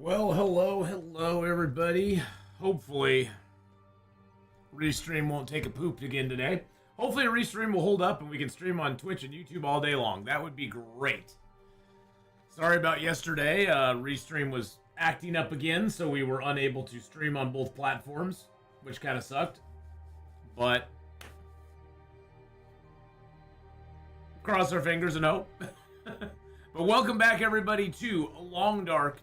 Well, hello, everybody. Hopefully, Restream won't take a poop again today. Hopefully, Restream will hold up and we can stream on Twitch and YouTube all day long. That would be great. Sorry about yesterday. Restream was acting up again, so we were unable to stream on both platforms, which kind of sucked. But cross our fingers and hope. But welcome back, everybody, to Long Dark.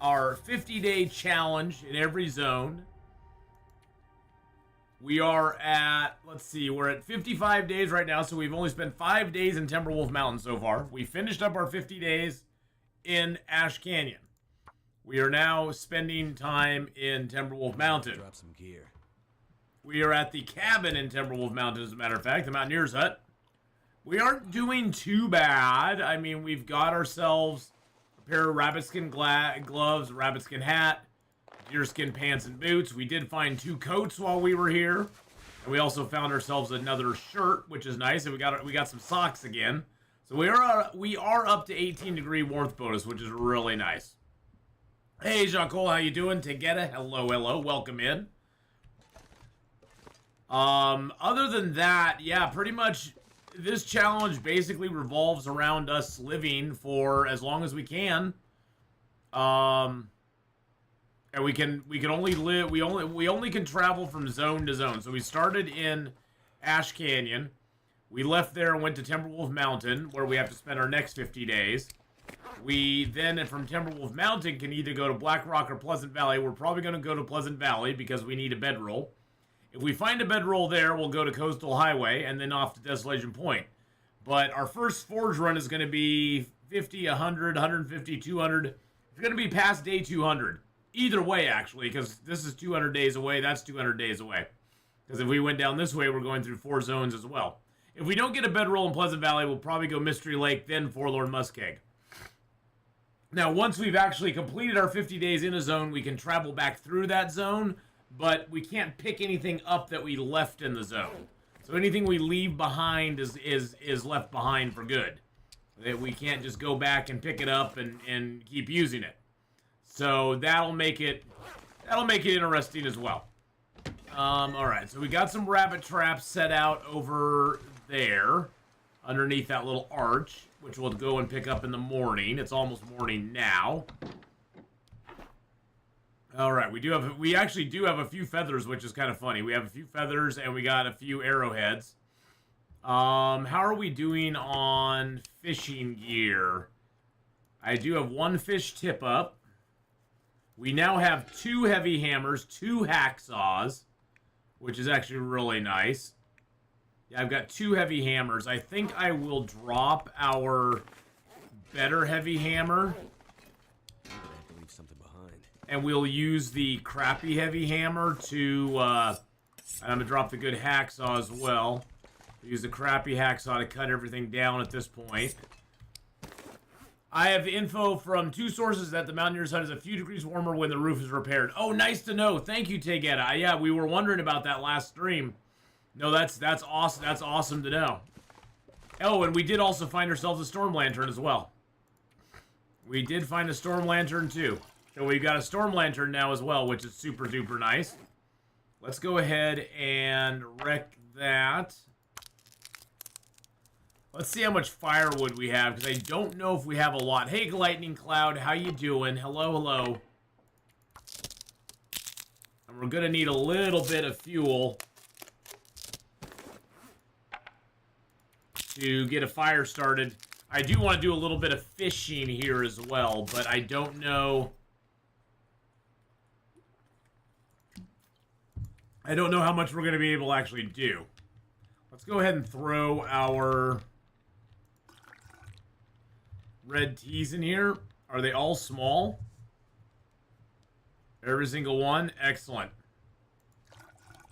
Our 50-day challenge in every zone. We are at, let's see, we're at 55 days right now, so we've only spent 5 days in Timberwolf Mountain so far. We finished up our 50 days in Ash Canyon. We are now spending time in Timberwolf Mountain. Drop some gear. We are at the cabin in Timberwolf Mountain, as a matter of fact, the Mountaineer's Hut. We aren't doing too bad. I mean, we've got ourselves pair of rabbit skin gloves, rabbit skin hat, deer skin pants and boots. We did find 2 coats while we were here, and we also found ourselves another shirt, which is nice. And we got some socks again. So we are up to 18-degree warmth bonus, which is really nice. Hey, Jean-Cole, how you doing? Tegeta, hello, welcome in. Other than that, yeah, pretty much. This challenge basically revolves around us living for as long as we can. And we can only live, we only can travel from zone to zone. So we started in Ash Canyon. We left there and went to Timberwolf Mountain, where we have to spend our next 50 days. We then, from Timberwolf Mountain, can either go to Black Rock or Pleasant Valley. We're probably going to go to Pleasant Valley because we need a bedroll. If we find a bedroll there, we'll go to Coastal Highway and then off to Desolation Point. But our first forge run is going to be 50, 100, 150, 200. It's going to be past day 200. Either way, actually, because this is 200 days away. That's 200 days away. Because if we went down this way, we're going through 4 zones as well. If we don't get a bedroll in Pleasant Valley, we'll probably go Mystery Lake, then Forlorn Muskeg. Now, once we've actually completed our 50 days in a zone, we can travel back through that zone. But we can't pick anything up that we left in the zone. So anything we leave behind is left behind for good. We can't just go back and pick it up and keep using it. So that'll make it interesting as well. Alright, so we got some rabbit traps set out over there underneath that little arch, which we'll go and pick up in the morning. It's almost morning now. All right, we actually do have a few feathers, which is kind of funny. We have a few feathers and we got a few arrowheads. How are we doing on fishing gear? I do have 1 fish tip up. We now have 2 heavy hammers, 2 hacksaws, which is actually really nice. Yeah, I've got 2 heavy hammers. I think I will drop our better heavy hammer. And we'll use the crappy heavy hammer to, and I'm going to drop the good hacksaw as well. We'll use the crappy hacksaw to cut everything down at this point. I have info from 2 sources that the Mountaineer's Hut is a few degrees warmer when the roof is repaired. Oh, nice to know. Thank you, Tegeta. Yeah, we were wondering about that last stream. No, that's awesome. That's awesome to know. Oh, and we did also find ourselves a storm lantern as well. We did find a storm lantern too. So we've got a storm lantern now as well, which is super duper nice. Let's go ahead and wreck that. Let's see how much firewood we have, because I don't know if we have a lot. Hey, Lightning Cloud, how you doing? Hello. And we're going to need a little bit of fuel to get a fire started. I do want to do a little bit of fishing here as well, but I don't know. I don't know how much we're going to be able to actually do. Let's go ahead and throw our red teas in here. Are they all small? Every single one? Excellent.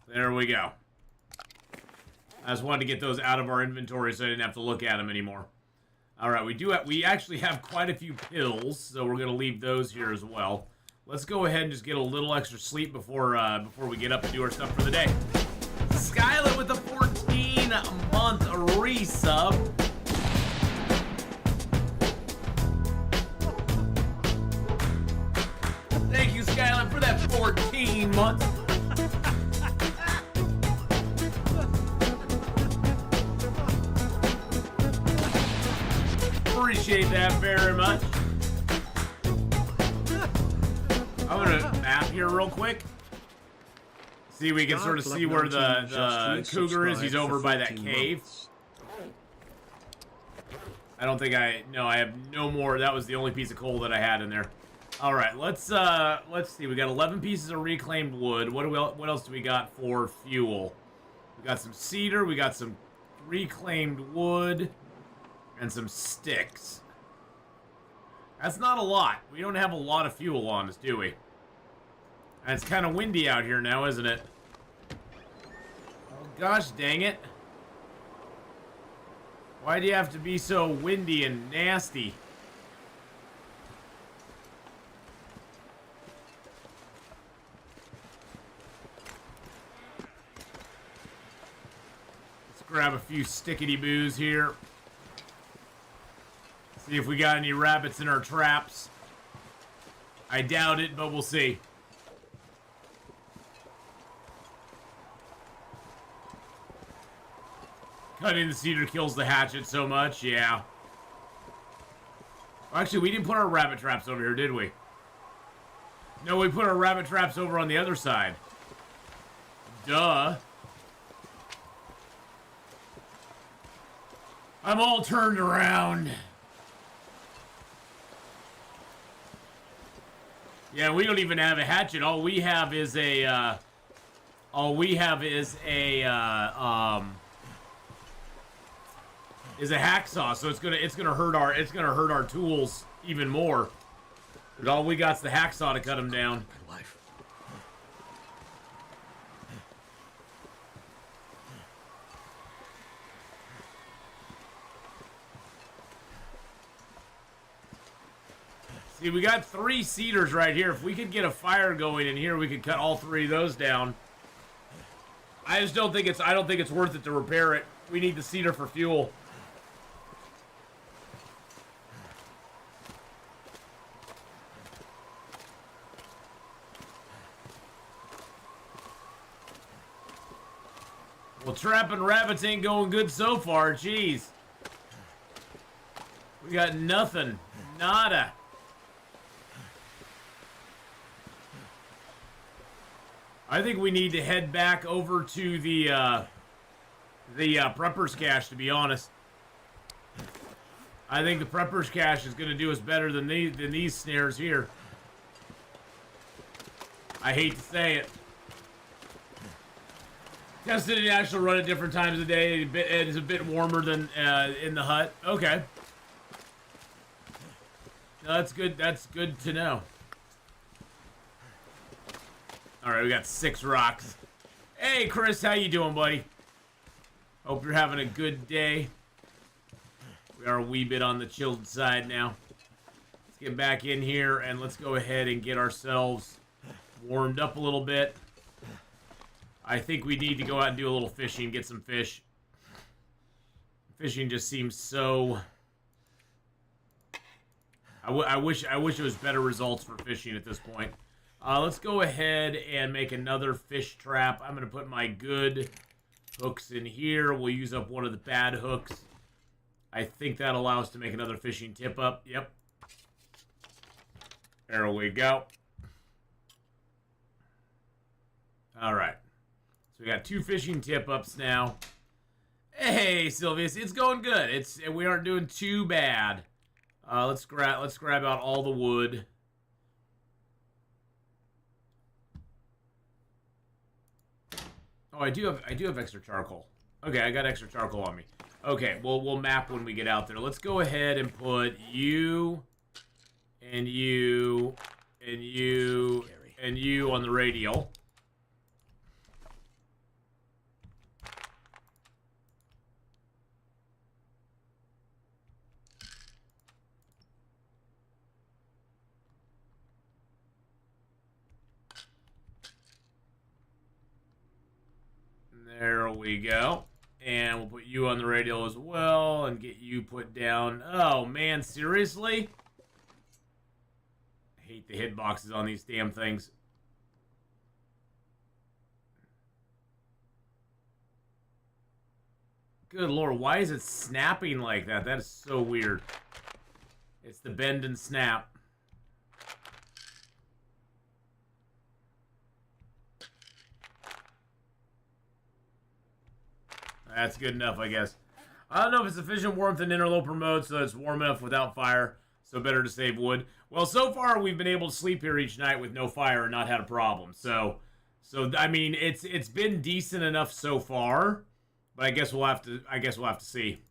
There we go. I just wanted to get those out of our inventory so I didn't have to look at them anymore. Alright, we actually have quite a few pills, so we're going to leave those here as well. Let's go ahead and just get a little extra sleep before we get up and do our stuff for the day. Skylar with the 14-month resub. Appreciate that very much. I'm gonna map here real quick. See, we can sort of see where the Cougar is. He's over by that cave. I don't think no, I have no more. That was the only piece of coal that I had in there. All right, let's see. We got 11 pieces of reclaimed wood. What else do we got for fuel? We got some cedar. We got some reclaimed wood and some sticks. That's not a lot. We don't have a lot of fuel on us, do we? And it's kind of windy out here now, isn't it? Oh gosh, dang it. Why do you have to be so windy and nasty? Let's grab a few stickety-boos here. See if we got any rabbits in our traps. I doubt it, but we'll see. Cutting the cedar kills the hatchet so much, yeah. Actually, we didn't put our rabbit traps over here, did we? No, we put our rabbit traps over on the other side. Duh. I'm all turned around. Yeah, we don't even have a hatchet. All we have is a, is a hacksaw, so it's gonna hurt our tools even more. But all we got's the hacksaw to cut them down. See, we got 3 cedars right here. If we could get a fire going in here, we could cut all 3 of those down. I just don't think it's worth it to repair it. We need the cedar for fuel. Well, trapping rabbits ain't going good so far, jeez. We got nothing. Nada. I think we need to head back over to the Prepper's Cache, to be honest. I think the Prepper's Cache is going to do us better than these snares here. I hate to say it. Tested and actually run at different times of day. It is a bit warmer than in the hut. Okay. No, that's good. That's good to know. All right, we got 6 rocks. Hey, Chris, how you doing, buddy? Hope you're having a good day. We are a wee bit on the chilled side now. Let's get back in here and let's go ahead and get ourselves warmed up a little bit. I think we need to go out and do a little fishing, get some fish. Fishing just seems so... I wish it was better results for fishing at this point. Let's go ahead and make another fish trap. I'm going to put my good hooks in here. We'll use up one of the bad hooks. I think that allows us to make another fishing tip up. Yep. There we go. All right. So we got 2 fishing tip ups now. Hey, Sylvius, it's going good. We aren't doing too bad. Let's grab out all the wood. Oh, I do have extra charcoal. Okay, I got extra charcoal on me. Okay, well, we'll map when we get out there. Let's go ahead and put you and you and you and you on the radial. There we go. And we'll put you on the radial as well and get you put down. Oh, man, seriously? I hate the hitboxes on these damn things. Good Lord, why is it snapping like that? That is so weird. It's the bend and snap. That's good enough, I guess. I don't know if it's sufficient warmth in interloper mode, so it's warm enough without fire. So better to save wood. Well, so far we've been able to sleep here each night with no fire and not had a problem. So I mean, it's been decent enough so far. But I guess we'll have to see.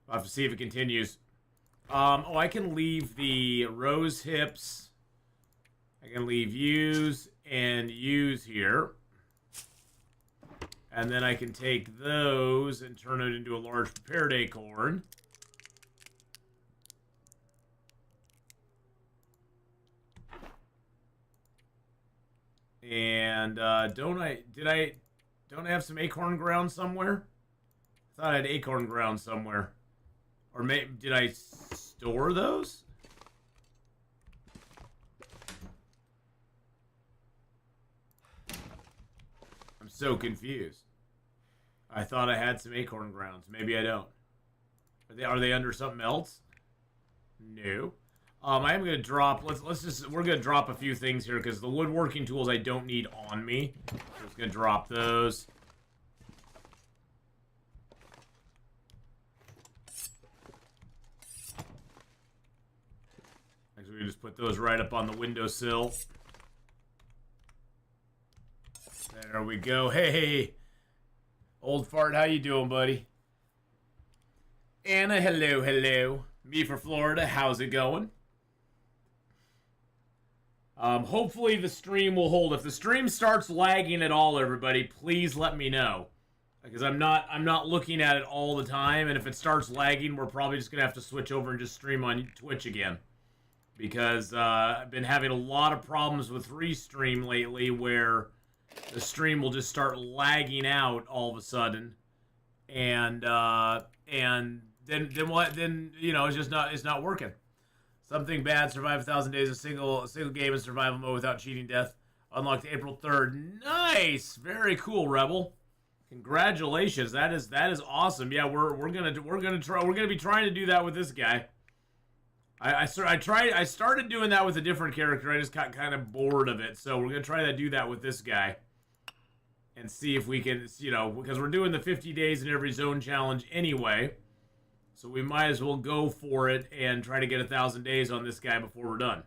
We'll have to see if it continues. Oh, I can leave the rose hips. I can leave use and use here. And then I can take those and turn it into a large prepared acorn. And don't I have some acorn ground somewhere? I thought I had acorn ground somewhere. Or did I store those? I'm so confused. I thought I had some acorn grounds. Maybe I don't. Are they under something else? No. I am gonna drop. We're gonna drop a few things here because the woodworking tools I don't need on me. So I'm just gonna drop those. Actually, we just put those right up on the windowsill. There we go. Hey, old fart, how you doing, buddy? Anna, hello. Me for Florida, how's it going? Hopefully the stream will hold. If the stream starts lagging at all, everybody, please let me know. Because I'm not looking at it all the time, and if it starts lagging, we're probably just gonna have to switch over and just stream on Twitch again. Because I've been having a lot of problems with Restream lately where the stream will just start lagging out all of a sudden. And then you know, it's not working. Something bad. Survive 1,000 days. A single game in survival mode without cheating death. Unlocked April 3rd. Nice, very cool, Rebel. Congratulations. That is awesome. Yeah, we're gonna be trying to do that with this guy. I started doing that with a different character. I just got kind of bored of it, so we're gonna try to do that with this guy. And see if we can, you know, because we're doing the 50 days in every zone challenge anyway. So we might as well go for it and try to get 1,000 days on this guy before we're done.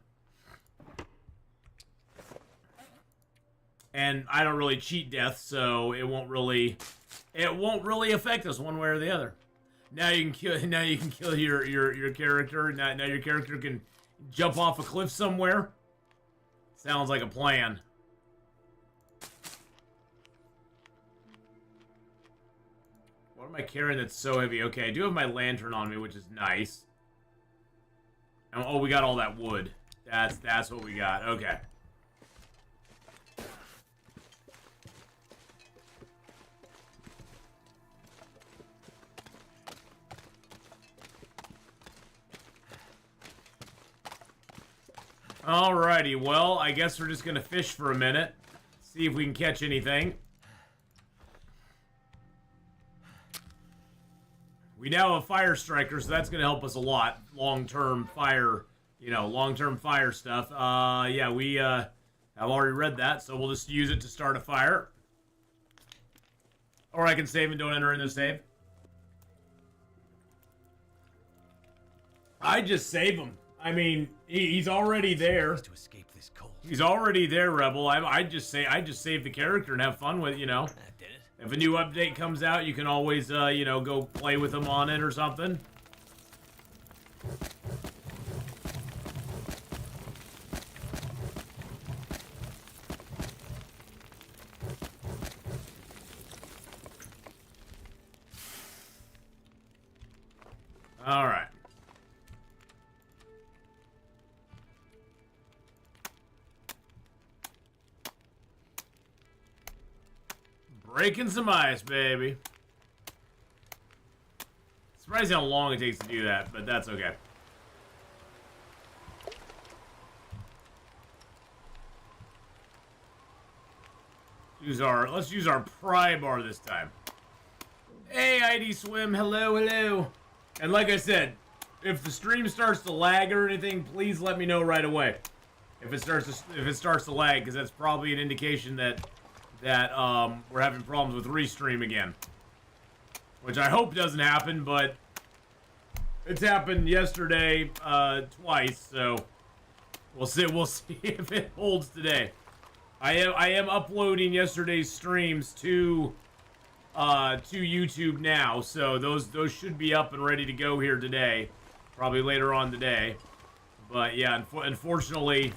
And I don't really cheat death, so it won't really affect us one way or the other. Now you can kill your character. Now your character can jump off a cliff somewhere. Sounds like a plan. What am I carrying that's so heavy? Okay, I do have my lantern on me, which is nice. Oh, we got all that wood. That's what we got. Okay. Alrighty, well, I guess we're just gonna fish for a minute. See if we can catch anything. We now have fire striker, so that's gonna help us a lot. Long-term fire, long-term fire stuff. Yeah, we have already read that, so we'll just use it to start a fire. Or I can save and don't enter in the save. I just save him. I mean, he's already there. To escape this cold. He's already there, Rebel. I just save the character and have fun with, Did it? If a new update comes out, you can always, go play with them on it or something. All right. Breaking some ice, baby. Surprising how long it takes to do that, but that's okay. Let's use our pry bar this time. Hey, ID Swim, hello. And like I said, if the stream starts to lag or anything, please let me know right away. If it starts to lag, because that's probably an indication that we're having problems with Restream again. Which I hope doesn't happen, but it's happened yesterday twice, so we'll see if it holds today. I am uploading yesterday's streams to YouTube now, so those should be up and ready to go here today, probably later on today. But yeah, unfortunately,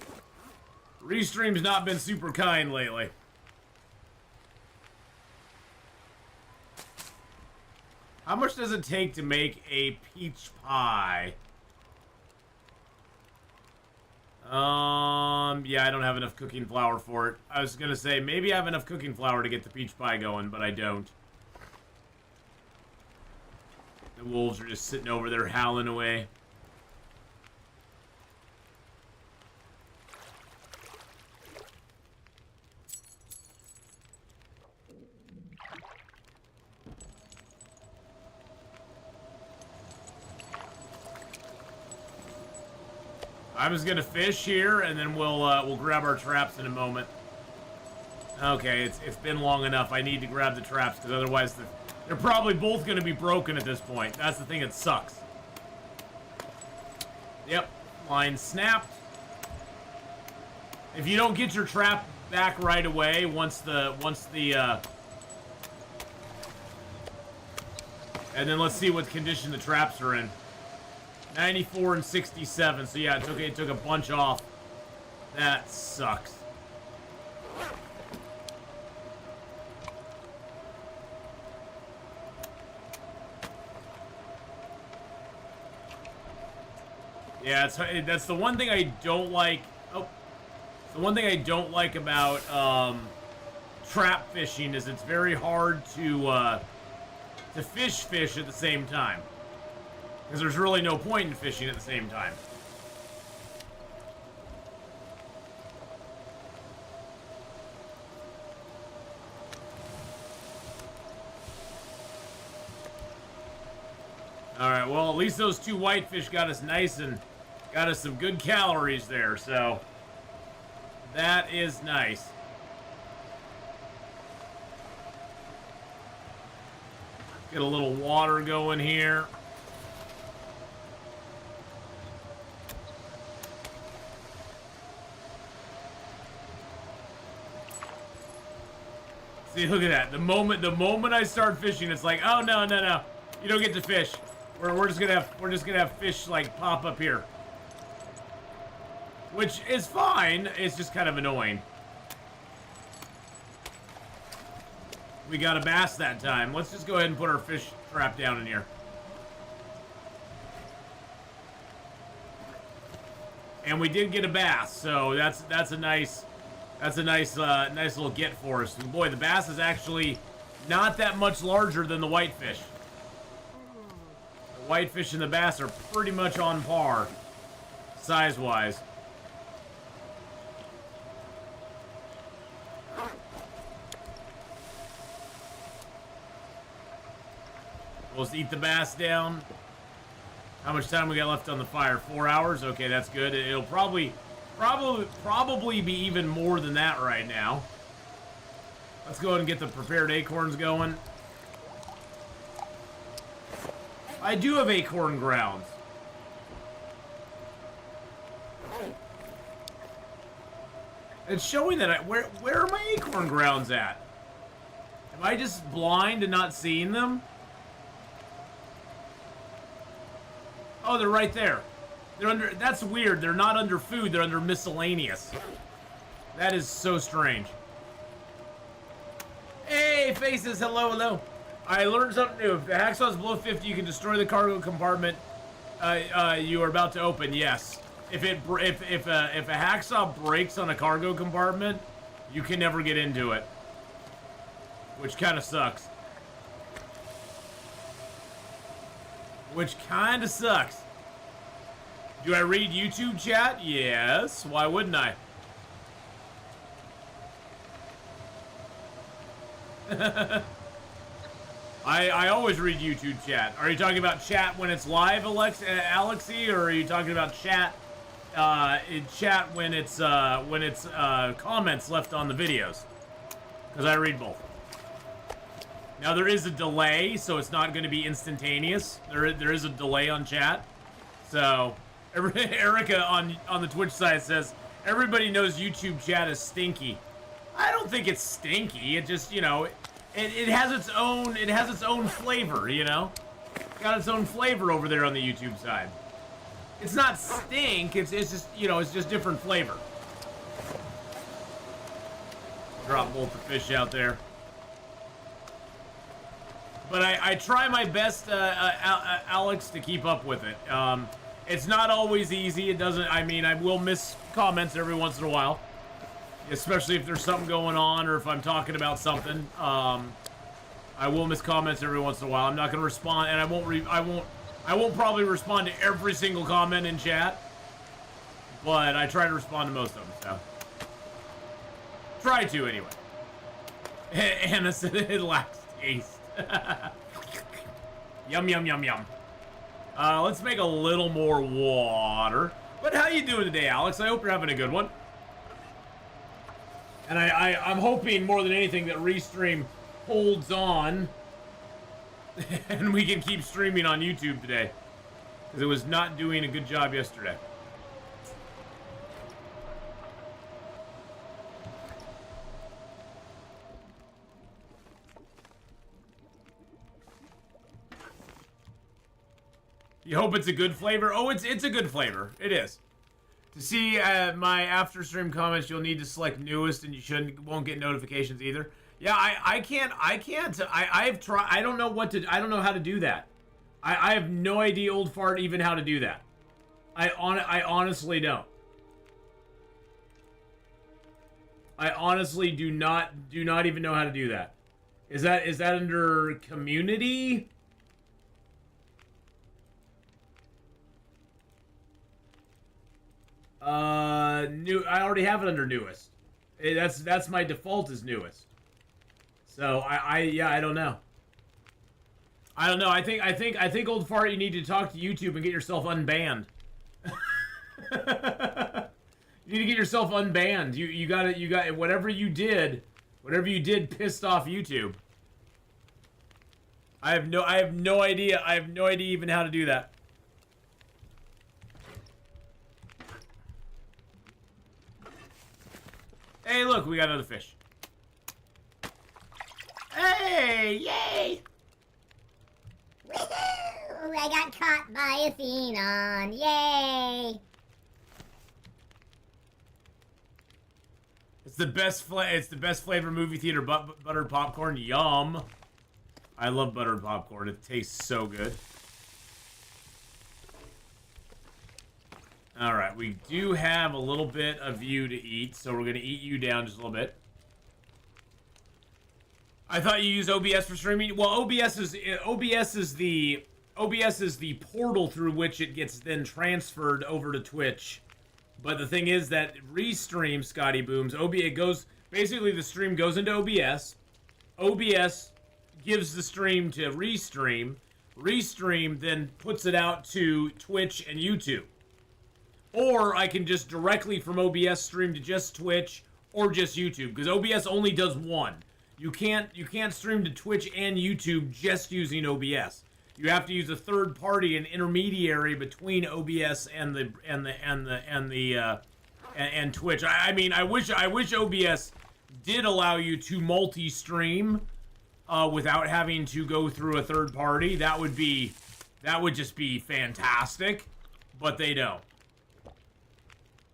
Restream's not been super kind lately. How much does it take to make a peach pie? Yeah, I don't have enough cooking flour for it. I was gonna say, maybe I have enough cooking flour to get the peach pie going, but I don't. The wolves are just sitting over there howling away. I'm just gonna fish here, and then we'll grab our traps in a moment. Okay, it's been long enough. I need to grab the traps, because otherwise they're probably both gonna be broken at this point. That's the thing that sucks. Yep, line snapped. If you don't get your trap back right away, once the and then let's see what condition the traps are in. 94 and 67, so yeah, it took a bunch off. That sucks. Yeah, that's the one thing I don't like. Oh, the one thing I don't like about trap fishing is it's very hard to fish at the same time. Because there's really no point in fishing at the same time. Alright, well, at least those two whitefish got us nice and got us some good calories there, so that is nice. Get a little water going here. See, look at that. The moment I start fishing, it's like, oh no, you don't get to fish. We're just gonna have fish like pop up here, which is fine. It's just kind of annoying. We got a bass that time. Let's just go ahead and put our fish trap down in here. And we did get a bass, so that's a nice little get for us. And boy, the bass is actually not that much larger than the whitefish. The whitefish and the bass are pretty much on par, size-wise. We'll just eat the bass down. How much time we got left on the fire? 4 hours? Okay, that's good. It'll probably be even more than that right now. Let's go ahead and get the prepared acorns going. I do have acorn grounds. It's showing that where are my acorn grounds at? Am I just blind and not seeing them? Oh, they're right there. They're under, that's weird. They're not under food, they're under miscellaneous. That is so strange. Hey, Faces, hello. I learned something new. If the hacksaw is below 50, you can destroy the cargo compartment you are about to open. Yes. If a hacksaw breaks on a cargo compartment, you can never get into it. Which kind of sucks. Do I read YouTube chat? Yes. Why wouldn't I? I always read YouTube chat. Are you talking about chat when it's live, Alexi, or are you talking about chat in chat when it's comments left on the videos? Because I read both. Now there is a delay, so it's not going to be instantaneous. There is a delay on chat. So Erica on the Twitch side says everybody knows YouTube chat is stinky. I don't think it's stinky. It just, you know, it has its own flavor, you know? Got its own flavor over there on the YouTube side. It's not stink, it's just, you know, it's just different flavor. Drop both the fish out there. But I try my best, Alex, to keep up with it. It's not always easy. It doesn't, I mean, I will miss comments every once in a while. Especially if there's something going on or if I'm talking about something. I will miss comments every once in a while. I'm not going to respond, and I won't probably respond to every single comment in chat. But I try to respond to most of them, so. Try to, anyway. Anna said it lacks taste. Yum, yum, yum, yum. Let's make a little more water. But how you doing today, Alex? I hope you're having a good one. And I'm hoping more than anything that Restream holds on and we can keep streaming on YouTube today. Because it was not doing a good job yesterday. You hope it's a good flavor? Oh, it's a good flavor. It is. To see my after stream comments, you'll need to select newest, and you won't get notifications either. Yeah, I can't. I've tried. I don't know what to. I don't know how to do that. I have no idea, old fart, even how to do that. I honestly don't. I honestly do not even know how to do that. Is that under community? I already have it under newest. That's my default is newest. So yeah, I don't know. I don't know. I think old fart, you need to talk to YouTube and get yourself unbanned. You need to get yourself unbanned. You got whatever you did pissed off YouTube. I have no idea. I have no idea even how to do that. Hey, look, we got another fish. Hey, yay! Woohoo! I got caught by Atheenon. Yay! It's the best flavor movie theater buttered popcorn. Yum. I love buttered popcorn. It tastes so good. All right, we do have a little bit of you to eat, so we're gonna eat you down just a little bit. I thought you used OBS for streaming. Well, OBS is the portal through which it gets then transferred over to Twitch. But the thing is that Restream, Scotty Booms, basically the stream goes into OBS. OBS gives the stream to Restream. Restream then puts it out to Twitch and YouTube. Or I can just directly from OBS stream to just Twitch or just YouTube, because OBS only does one. You can't stream to Twitch and YouTube just using OBS. You have to use a third party, an intermediary between OBS and Twitch. I mean, I wish OBS did allow you to multi-stream without having to go through a third party. That would just be fantastic, but they don't.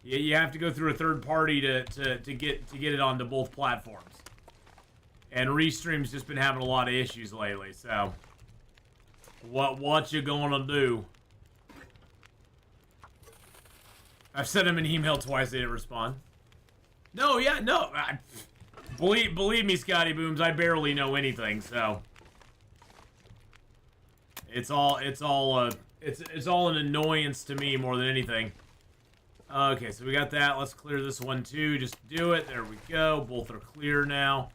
Yeah, you have to go through a third party to get it onto both platforms. And Restream's just been having a lot of issues lately, so what you gonna do? I've sent him an email twice, they didn't respond. No, yeah, no. Believe me, Scotty Booms, I barely know anything, so it's all an annoyance to me more than anything. Okay, so we got that. Let's clear this one too. Just do it. There we go. Both are clear now.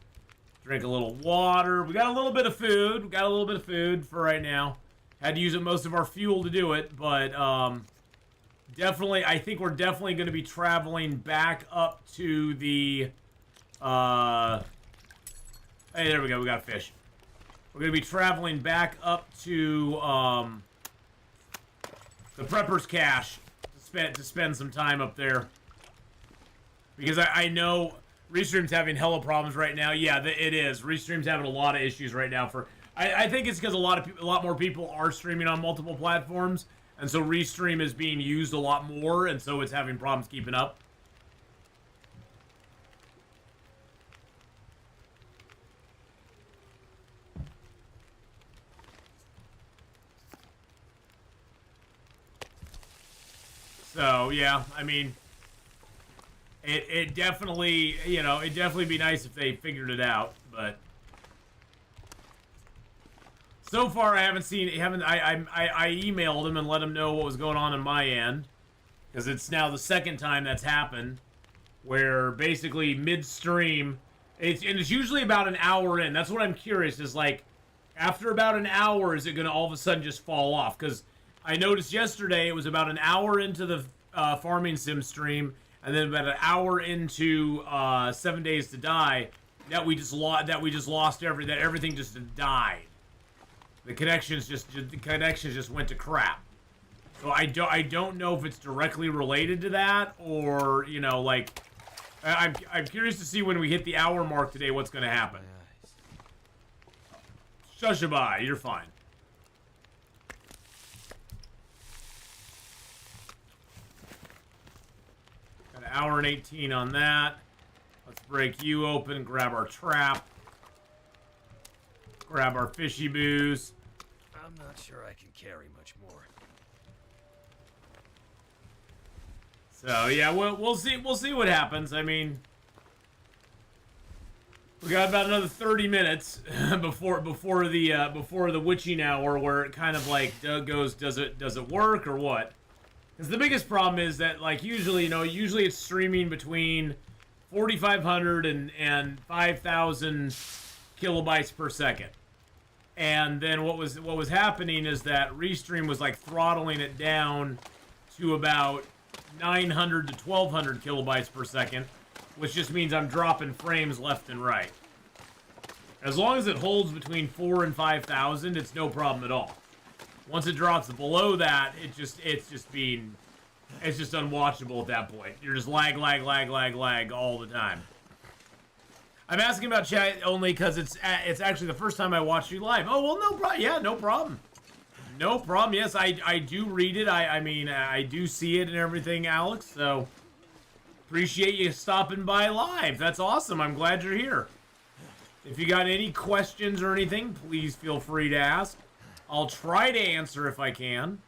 Drink a little water. We got a little bit of food. We got a little bit of food for right now. Had to use up most of our fuel to do it, but definitely, I think we're definitely going to be traveling back up to the, hey, there we go, we got fish. We're going to be traveling back up to, the Prepper's Cache to spend some time up there. Because I know Restream's having hella problems right now. Yeah, it is. Restream's having a lot of issues right now for... I think it's because a lot more people are streaming on multiple platforms, and so Restream is being used a lot more, and so it's having problems keeping up. So yeah, I mean, it definitely, you know, it'd definitely be nice if they figured it out, but. So far, I haven't seen. I emailed him and let him know what was going on my end, because it's now the second time that's happened, where basically midstream, it's usually about an hour in. That's what I'm curious is, like, after about an hour, is it going to all of a sudden just fall off? Because I noticed yesterday it was about an hour into the farming sim stream, and then about an hour into 7 Days to Die, that we just lost everything just died. The connections just went to crap. So I don't know if it's directly related to that, or, you know, like, I'm curious to see when we hit the hour mark today what's going to happen. Shushabai, you're fine. Got an hour and 18 on that. Let's break you open, grab our trap. Grab our fishy booze. I'm not sure I can carry much more. So yeah, we'll see what happens. I mean, we got about another 30 minutes before the witching hour, where it kind of like goes, does it work or what? Because the biggest problem is that, like, usually it's streaming between 4,500 and 5,000 kilobytes per second. And then what was happening is that Restream was like throttling it down to about 900 to 1,200 kilobytes per second, which just means I'm dropping frames left and right. As long as it holds between 4,000 and 5,000, it's no problem at all. Once it drops below that, it's just unwatchable at that point. You're just lag all the time. I'm asking about chat only because it's actually the first time I watched you live. Oh, well, no problem. Yeah, no problem. No problem. Yes, I do read it. I mean, I do see it and everything, Alex. So, appreciate you stopping by live. That's awesome. I'm glad you're here. If you got any questions or anything, please feel free to ask. I'll try to answer if I can.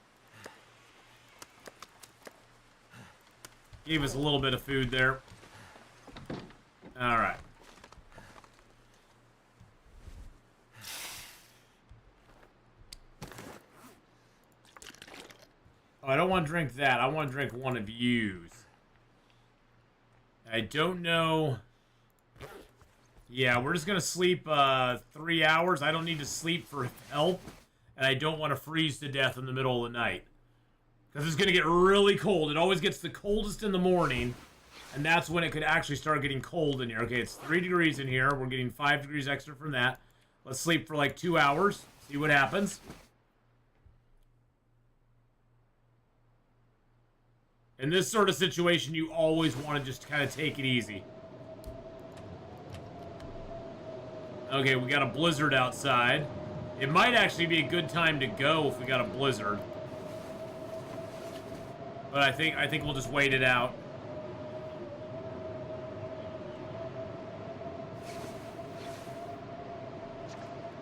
Gave us a little bit of food there. All right. Oh, I don't want to drink that. I want to drink one of yous. I don't know. Yeah, we're just going to sleep 3 hours. I don't need to sleep for help. And I don't want to freeze to death in the middle of the night. Because it's going to get really cold. It always gets the coldest in the morning. And that's when it could actually start getting cold in here. Okay, it's 3 degrees in here. We're getting 5 degrees extra from that. Let's sleep for like 2 hours. See what happens. In this sort of situation, you always want to just kind of take it easy. Okay, we got a blizzard outside. It might actually be a good time to go if we got a blizzard. But I think we'll just wait it out.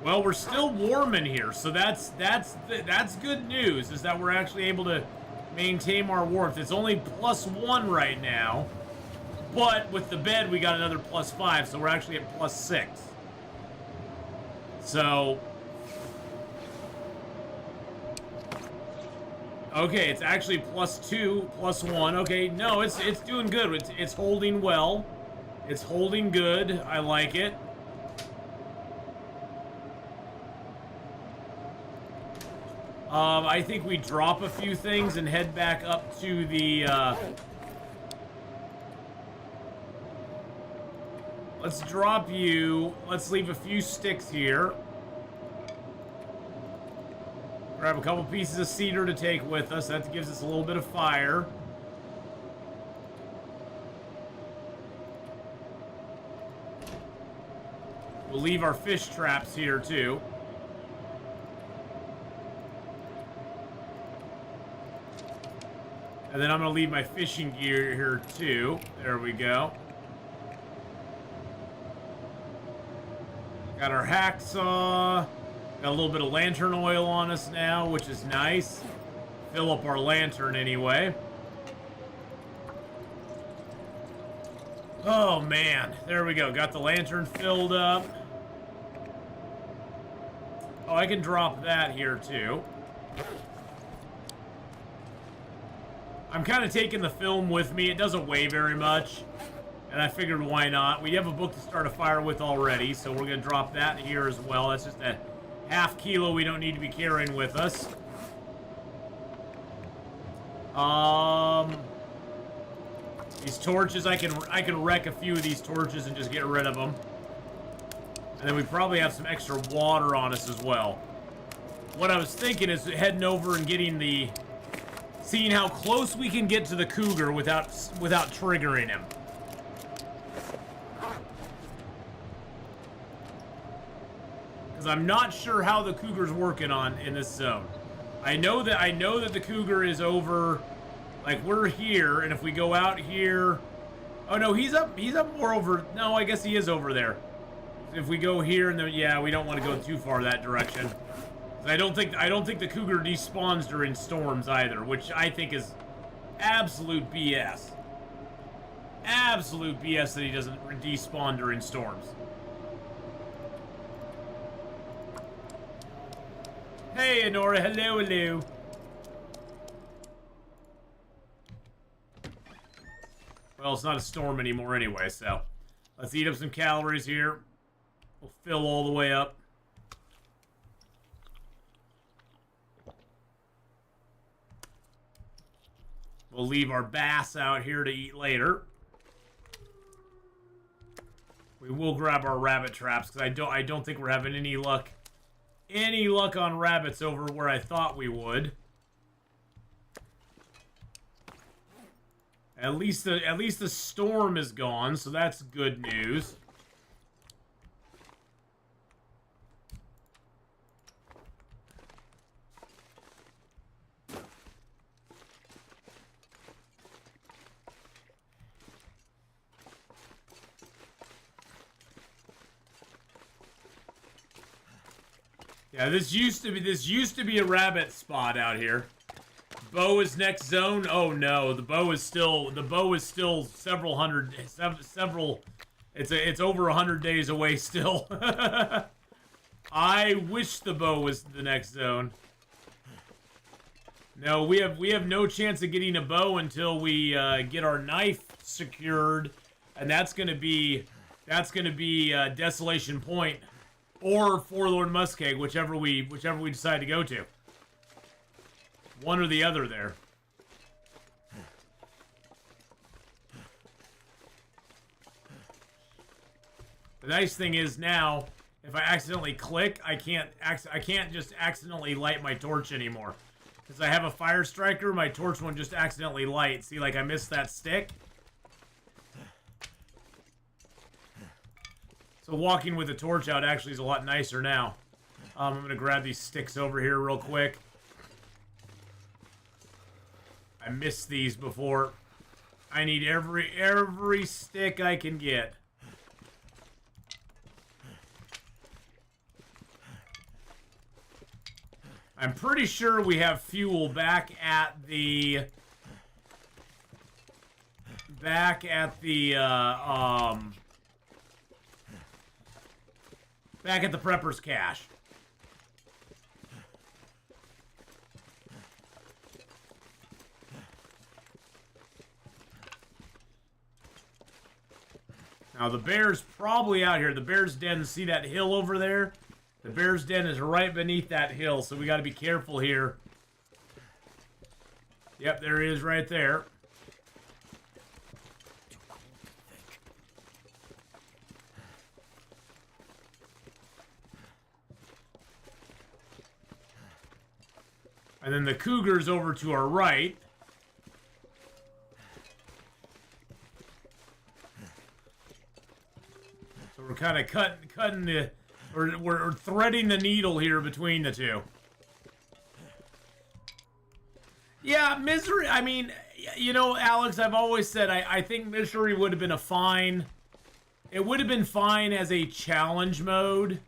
Well, we're still warm in here, so that's good news, is that we're actually able to maintain our warmth. It's only +1 right now, but with the bed we got another +5, so we're actually at +6. So, okay, it's actually +2, +1. Okay, no, it's doing good. It's holding well. It's holding good. I like it. I think we drop a few things and head back up to the, let's drop you. Let's leave a few sticks here. Grab a couple pieces of cedar to take with us. That gives us a little bit of fire. We'll leave our fish traps here, too. And then I'm going to leave my fishing gear here, too. There we go. Got our hacksaw. Got a little bit of lantern oil on us now, which is nice. Fill up our lantern anyway. Oh, man. There we go. Got the lantern filled up. Oh, I can drop that here, too. I'm kind of taking the film with me. It doesn't weigh very much. And I figured, why not? We have a book to start a fire with already, so we're going to drop that here as well. That's just a half kilo we don't need to be carrying with us. These torches, I can wreck a few of these torches and just get rid of them. And then we probably have some extra water on us as well. What I was thinking is heading over and getting seeing how close we can get to the Cougar without triggering him. Because I'm not sure how the Cougar's working in this zone. I know that the Cougar is over, like we're here, and if we go out here, oh no, he's up more over. No, I guess he is over there. If we go here and then, yeah, we don't want to go too far that direction. I don't think the Cougar despawns during storms either, which I think is absolute BS. Absolute BS that he doesn't despawn during storms. Hey, Honora. Hello, hello. Well, it's not a storm anymore anyway, so let's eat up some calories here. We'll fill all the way up. We'll leave our bass out here to eat later. We will grab our rabbit traps because I don't think we're having any luck on rabbits over where I thought we would. At least the storm is gone, so that's good news. Yeah, this used to be a rabbit spot out here. Bow is next zone. Oh no, the bow is still several. It's over 100 days away still. I wish the bow was the next zone. No, we have no chance of getting a bow until we get our knife secured, and that's gonna be Desolation Point. Or Forlorn Muskeg, whichever we decide to go to. One or the other there. The nice thing is now, if I accidentally click, I can't just accidentally light my torch anymore. Because I have a fire striker, my torch won't just accidentally light. See, like I missed that stick. So walking with the torch out actually is a lot nicer now. I'm going to grab these sticks over here real quick. I missed these before. I need every stick I can get. I'm pretty sure we have fuel back at the back at the prepper's cache. Now the bear's probably out here. The bear's den. See that hill over there? The bear's den is right beneath that hill, so we got to be careful here. Yep, there he is right there. And then the Cougar's over to our right. So we're kind of cutting the... We're threading the needle here between the two. Yeah, Misery... I mean, you know, Alex, I've always said I think Misery would have been a fine... It would have been fine as a challenge mode.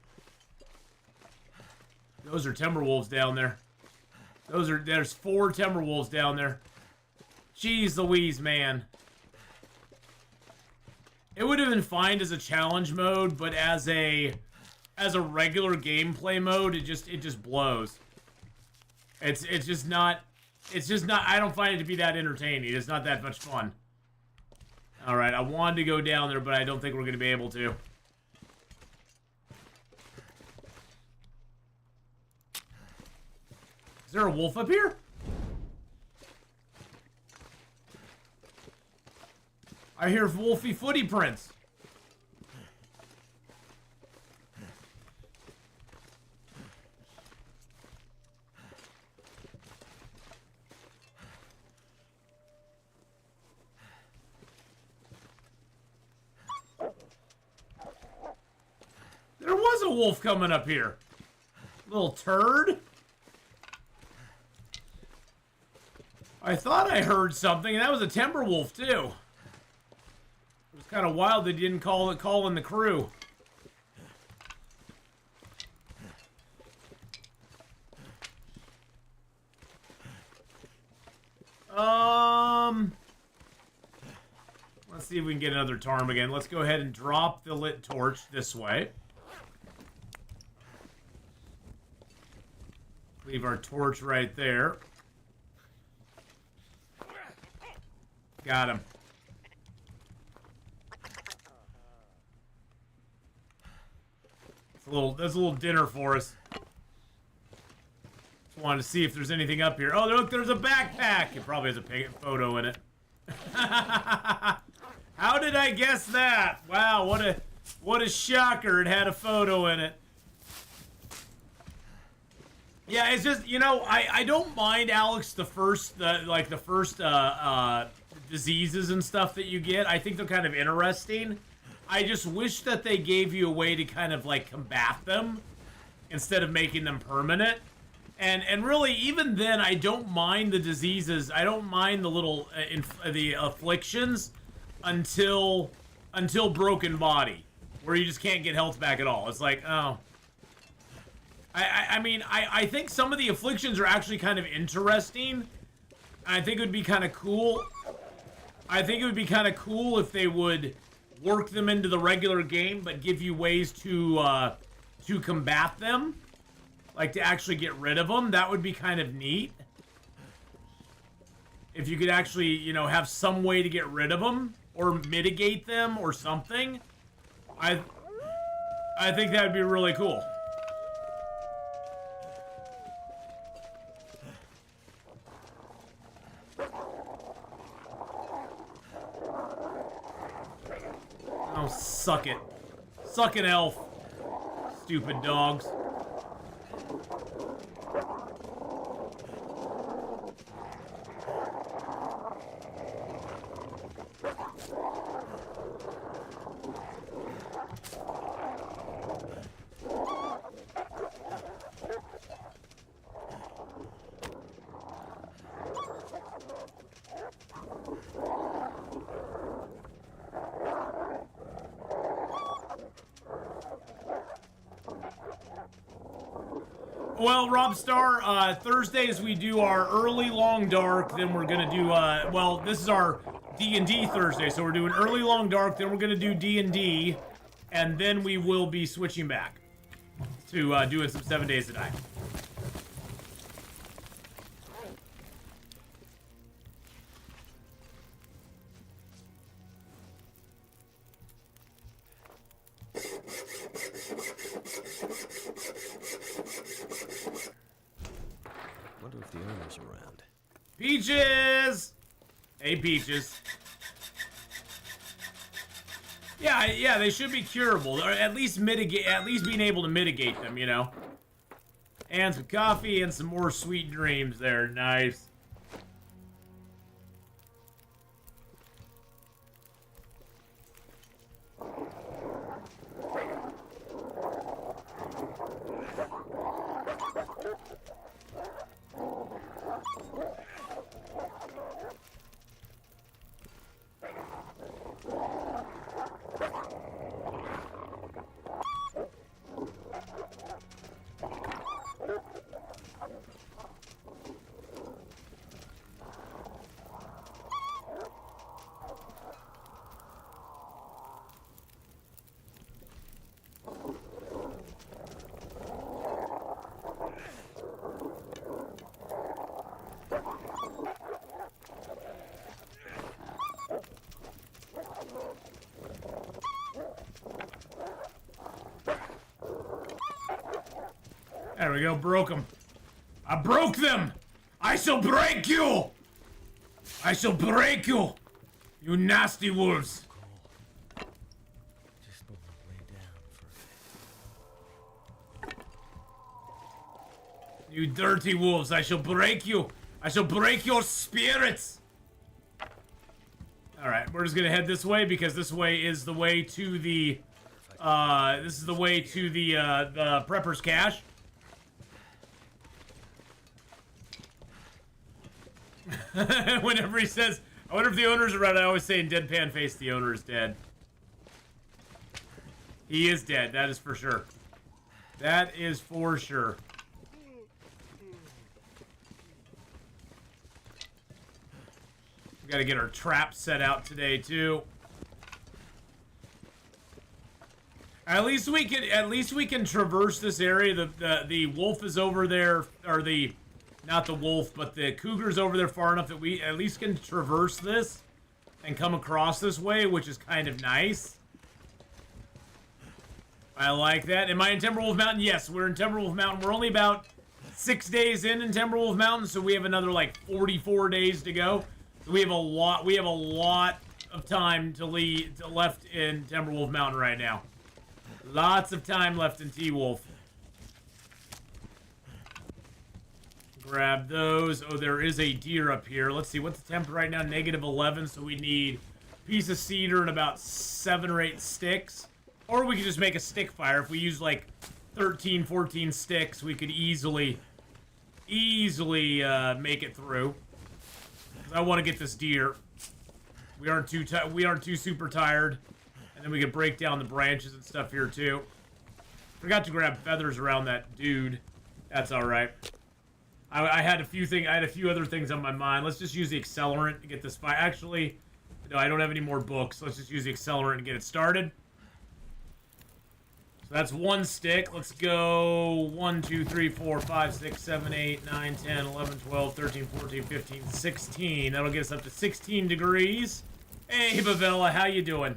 Those are Timberwolves down there. There's 4 Timberwolves down there. Jeez Louise, man. It would have been fine as a challenge mode, but as a regular gameplay mode, it just blows. It's just not I don't find it to be that entertaining. It's not that much fun. All right, I wanted to go down there, but I don't think we're going to be able to. Is there a wolf up here? I hear wolfy footy prints. There was a wolf coming up here. Little turd. I thought I heard something, and that was a Timberwolf, too. It was kind of wild they didn't call in the crew. Let's see if we can get another ptarmigan. Let's go ahead and drop the lit torch this way. Leave our torch right there. Got him. That's a little dinner for us. Just wanted to see if there's anything up here. Oh, look, there's a backpack. It probably has a photo in it. How did I guess that? Wow, what a shocker. It had a photo in it. Yeah, it's just, you know, I don't mind, Alex, the first diseases and stuff that you get. I think they're kind of interesting. I just wish that they gave you a way to kind of like combat them instead of making them permanent. And really, even then, I don't mind the diseases. I don't mind the little the afflictions until Broken Body, where you just can't get health back at all. It's like, oh. I mean, I think some of the afflictions are actually kind of interesting. I think it would be kind of cool. I think it would be kind of cool if they would work them into the regular game, but give you ways to combat them, like to actually get rid of them. That would be kind of neat. If you could actually, you know, have some way to get rid of them or mitigate them or something. I think that would be really cool. Oh, suck it. Suck it, elf. Stupid dogs. Well, Robstar, Thursdays we do our early long dark, then we're gonna do, well, this is our D&D Thursday, so we're doing early long dark, then we're gonna do D&D, and then we will be switching back to doing some 7 Days to Die. Peaches! Hey, Peaches. Yeah, they should be curable, or at least being able to mitigate them, you know. And some coffee and some more sweet dreams there. Nice. There we go, broke them. I broke them! I shall break you! I shall break you! You nasty wolves! Just want to lay down for You dirty wolves, I shall break you! I shall break your spirits! Alright, we're just gonna head this way because this way is the way to the, this is the way to the Prepper's Cache. Whenever he says, I wonder if the owner's around, I always say in deadpan face, the owner is dead. He is dead, that is for sure. That is for sure. We gotta get our trap set out today, too. At least we can traverse this area. The wolf is over there, or not the wolf, but the cougar's over there far enough that we at least can traverse this and come across this way, which is kind of nice. I like that. Am I in Timberwolf Mountain? Yes, we're in Timberwolf Mountain. We're only about 6 days in Timberwolf Mountain, so we have another like 44 days to go. So we have a lot of time left in Timberwolf Mountain right now. Lots of time left in T-Wolf. Grab those. Oh, there is a deer up here. Let's see, what's the temp right now? -11, so we need a piece of cedar and about 7 or 8 sticks. Or we could just make a stick fire. If we use like 13, 14 sticks, we could easily make it through. 'Cause I want to get this deer. We aren't too super tired. And then we can break down the branches and stuff here too. Forgot to grab feathers around that dude. That's all right. I had a few other things on my mind. Let's just use the accelerant to get this fire. Actually, no, I don't have any more books. Let's just use the accelerant and get it started. So that's 1 stick. Let's go 1, 2, 3, 4, 5, 6, 7, 8, 9, 10, 11, 12, 13, 14, 15, 16. That'll get us up to 16 degrees. Hey, Bavella, how you doing?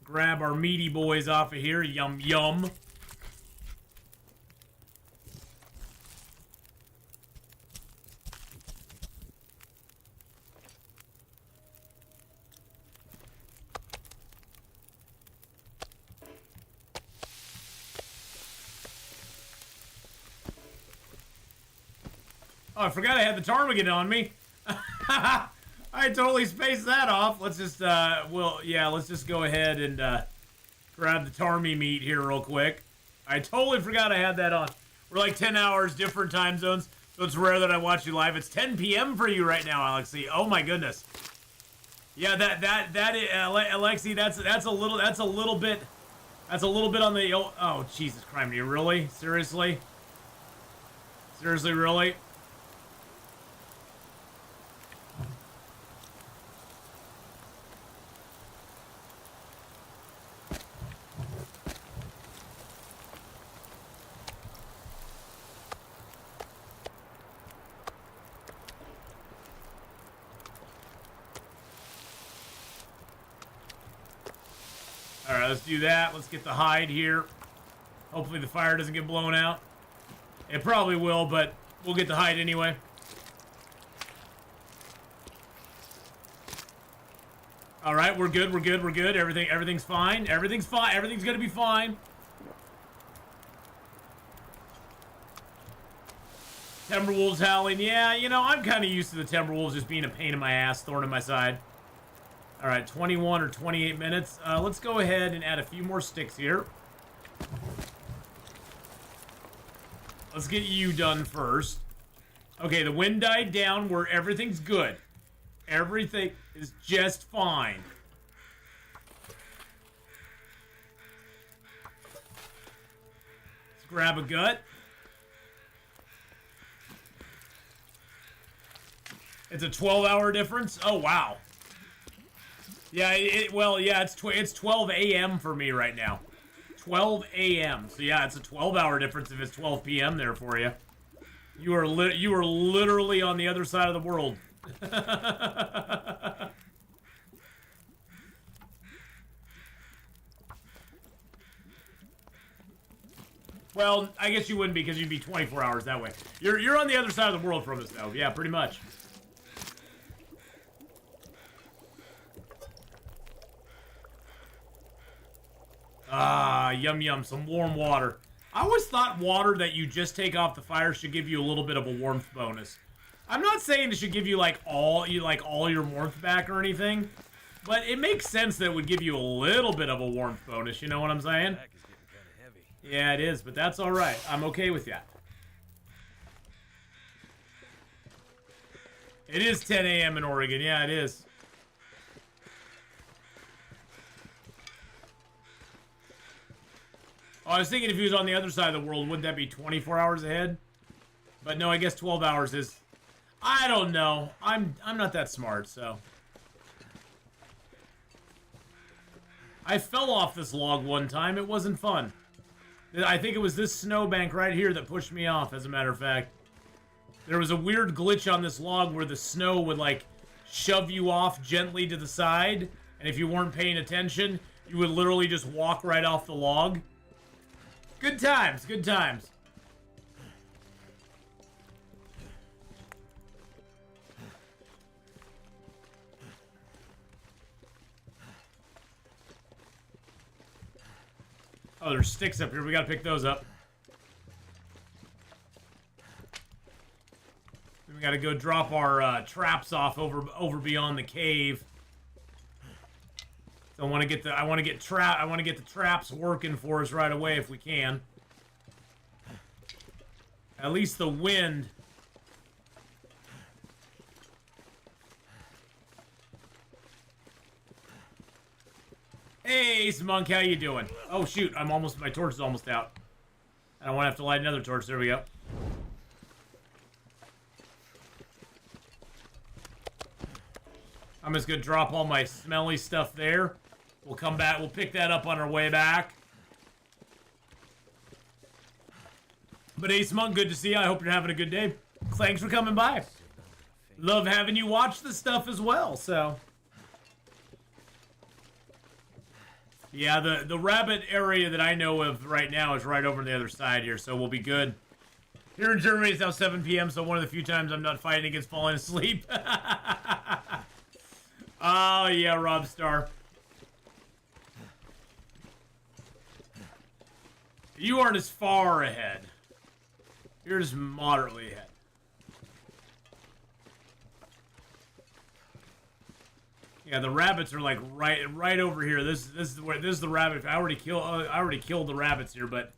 Grab our meaty boys off of here. Yum, yum. Oh, I forgot I had the ptarmigan on me. I totally spaced that off. Let's just, let's just go ahead and grab the tarmy meat here real quick. I totally forgot I had that on. We're like 10 hours different time zones, so it's rare that I watch you live. It's 10 p.m. for you right now, Alexi. Oh my goodness. Yeah, Alexi, that's a little bit on the, oh Jesus Christ, really? Seriously? Seriously, really? Alright, let's do that. Let's get the hide here. Hopefully the fire doesn't get blown out. It probably will, but We'll get the hide anyway. All right, we're good. We're good. We're good. Everything's fine. Everything's fine. Everything's gonna be fine. Timberwolves howling. Yeah, you know, I'm kind of used to the Timberwolves just being a pain in my ass, thorn in my side. All right, 21 or 28 minutes. Let's go ahead and add a few more sticks here. Let's get you done first. Okay, the wind died down where everything's good. Everything is just fine. Let's grab a gut. It's a 12-hour difference? Oh, wow. Yeah, it's 12 a.m. for me right now. 12 a.m. So yeah, it's a 12-hour difference if it's 12 p.m. there for you. You are literally on the other side of the world. Well, I guess you wouldn't be because you'd be 24 hours that way. You're on the other side of the world from us though. Yeah, pretty much. Ah, yum yum, some warm water. I always thought water that you just take off the fire should give you a little bit of a warmth bonus. I'm not saying it should give you all your warmth back or anything, but it makes sense that it would give you a little bit of a warmth bonus, you know what I'm saying? Back is getting kind of heavy. Yeah, it is, but that's all right. I'm okay with that. It is 10 a.m. in Oregon. Yeah, it is. Oh, I was thinking if he was on the other side of the world, wouldn't that be 24 hours ahead? But no, I guess 12 hours is... I don't know. I'm not that smart, so... I fell off this log one time. It wasn't fun. I think it was this snowbank right here that pushed me off, as a matter of fact. There was a weird glitch on this log where the snow would, like, shove you off gently to the side. And if you weren't paying attention, you would literally just walk right off the log. Good times, good times. Oh, there's sticks up here. We gotta pick those up. We gotta go drop our traps off over beyond the cave. So I want to get the traps working for us right away if we can. At least the wind. Hey, Monk, how you doing? Oh shoot, my torch is almost out. I don't want to have to light another torch. There we go. I'm just gonna drop all my smelly stuff there. We'll come back. We'll pick that up on our way back. But Ace Monk, good to see you. I hope you're having a good day. Thanks for coming by. Love having you watch the stuff as well, so. Yeah, the rabbit area that I know of right now is right over on the other side here, so we'll be good. Here in Germany, it's now 7 p.m., so one of the few times I'm not fighting against falling asleep. Oh, yeah, Rob Star. You aren't as far ahead. You're just moderately ahead. Yeah, the rabbits are like right over here. This is the rabbit. I already killed the rabbits here, but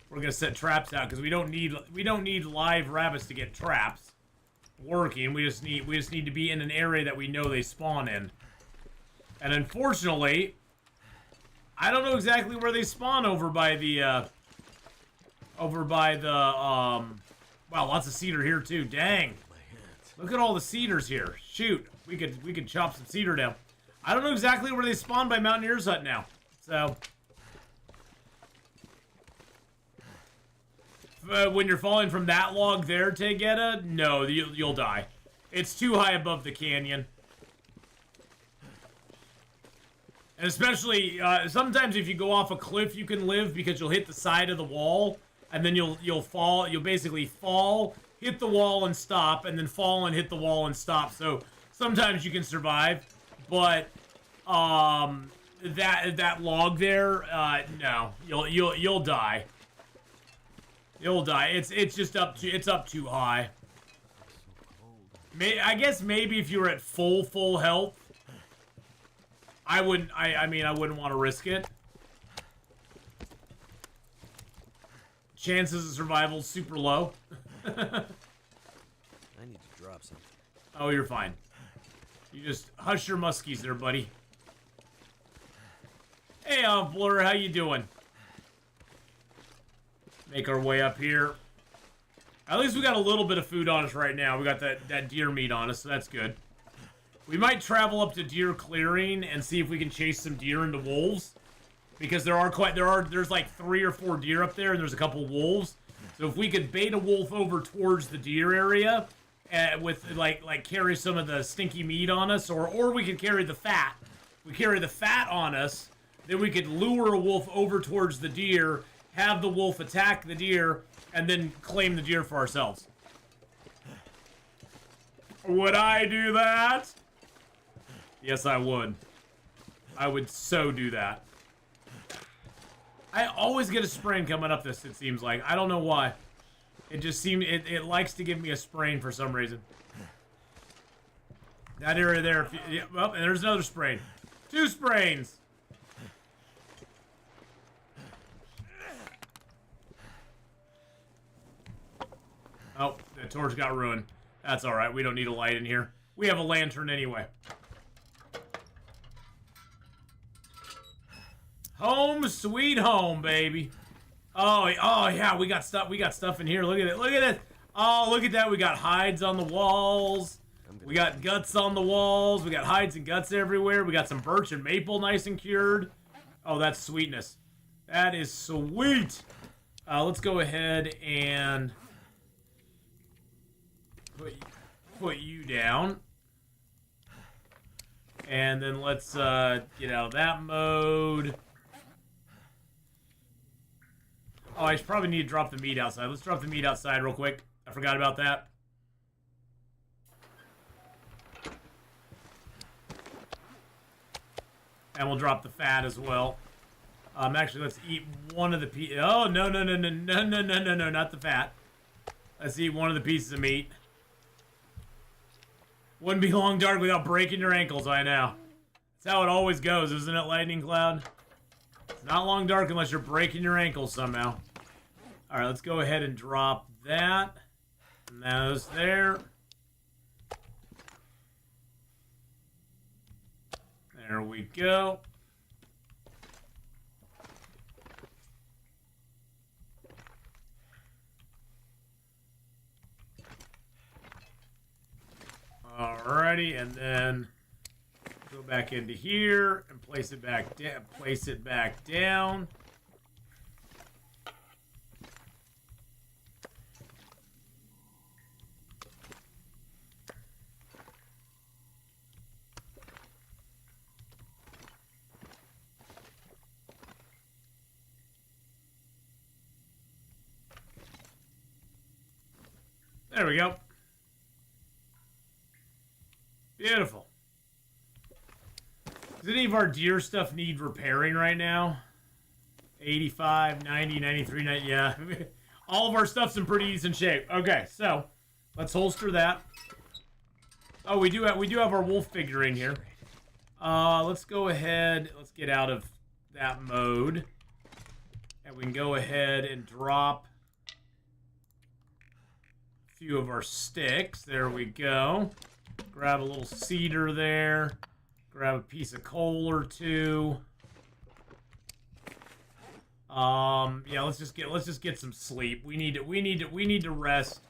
we're gonna set traps out because we don't need live rabbits to get traps working. We just need to be in an area that we know they spawn in. And unfortunately, I don't know exactly where they spawn over by the wow, lots of cedar here too. Dang. Look at all the cedars here. Shoot, we could chop some cedar down. I don't know exactly where they spawn by Mountaineer's Hut now. So when you're falling from that log there, Tegeta, no, you'll die. It's too high above the canyon. And especially, sometimes if you go off a cliff, you can live because you'll hit the side of the wall, and then you'll fall. You'll basically fall hit the wall and stop, and then fall and hit the wall and stop. So sometimes you can survive, but that log there, no, you'll die. You'll die. It's just up too high. I guess maybe if you were at full health, I wouldn't want to risk it. Chances of survival super low. I need to drop something. Oh, you're fine. You just hush your muskies there, buddy. Hey, Blur, how you doing? Make our way up here. At least we got a little bit of food on us right now. We got that deer meat on us, so that's good. We might travel up to deer clearing and see if we can chase some deer into wolves. Because there's like 3 or 4 deer up there, and there's a couple wolves. So if we could bait a wolf over towards the deer area, with like carry some of the stinky meat on us, or we could carry the fat. We carry the fat on us, then we could lure a wolf over towards the deer, have the wolf attack the deer, and then claim the deer for ourselves. Would I do that? Yes, I would. I would so do that. I always get a sprain coming up this, it seems like. I don't know why. It just seems... It likes to give me a sprain for some reason. That area there... Yeah, well, and there's another sprain. 2 sprains! Oh, the torch got ruined. That's alright. We don't need a light in here. We have a lantern anyway. Home sweet home, baby. Oh yeah, we got stuff in here. Look at it. Look at it. Oh, look at that. We got hides on the walls. We got guts on the walls. We got hides and guts everywhere. We got some birch and maple nice and cured. Oh, that's sweetness. That is sweet. Let's go ahead and put you down. And then let's get out of that mode. Oh, I probably need to drop the meat outside. Let's drop the meat outside real quick. I forgot about that. And we'll drop the fat as well. Actually, let's eat one of the pieces. Oh, no, not the fat. Let's eat one of the pieces of meat. Wouldn't be long dark without breaking your ankles, I know. That's how it always goes, isn't it, Lightning Cloud? It's not long dark unless you're breaking your ankles somehow. Alright, let's go ahead and drop that. And those there. There we go. Alrighty, and then go back into here and place it back down. Place it back down. There we go. Beautiful. Does any of our deer stuff need repairing right now? 85, 90, 93, 90, yeah. All of our stuff's in pretty decent shape. Okay, so let's holster that. Oh, we do have our wolf figurine here. Let's go ahead. Let's get out of that mode. And we can go ahead and drop a few of our sticks. There we go. Grab a little cedar there. Grab a piece of coal or 2. Yeah, let's just get some sleep. We need to rest.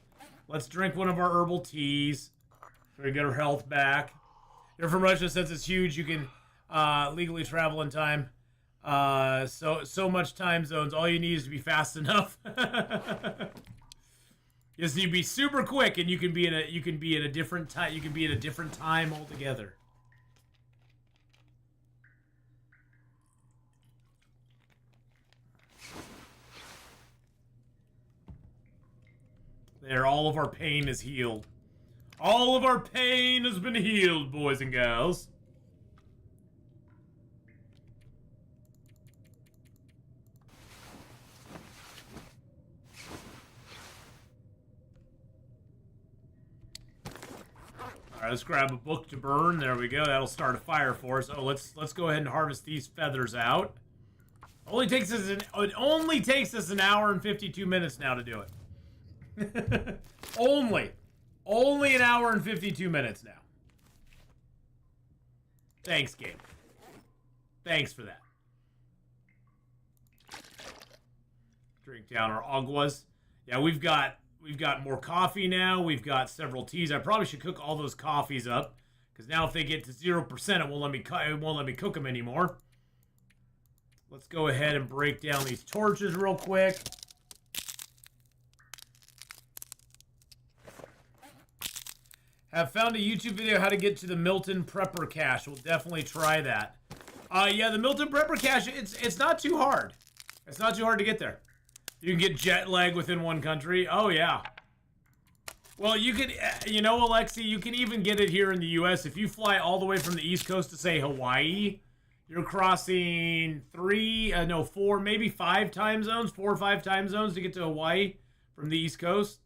Let's drink one of our herbal teas so we get our health back. You're from Russia, since it's huge, you can legally travel in time. So much time zones. All you need is to be fast enough. Just need to be super quick, and you can be in a different time. You can be in a different time altogether. There, all of our pain is healed. All of our pain has been healed, boys and girls. All right, let's grab a book to burn. There we go. That'll start a fire for us. Oh, let's go ahead and harvest these feathers out. It only takes us an hour and 52 minutes now to do it. Only an hour and 52 minutes now. Thanks, game. Thanks for that. Drink down our aguas. Yeah, we've got more coffee now. We've got several teas. I probably should cook all those coffees up, because now if they get to 0%, it won't let me cook them anymore. Let's go ahead and break down these torches real quick. Have found a YouTube video how to get to the Milton Prepper Cache. We'll definitely try that. Yeah, the Milton Prepper Cache, it's not too hard. It's not too hard to get there. You can get jet lag within one country. Oh, yeah. Well, you can, you know, Alexi, you can even get it here in the U.S. If you fly all the way from the East Coast to, say, Hawaii, you're crossing 4, maybe 5 time zones, 4 or 5 time zones to get to Hawaii from the East Coast.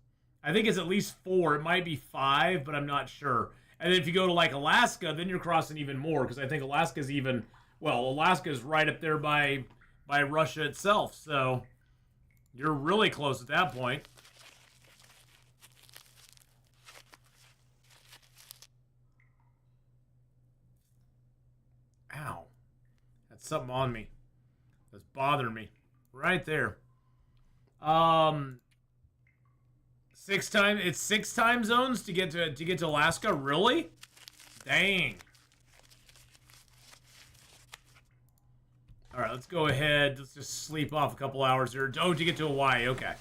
I think it's at least 4. It might be 5, but I'm not sure. And then if you go to, like, Alaska, then you're crossing even more, because I think Alaska's even, well, Alaska's right up there by Russia itself, so you're really close at that point. Ow. That's something on me. That's bothering me. Right there. It's 6 time zones to get to Alaska? Really? Dang. Alright, let's go ahead. Let's just sleep off a couple hours here. Oh, to get to Hawaii, okay.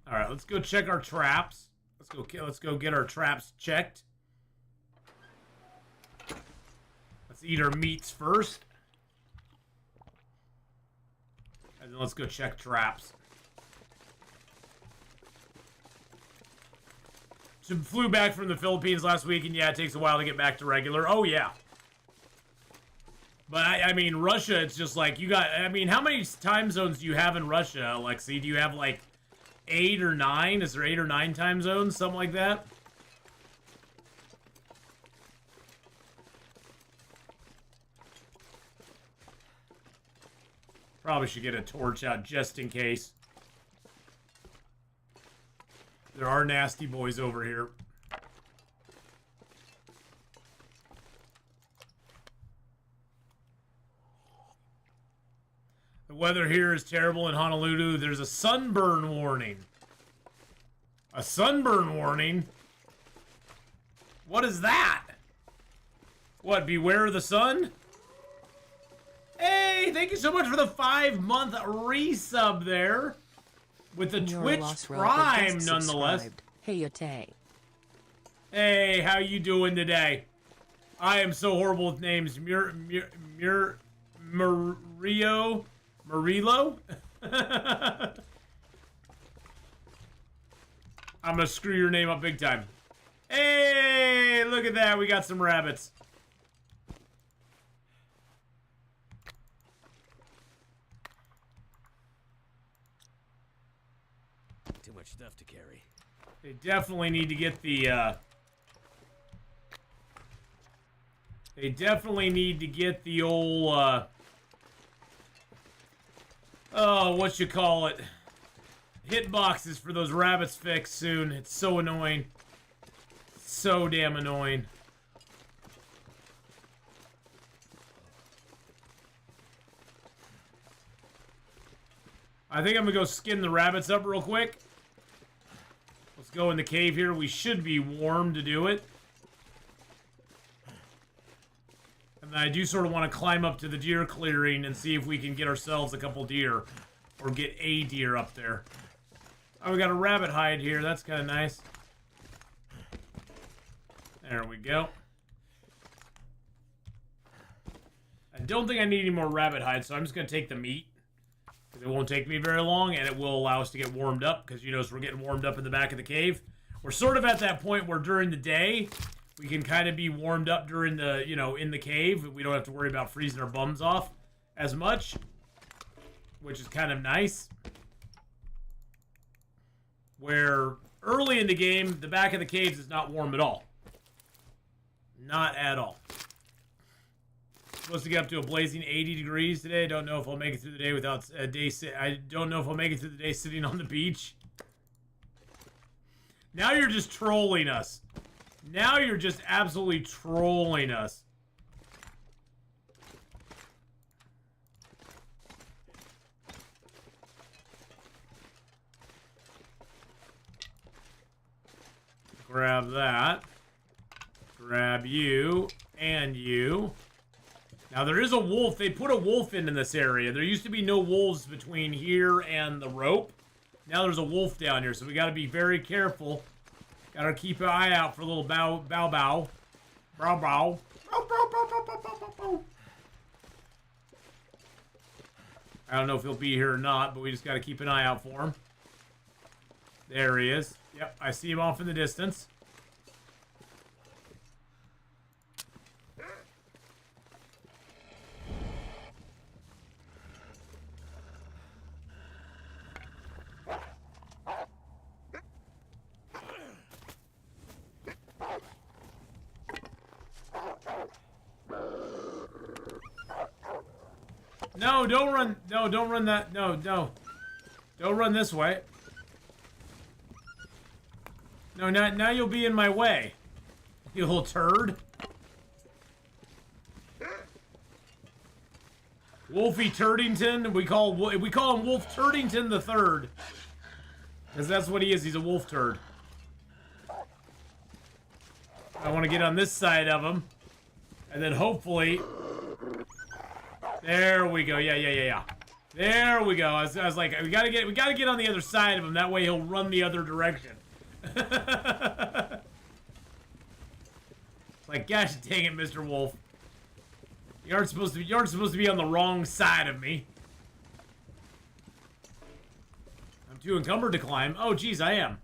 Alright, let's go check our traps. Let's go get our traps checked. Let's eat our meats first. And then let's go check traps. So flew back from the Philippines last week, and yeah, it takes a while to get back to regular. Oh, yeah. But, I mean, Russia, it's just like, you got, I mean, how many time zones do you have in Russia, Alexi? Do you have, like, 8 or 9? Is there 8 or 9 time zones? Something like that? Probably should get a torch out just in case. There are nasty boys over here. The weather here is terrible in Honolulu. There's a sunburn warning. A sunburn warning? What is that? What, beware of the sun? Hey, thank you so much for the 5-month resub there. With the Twitch Prime, nonetheless. Hey, Yate. Hey, how you doing today? I am so horrible with names. Murillo? I'm gonna screw your name up big time. Hey, look at that. We got some rabbits. Too much stuff to carry. They definitely need to get the, they definitely need to get the old, oh, what you call it? Hitboxes for those rabbits fixed soon. It's so annoying. So damn annoying. I think I'm gonna go skin the rabbits up real quick. Let's go in the cave here. We should be warm to do it. And I do sort of want to climb up to the deer clearing and see if we can get ourselves a couple deer. Or get a deer up there. Oh, we got a rabbit hide here. That's kind of nice. There we go. I don't think I need any more rabbit hides, so I'm just going to take the meat. It won't take me very long, and it will allow us to get warmed up, because you notice we're getting warmed up in the back of the cave. We're sort of at that point where during the day, we can kind of be warmed up during the, in the cave. We don't have to worry about freezing our bums off as much, which is kind of nice. Where early in the game, the back of the caves is not warm at all. Not at all. Supposed to get up to a blazing 80 degrees today. Don't know if I'll make it through the day without a day. I don't know if I'll make it through the day sitting on the beach. Now you're just trolling us. Now you're just absolutely trolling us. Grab that. Grab you and you. Now there is a wolf. They put a wolf in this area. There used to be no wolves between here and the rope. Now there's a wolf down here, so we got to be very careful. Got to keep an eye out for a little bow. I don't know if he'll be here or not, but we just got to keep an eye out for him. There he is. Yep, I see him off in the distance. No, don't run. No, don't run that. No, no. Don't run this way. No, now you'll be in my way. You little turd. Wolfie Turdington. We call him Wolf Turdington the Third. Because that's what he is. He's a wolf turd. I want to get on this side of him. And then hopefully... There we go. Yeah. There we go. I was like, we gotta get on the other side of him. That way he'll run the other direction. Like, gosh dang it, Mr. Wolf. You aren't supposed to be on the wrong side of me. I'm too encumbered to climb. Oh, geez, I am.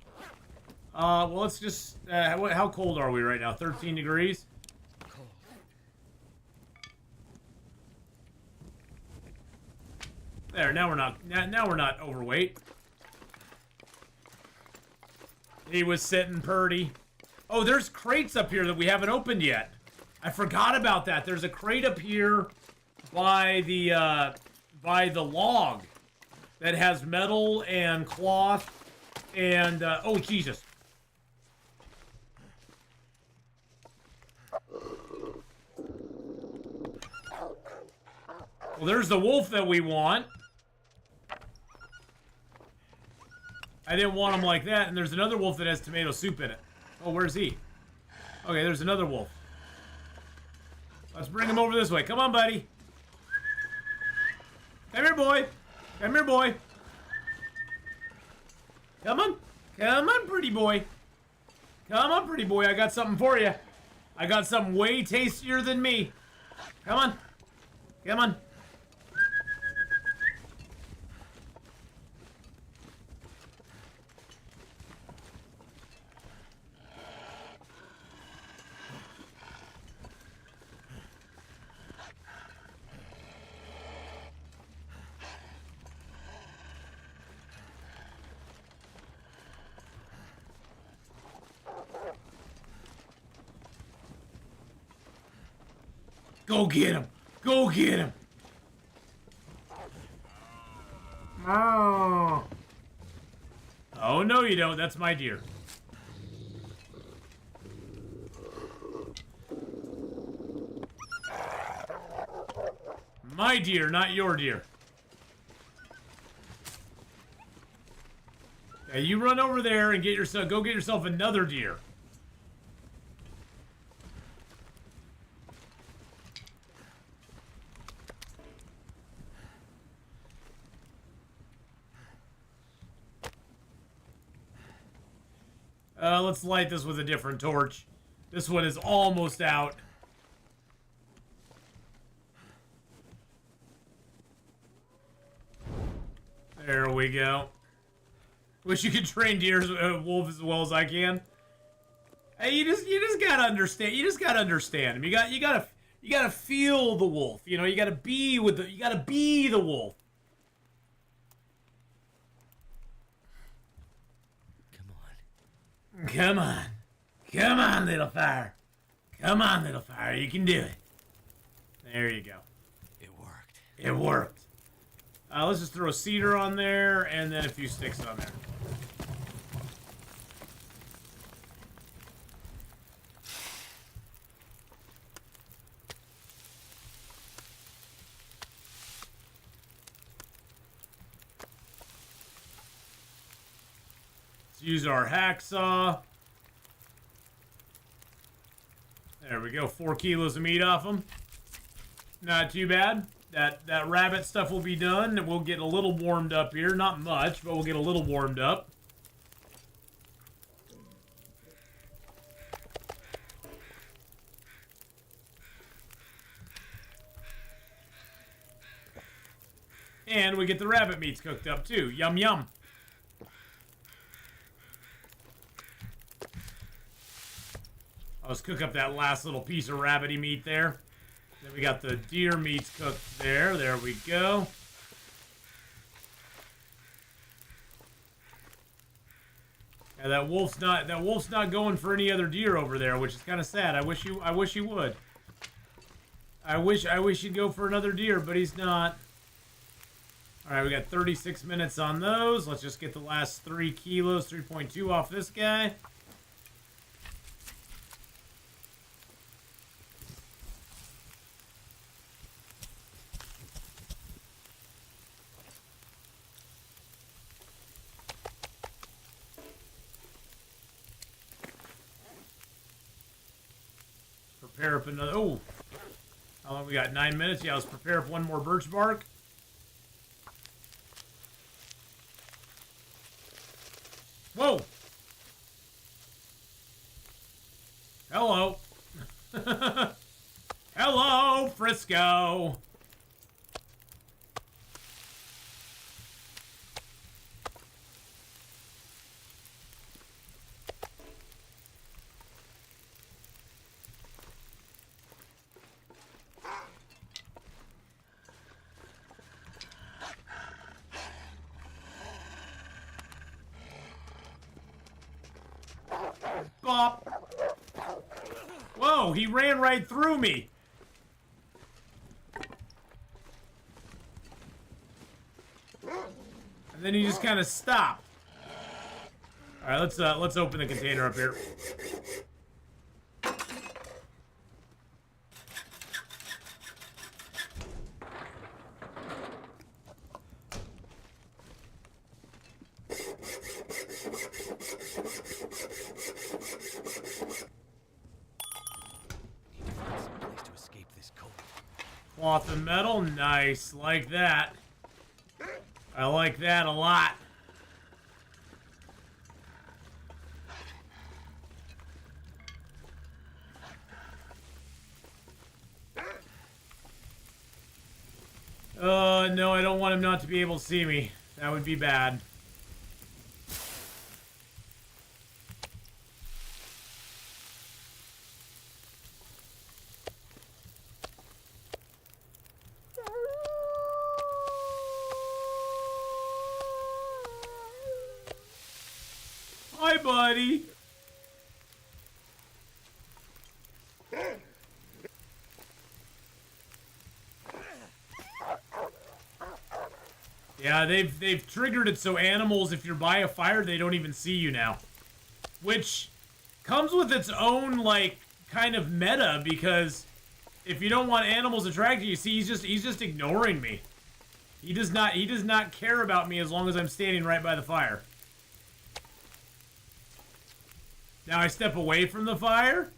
Well, let's just... how cold are we right now? 13 degrees? Cold. There, now we're not overweight. He was sitting purty. Oh, there's crates up here that we haven't opened yet. I forgot about that. There's a crate up here by the log that has metal and cloth and oh Jesus. Well, there's the wolf that we want. I didn't want him like that, and there's another wolf that has tomato soup in it. Oh, where's he? Okay, there's another wolf. Let's bring him over this way. Come on, buddy. Come here, boy. Come here, boy. Come on. Come on, pretty boy. Come on, pretty boy. I got something for you. I got something way tastier than me. Come on. Come on. Go get him! Go get him! Oh. Oh, no you don't. That's my deer. My deer, not your deer. Yeah, you run over there and go get yourself another deer. Let's light this with a different torch. This one is almost out. There we go. Wish you could train deers, wolves as well as I can. Hey, you just gotta understand. You just gotta understand him. You gotta feel the wolf. You know, you gotta be the wolf. Come on. Come on, little fire. Come on, little fire. You can do it. There you go. It worked. It worked. Let's just throw a cedar on there and then a few sticks on there. Let's use our hacksaw. There we go. 4 kilos of meat off them. Not too bad. That rabbit stuff will be done, and we'll get a little warmed up here. Not much, but we'll get a little warmed up. And we get the rabbit meats cooked up too. Yum yum. Let's cook up that last little piece of rabbity meat there. Then we got the deer meats cooked there. There we go. And that wolf's not going for any other deer over there, which is kind of sad. I wish he would. I wish he'd go for another deer, but he's not. All right, we got 36 minutes on those. Let's just get the last 3 kilos, 3.2 off this guy. Prepare up another. Oh, how long we got? 9 minutes. Yeah, let's prepare up one more birch bark. Whoa! Hello. Hello, Frisco. Bop. Whoa, he ran right through me. And then he just kind of stopped. All right, let's open the container up here. Cloth and metal, nice, like that. I like that a lot. No, I don't want him not to be able to see me. That would be bad. Hi, buddy. Yeah, they've triggered it so animals, if you're by a fire, they don't even see you now. Which comes with its own, like, kind of meta, because if you don't want animals attracted, you see, he's just ignoring me. He does not care about me as long as I'm standing right by the fire. Now I step away from the fire.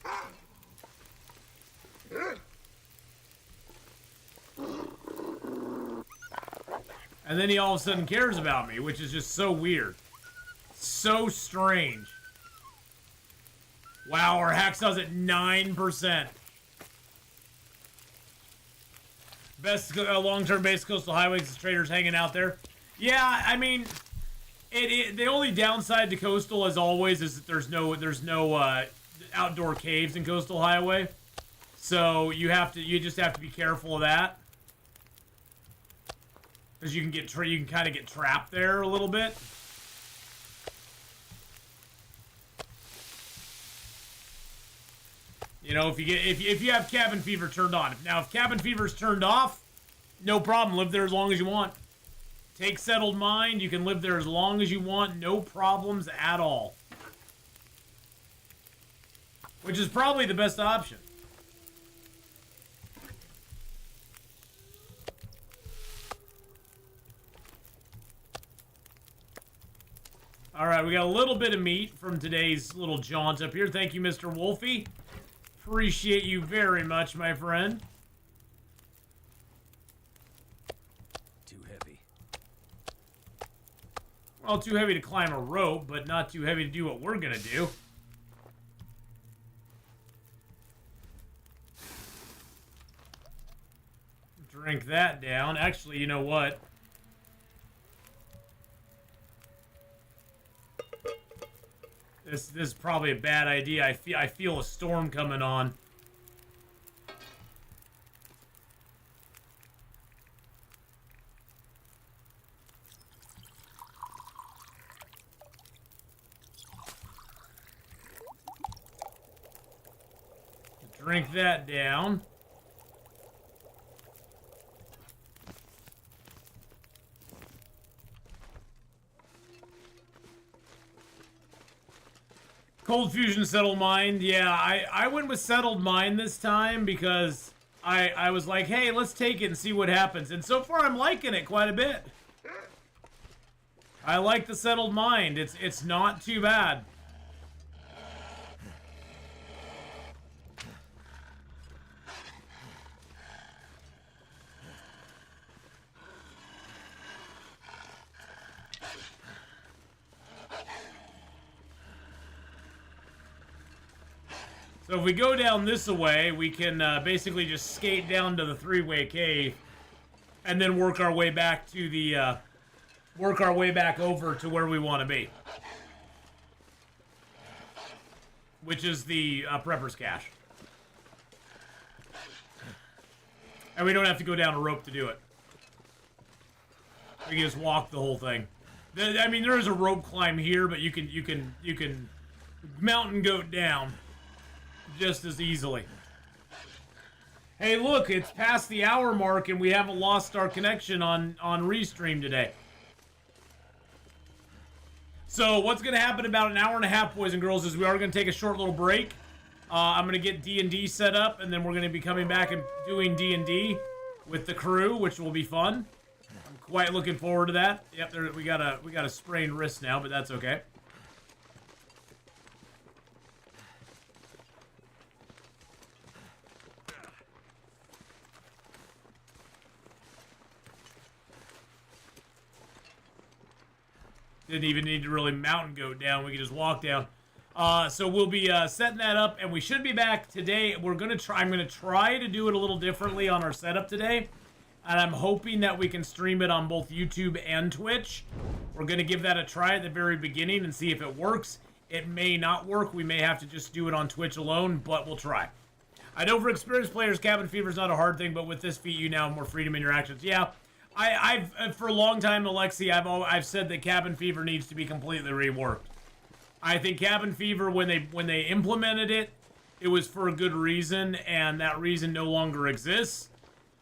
And then he all of a sudden cares about me, which is just so weird. So strange. Wow, our hacksaw's at 9%. Best long-term base coastal highways, traders hanging out there. Yeah, I mean, the only downside to Coastal, as always, is that there's no outdoor caves in Coastal Highway, so you just have to be careful of that, because you can kind of get trapped there a little bit. You know, if you have cabin fever turned on. Now, if cabin fever's turned off, no problem. Live there as long as you want. Take settled mind. You can live there as long as you want. No problems at all. Which is probably the best option. All right, we got a little bit of meat from today's little jaunt up here. Thank you, Mr. Wolfie. Appreciate you very much, my friend. Too heavy. Well, too heavy to climb a rope, but not too heavy to do what we're gonna do. Drink that down. Actually, you know what? This is probably a bad idea. I feel a storm coming on. Drink that down. Cold Fusion Settled Mind. Yeah, I went with Settled Mind this time because I was like, hey, let's take it and see what happens. And so far, I'm liking it quite a bit. I like the Settled Mind. It's not too bad. So if we go down this way, we can basically just skate down to the three-way cave, and then work our way back to the over to where we want to be, which is the Prepper's Cache. And we don't have to go down a rope to do it. We can just walk the whole thing. I mean, there is a rope climb here, but you can mountain goat down just as easily. Hey, look, it's past the hour mark and we haven't lost our connection on Restream today. So what's going to happen about an hour and a half, boys and girls, is we are going to take a short little break. I'm going to get D&D set up, and then we're going to be coming back and doing D&D with the crew, which will be fun. I'm quite looking forward to that. Yep, we got a sprained wrist now, but that's okay. Didn't even need to really mountain goat down. We can just walk down. So we'll be setting that up, and we should be back today. I'm gonna try to do it a little differently on our setup today, and I'm hoping that we can stream it on both YouTube and Twitch. We're gonna give that a try at the very beginning and see if it works. It may not work. We may have to just do it on Twitch alone, but we'll try. I know for experienced players, cabin fever is not a hard thing, but with this feat, you now have more freedom in your actions. Yeah. I've for a long time, Alexi, I've said that cabin fever needs to be completely reworked. I think cabin fever, when they implemented it, it was for a good reason, and that reason no longer exists.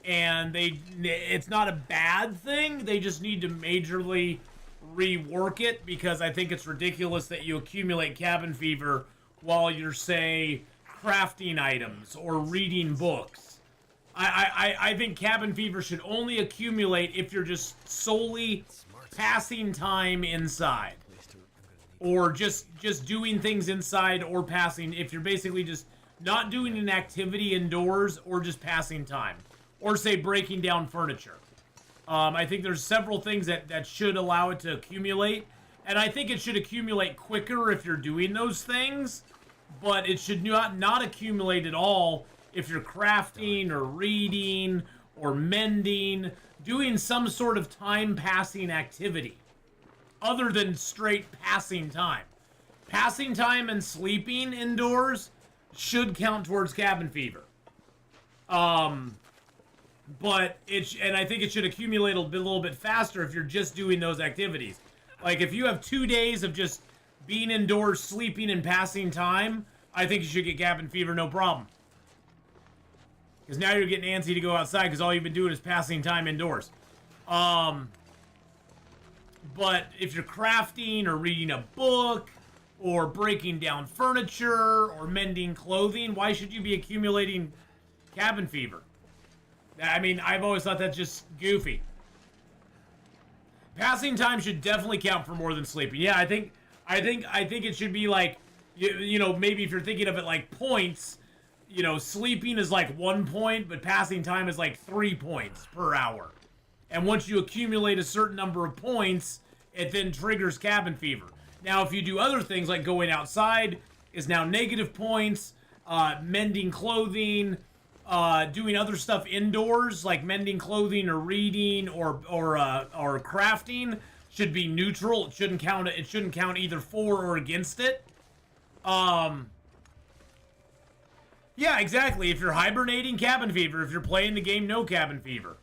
And it's not a bad thing. They just need to majorly rework it, because I think it's ridiculous that you accumulate cabin fever while you're, say, crafting items or reading books. I think cabin fever should only accumulate if you're just solely passing time inside, or just doing things inside, or passing, if you're basically just not doing an activity indoors, or just passing time, or say breaking down furniture. I think there's several things that should allow it to accumulate, and I think it should accumulate quicker if you're doing those things, but it should not accumulate at all if you're crafting or reading or mending, doing some sort of time passing activity other than straight passing time. Passing time and sleeping indoors should count towards cabin fever. But and I think it should accumulate a little bit faster if you're just doing those activities. Like if you have 2 days of just being indoors, sleeping, and passing time, I think you should get cabin fever, no problem. Because now you're getting antsy to go outside because all you've been doing is passing time indoors. But if you're crafting or reading a book or breaking down furniture or mending clothing, why should you be accumulating cabin fever? I mean, I've always thought that's just goofy. Passing time should definitely count for more than sleeping. Yeah, I think it should be like, you know, maybe if you're thinking of it like points, you know, sleeping is like 1 point, but passing time is like 3 points per hour. And once you accumulate a certain number of points, it then triggers cabin fever. Now, if you do other things like going outside is now negative points, mending clothing, doing other stuff indoors like mending clothing or reading or crafting should be neutral. It shouldn't count. It shouldn't count either for or against it. Yeah, exactly. If you're hibernating, cabin fever. If you're playing the game, no cabin fever.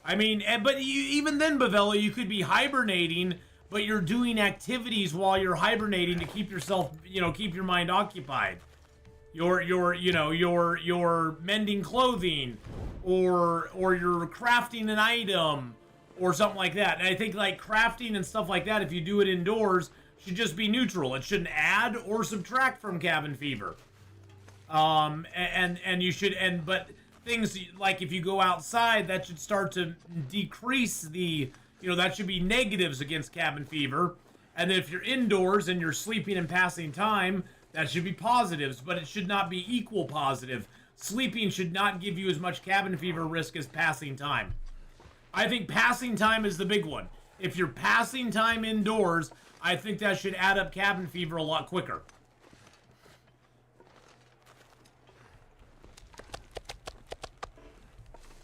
I mean, but even then, Bavella, you could be hibernating, but you're doing activities while you're hibernating to keep yourself, you know, keep your mind occupied. You're mending clothing, or you're crafting an item, or something like that. And I think like crafting and stuff like that, if you do it indoors, should just be neutral. It shouldn't add or subtract from cabin fever. But things like if you go outside, that should start to decrease the, you know, that should be negatives against cabin fever. And then if you're indoors and you're sleeping and passing time, that should be positives, but it should not be equal positive. Sleeping should not give you as much cabin fever risk as passing time. I think passing time is the big one. If you're passing time indoors, I think that should add up cabin fever a lot quicker.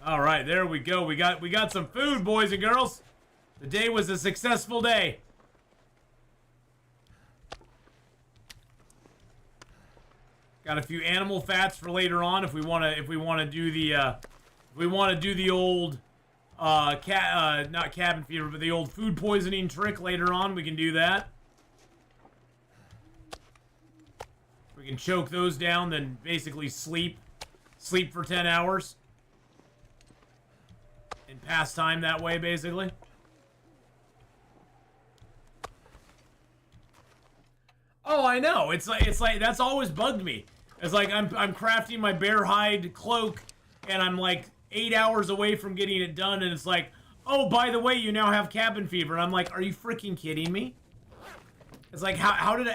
All right, there we go. We got some food, boys and girls. The day was a successful day. Got a few animal fats for later on if we want to do the old not cabin fever, but the old food poisoning trick later on. We can do that. We can choke those down, then basically sleep for 10 hours and pass time that way, basically. Oh, I know. It's like that's always bugged me. It's like I'm crafting my bear hide cloak, and I'm like 8 hours away from getting it done, and it's like, oh, by the way, you now have cabin fever. And I'm like, are you freaking kidding me? It's like, how did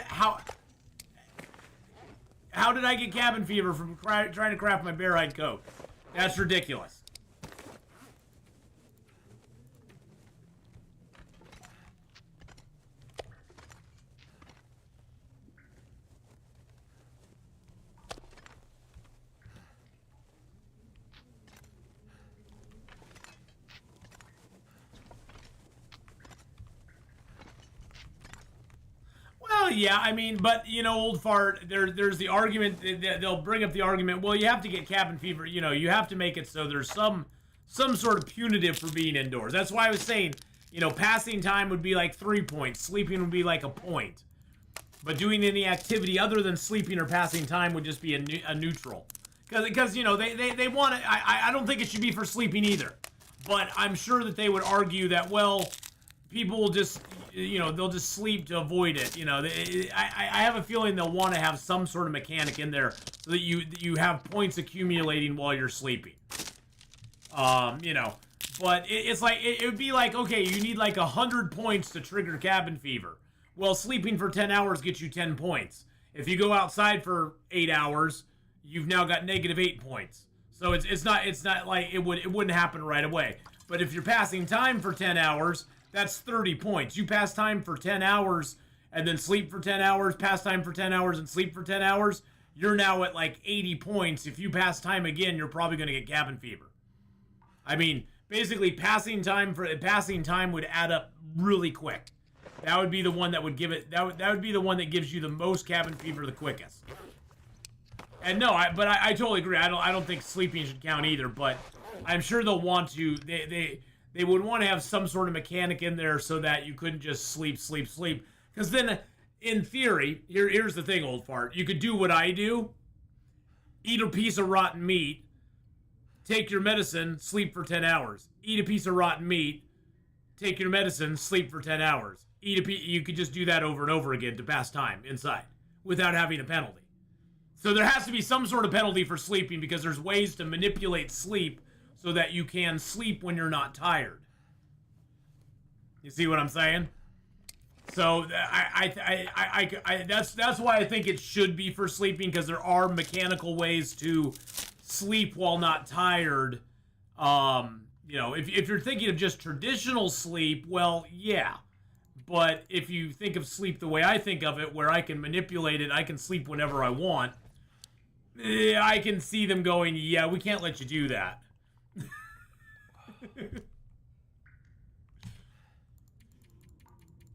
I get cabin fever from trying to craft my bear hide coat? That's ridiculous. Well, yeah, I mean, but, you know, old fart, there's the argument, they'll bring up the argument, well, you have to get cabin fever, you know, you have to make it so there's some sort of punitive for being indoors. That's why I was saying, you know, passing time would be like 3 points, sleeping would be like a point. But doing any activity other than sleeping or passing time would just be a neutral. Because you know, they want it, I don't think it should be for sleeping either. But I'm sure that they would argue that, well, people will just, you know, they'll just sleep to avoid it. You know, I have a feeling they'll want to have some sort of mechanic in there so that you have points accumulating while you're sleeping. You know, but it's like, it would be like, okay, you need like 100 points to trigger cabin fever. Well, sleeping for 10 hours gets you 10 points. If you go outside for 8 hours, you've now got negative 8 points. So it's not like it wouldn't happen right away. But if you're passing time for 10 hours, that's 30 points. You pass time for 10 hours and then sleep for 10 hours, pass time for 10 hours and sleep for 10 hours, you're now at like 80 points. If you pass time again, you're probably going to get cabin fever. I mean, basically passing time would add up really quick. That would be the one that would give it. That would be the one that gives you the most cabin fever the quickest. And no, I totally agree. I don't think sleeping should count either. But I'm sure they'll want to. They would want to have some sort of mechanic in there so that you couldn't just sleep. Because then, in theory, here's the thing, old fart. You could do what I do. Eat a piece of rotten meat. Take your medicine. Sleep for 10 hours. Eat a piece of rotten meat. Take your medicine. Sleep for 10 hours. You could just do that over and over again to pass time inside without having a penalty. So there has to be some sort of penalty for sleeping because there's ways to manipulate sleep so that you can sleep when you're not tired. You see what I'm saying? So that's why I think it should be for sleeping, because there are mechanical ways to sleep while not tired. You know, if you're thinking of just traditional sleep, well, yeah. But if you think of sleep the way I think of it, where I can manipulate it, I can sleep whenever I want, I can see them going, yeah, we can't let you do that.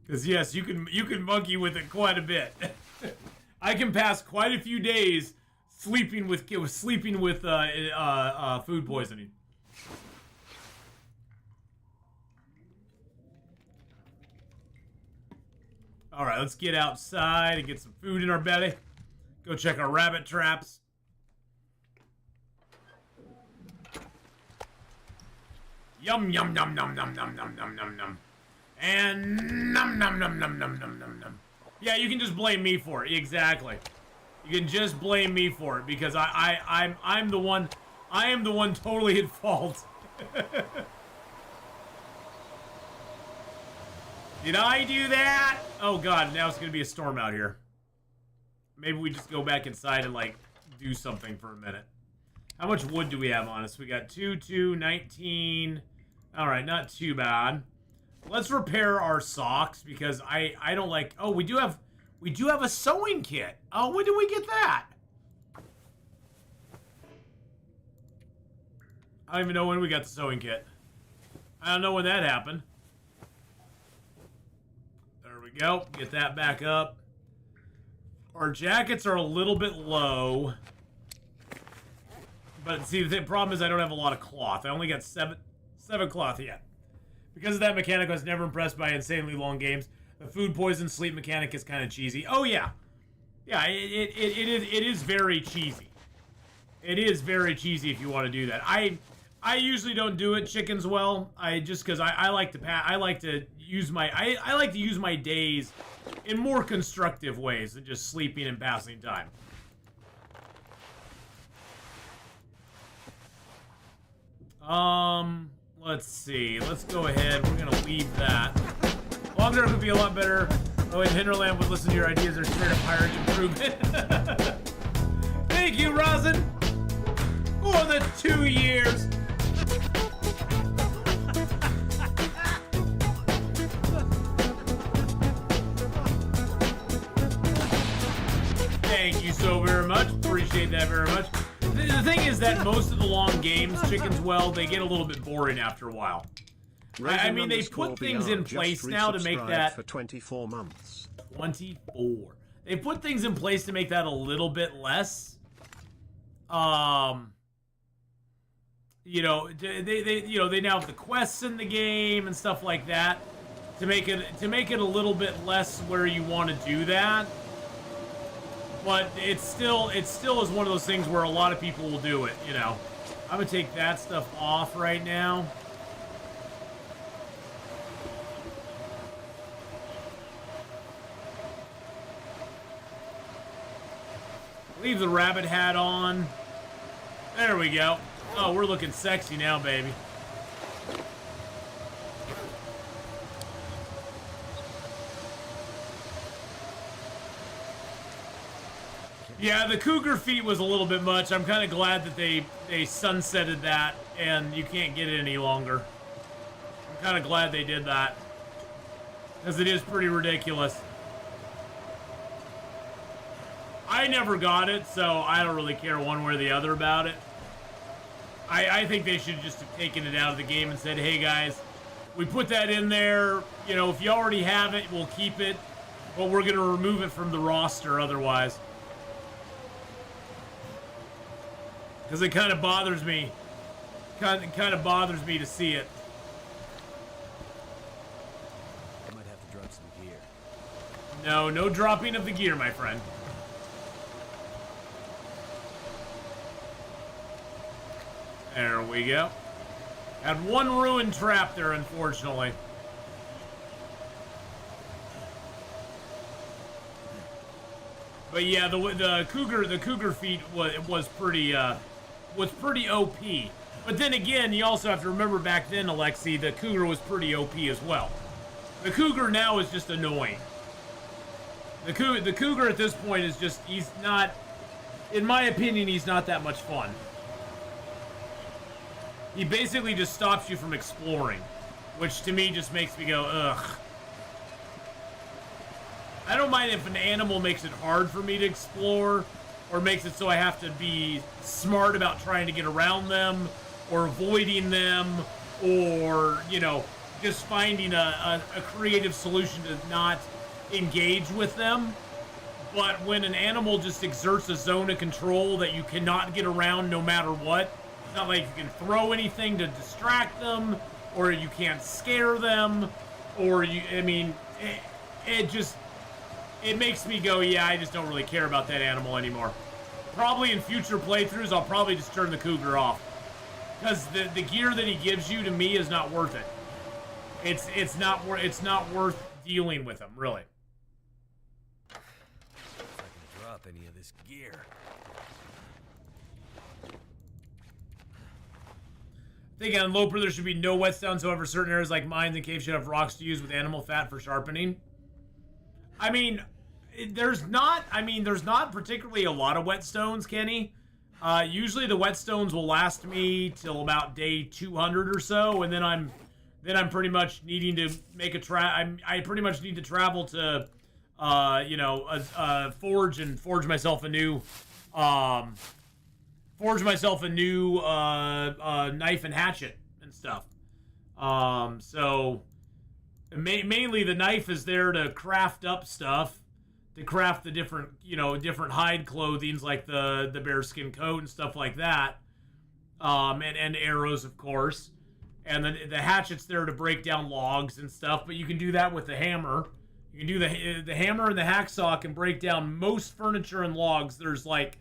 Because yes, you can monkey with it quite a bit. I can pass quite a few days sleeping with food poisoning. All right, let's get outside and get some food in our belly. Go check our rabbit traps. Yum, yum, yum, yum, yum, yum, yum, yum, yum, yum. And num, num, num, num, num, num, num, num. Yeah, you can just blame me for it. Exactly. You can just blame me for it because I'm the one. I am the one totally at fault. Did I do that? Oh god, now it's gonna be a storm out here. Maybe we just go back inside and like do something for a minute. How much wood do we have on us? We got 2, 19. All right, not too bad. Let's repair our socks because I don't like. Oh, we do have a sewing kit. Oh, when did we get that? I don't even know when we got the sewing kit. I don't know when that happened. There we go. Get that back up. Our jackets are a little bit low. But see, the problem is I don't have a lot of cloth. I only got seven cloth yet. Because of that mechanic, I was never impressed by insanely long games. The food poison sleep mechanic is kind of cheesy. Oh yeah, yeah, it is very cheesy. It is very cheesy if you want to do that. I usually don't do it chickens well. Because I like to use my days in more constructive ways than just sleeping and passing time. Let's see. Let's go ahead. We're gonna leave that. Longer would be a lot better. Oh, and Hinterland would listen to your ideas. They're straight up pirate improvement. Thank you, Rosin, for the 2 years. Thank you so very much. Appreciate that very much. The thing is that most of the long games, chickens, well, they get a little bit boring after a while. I mean, they put things in place now to make that... for 24 months. 24. They put things in place to make that a little bit less. You know, they now have the quests in the game and stuff like that to make it a little bit less where you want to do that. But it still is one of those things where a lot of people will do it, you know. I'm gonna take that stuff off right now. Leave the rabbit hat on. There we go. Oh, we're looking sexy now, baby. Yeah, the Cougar feet was a little bit much. I'm kind of glad that they sunsetted that and you can't get it any longer. I'm kind of glad they did that. Because it is pretty ridiculous. I never got it, so I don't really care one way or the other about it. I think they should just have taken it out of the game and said, hey guys, we put that in there. You know, if you already have it, we'll keep it. But we're going to remove it from the roster otherwise. Because it kind of bothers me. Kind of bothers me to see it. I might have to drop some gear. No dropping of the gear, my friend. There we go. Had one ruined trap there, unfortunately. But yeah, the Cougar feat was pretty OP. But then again, you also have to remember back then, Alexi, the Cougar was pretty OP as well. The Cougar now is just annoying. The Cougar at this point is just, he's not, in my opinion, he's not that much fun. He basically just stops you from exploring, which to me just makes me go, ugh. I don't mind if an animal makes it hard for me to explore, or makes it so I have to be smart about trying to get around them, or avoiding them, or, you know, just finding a creative solution to not engage with them. But when an animal just exerts a zone of control that you cannot get around no matter what, it's not like you can throw anything to distract them, or you can't scare them, or I mean, it makes me go, yeah, I just don't really care about that animal anymore. Probably in future playthroughs, I'll probably just turn the Cougar off. Because the gear that he gives you, to me, is not worth it. It's not worth dealing with him, really. If I can drop any of this gear. I think on Loper there should be no whetstones, however certain areas like mines and caves should have rocks to use with animal fat for sharpening. I mean, there's not particularly a lot of whetstones, Kenny. Usually the whetstones will last me till about day 200 or so, and then I'm pretty much needing to make I pretty much need to travel to you know, forge and forge myself a new knife and hatchet and stuff. So mainly the knife is there to craft up stuff, to craft the different, you know, different hide clothings like the bearskin coat and stuff like that. And arrows, of course. And then the hatchet's there to break down logs and stuff, but you can do that with the hammer. You can do the hammer and the hacksaw can break down most furniture and logs. There's like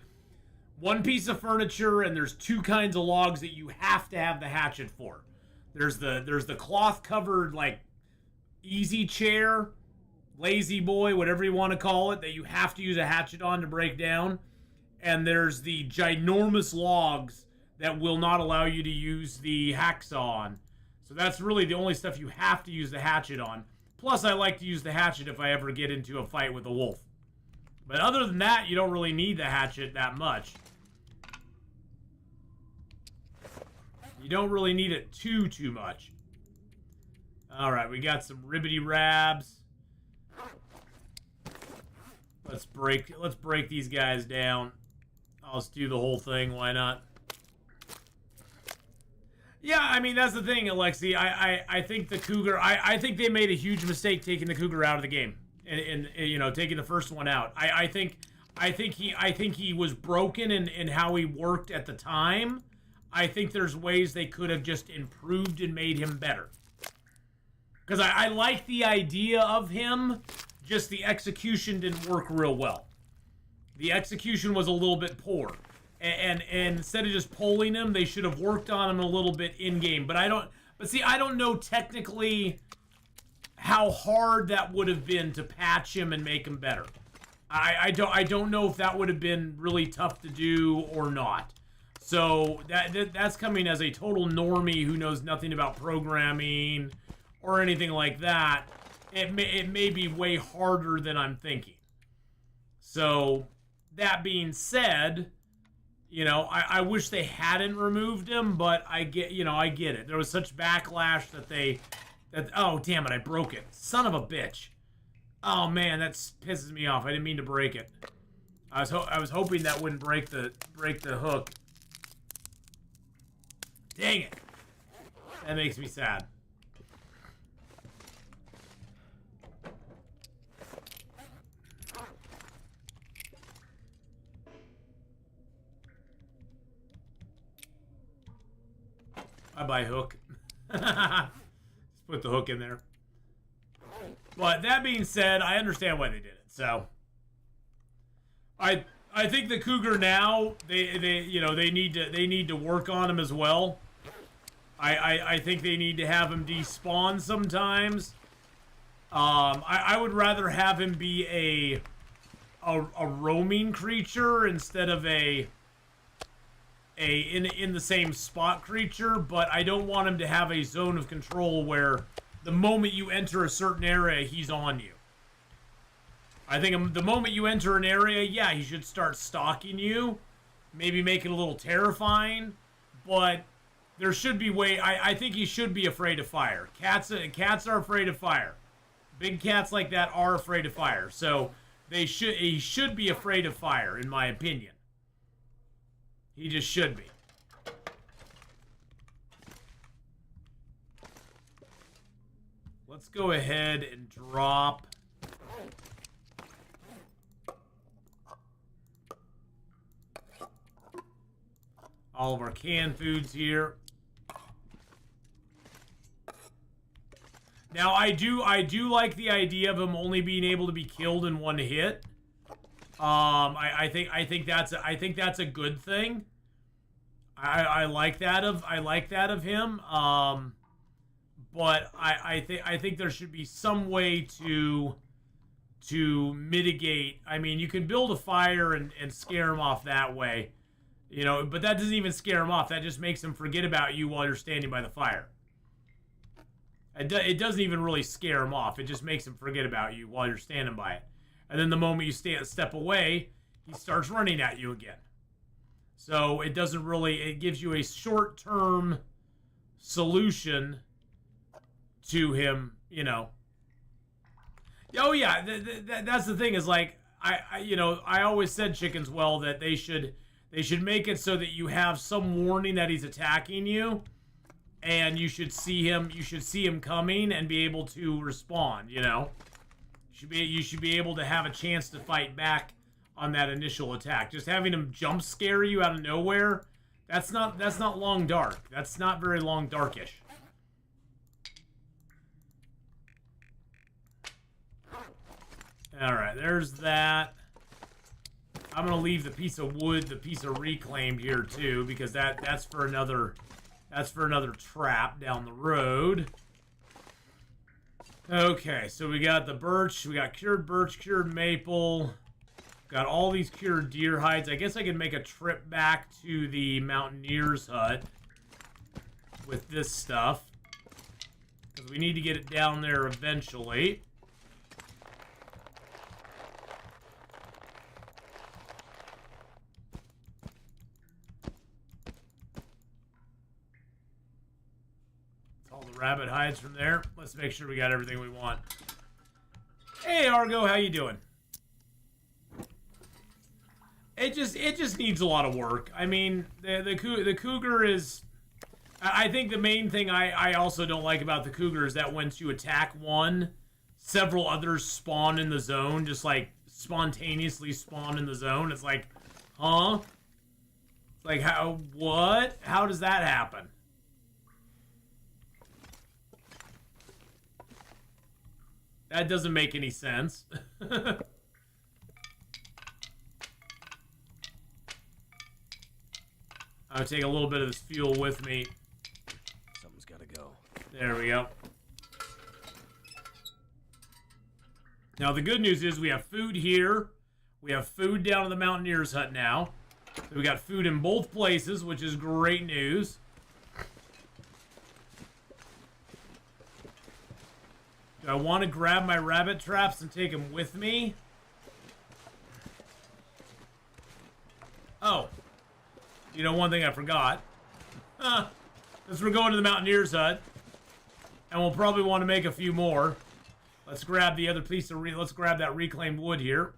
one piece of furniture and there's two kinds of logs that you have to have the hatchet for. There's the cloth covered like easy chair, lazy boy, whatever you want to call it, that you have to use a hatchet on to break down. And there's the ginormous logs that will not allow you to use the hacksaw on. So that's really the only stuff you have to use the hatchet on. Plus, I like to use the hatchet if I ever get into a fight with a wolf. But other than that, you don't really need the hatchet that much. You don't really need it too much. Alright, we got some ribbity rabs. Let's break these guys down. I'll just do the whole thing, why not? Yeah, I mean, that's the thing, Alexi. I think the Cougar, I think they made a huge mistake taking the Cougar out of the game. And you know, taking the first one out. I think he was broken in how he worked at the time. I think there's ways they could have just improved and made him better. Because I like the idea of him, just the execution didn't work real well. The execution was a little bit poor. And instead of just polling him, they should have worked on him a little bit in-game. But I don't know technically how hard that would have been to patch him and make him better. I don't know if that would have been really tough to do or not. So that's coming as a total normie who knows nothing about programming or anything like that. It may be way harder than I'm thinking. So that being said, you know, I wish they hadn't removed him, but I get it. There was such backlash that oh damn it, I broke it. Son of a bitch. Oh man, that pisses me off. I didn't mean to break it. I was hoping that wouldn't break the hook. Dang it. That makes me sad. Bye-bye, hook. Just put the hook in there. But that being said, I understand why they did it. So I think the Cougar now they need to work on him as well. I think they need to have him despawn sometimes. I would rather have him be a roaming creature instead of in the same spot creature, but I don't want him to have a zone of control where the moment you enter a certain area, he's on you. I think the moment you enter an area, yeah, he should start stalking you, maybe make it a little terrifying, but there should be I think he should be afraid of fire. Cats are afraid of fire. Big cats like that are afraid of fire, so he should be afraid of fire, in my opinion. He just should be. Let's go ahead and drop all of our canned foods here. Now I do like the idea of him only being able to be killed in one hit. I think that's a good thing. I like that of him. But I think there should be some way to mitigate. I mean, you can build a fire and scare him off that way, you know, but that doesn't even scare him off. That just makes him forget about you while you're standing by the fire. It doesn't even really scare him off. It just makes him forget about you while you're standing by it. And then the moment you step away, he starts running at you again. So it doesn't really, it gives you a short-term solution to him, you know. Oh yeah, that's the thing is like, I always said Chickens Well that they should make it so that you have some warning that he's attacking you, and you should see him coming and be able to respond, you know. You should be able to have a chance to fight back on that initial attack. Just having him jump scare you out of nowhere, that's not long dark. That's not very long darkish. Alright, there's that. I'm gonna leave the piece of wood, the piece of reclaimed here too, because that's for another trap down the road. Okay, so we got the birch, cured maple, got all these cured deer hides. I guess I could make a trip back to the mountaineer's hut with this stuff, because we need to get it down there eventually. Rabbit hides from there. Let's make sure we got everything we want. Hey Argo, how you doing? It just needs a lot of work. I mean, the Cougar is. I think the main thing I also don't like about the Cougar is that once you attack one, several others spawn in the zone, just like spontaneously spawn in the zone. It's like, huh? Like what? How does that happen? That doesn't make any sense. I'm gonna take a little bit of this fuel with me. Something's gotta go. There we go. Now the good news is we have food here. We have food down at the Mountaineer's hut now. So we got food in both places, which is great news. Do I want to grab my rabbit traps and take them with me? Oh. You know, one thing I forgot. As we're going to the Mountaineer's hut. And we'll probably want to make a few more. Let's grab the other piece of let's grab that reclaimed wood here.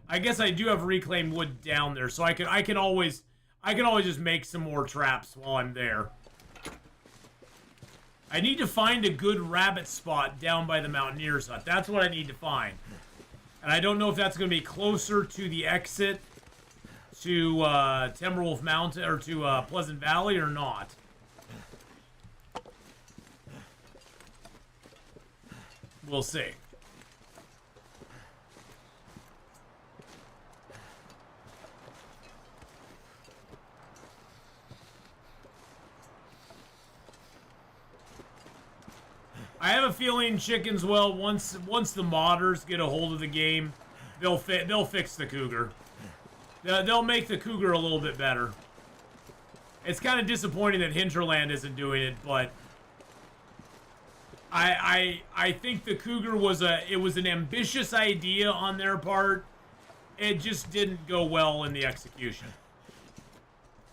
I guess I do have reclaimed wood down there, so I can always I can always just make some more traps while I'm there. I need to find a good rabbit spot down by the Mountaineer's hut. That's what I need to find. And I don't know if that's going to be closer to the exit to Timberwolf Mountain or to Pleasant Valley or not. We'll see. I have a feeling Chickens, well, once the modders get a hold of the game, they'll fix the Cougar. They'll make the Cougar a little bit better. It's kind of disappointing that Hinterland isn't doing it, but I think the Cougar was an ambitious idea on their part. It just didn't go well in the execution.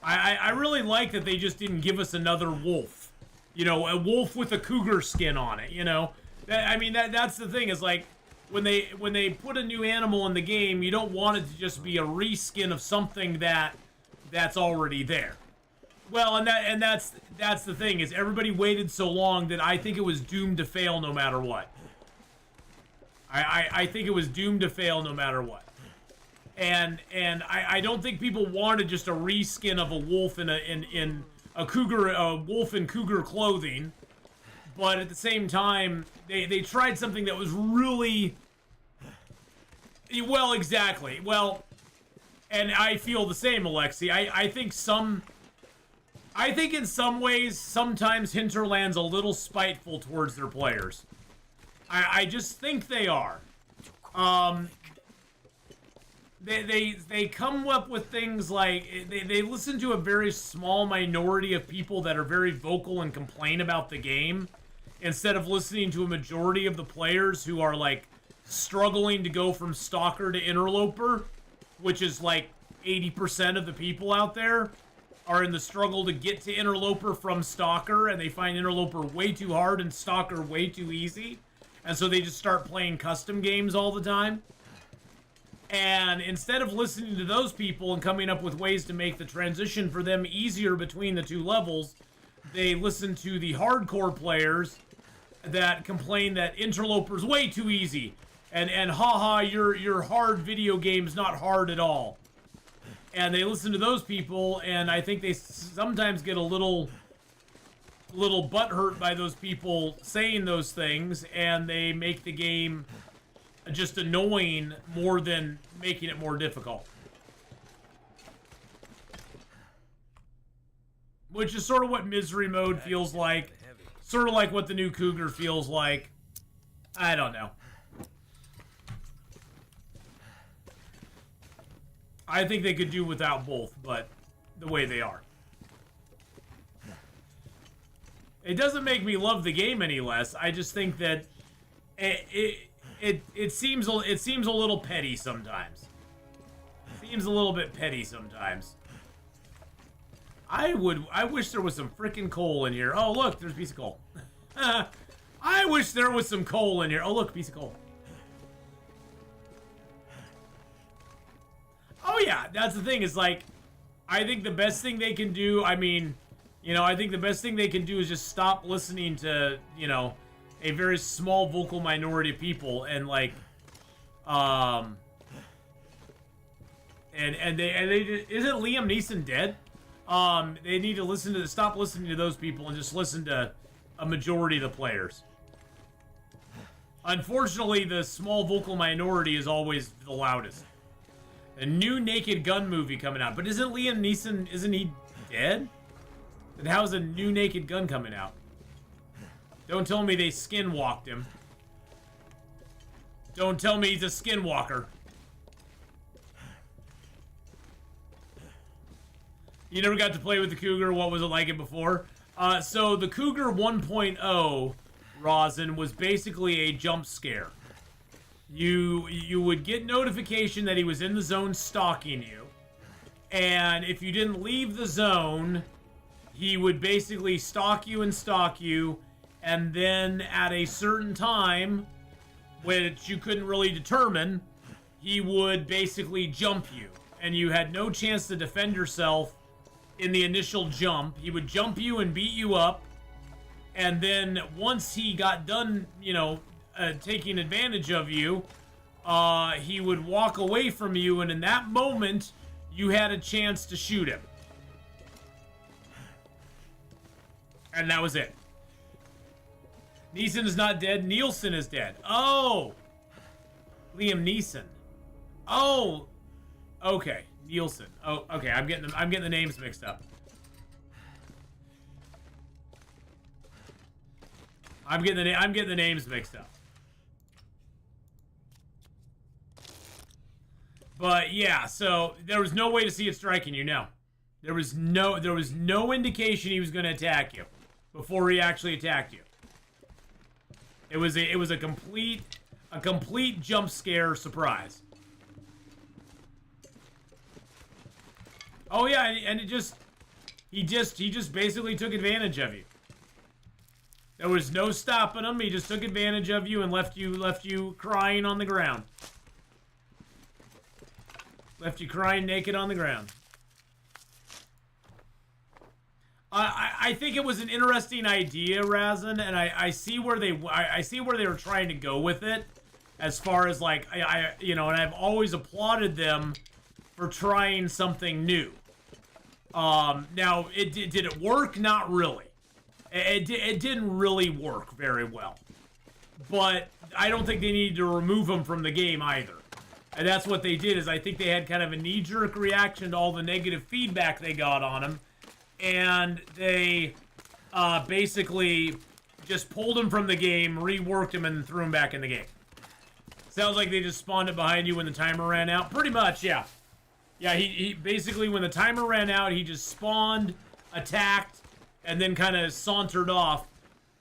I really like that they just didn't give us another wolf. You know, a wolf with a cougar skin on it, you know? That's the thing, is like, when they put a new animal in the game, you don't want it to just be a reskin of something that's already there. Well, and that's the thing, is everybody waited so long that I think it was doomed to fail no matter what. I think it was doomed to fail no matter what. And I don't think people wanted just a reskin of a wolf in a cougar, a wolf in cougar clothing, but at the same time, they tried something that was really, well, exactly. Well, and I feel the same, Alexi. I think in some ways, sometimes Hinterland's a little spiteful towards their players. I just think they are. They come up with things like, they listen to a very small minority of people that are very vocal and complain about the game, instead of listening to a majority of the players who are like struggling to go from Stalker to Interloper, which is like 80% of the people out there are in the struggle to get to Interloper from Stalker, and they find Interloper way too hard and Stalker way too easy, and so they just start playing custom games all the time. And instead of listening to those people and coming up with ways to make the transition for them easier between the two levels, they listen to the hardcore players that complain that Interloper's way too easy. And haha, your hard video game's not hard at all. And they listen to those people, and I think they sometimes get a little butthurt by those people saying those things, and they make the game just annoying more than making it more difficult. Which is sort of what Misery Mode feels like. Sort of like what the new Cougar feels like. I don't know. I think they could do without both, but the way they are. It doesn't make me love the game any less. I just think that it seems a little petty sometimes. Seems a little bit petty sometimes. I wish there was some freaking coal in here. Oh look, there's a piece of coal. I wish there was some coal in here. Oh look, a piece of coal. Oh yeah, that's the thing, is like, I think the best thing they can do, I mean, you know, I think the best thing they can do is just stop listening to, you know, a very small vocal minority of people, and like, and they isn't Liam Neeson dead? They need to stop listening to those people and just listen to a majority of the players. Unfortunately, the small vocal minority is always the loudest. A new Naked Gun movie coming out, but isn't Liam Neeson, isn't he dead? Then how's a new Naked Gun coming out? Don't tell me they skinwalked him. Don't tell me he's a skinwalker. You never got to play with the Cougar. What was it like it before? So the Cougar 1.0, Rosin, was basically a jump scare. You would get notification that he was in the zone stalking you. And if you didn't leave the zone, he would basically stalk you. And then at a certain time, which you couldn't really determine, he would basically jump you. And you had no chance to defend yourself in the initial jump. He would jump you and beat you up. And then once he got done, you know, taking advantage of you, he would walk away from you. And in that moment, you had a chance to shoot him. And that was it. Neeson is not dead. Nielsen is dead. Oh! Liam Neeson. Oh! Okay. Nielsen. Oh, okay. I'm getting the names mixed up. I'm getting the names mixed up. But yeah, so there was no way to see it striking you. No, there was no indication he was going to attack you before he actually attacked you. It was a complete jump scare surprise. Oh yeah, and he just basically took advantage of you. There was no stopping him. He just took advantage of you and left you crying on the ground. Left you crying naked on the ground. I think it was an interesting idea, Razin, and I see where they were trying to go with it, as far as like you know, and I've always applauded them for trying something new. Now did it work? Not really. It didn't really work very well, but I don't think they needed to remove him from the game either. And that's what they did, is I think they had kind of a knee-jerk reaction to all the negative feedback they got on him. And they basically just pulled him from the game, reworked him, and threw him back in the game. Sounds like they just spawned it behind you when the timer ran out. Pretty much, yeah. Yeah, he basically, when the timer ran out, he just spawned, attacked, and then kind of sauntered off.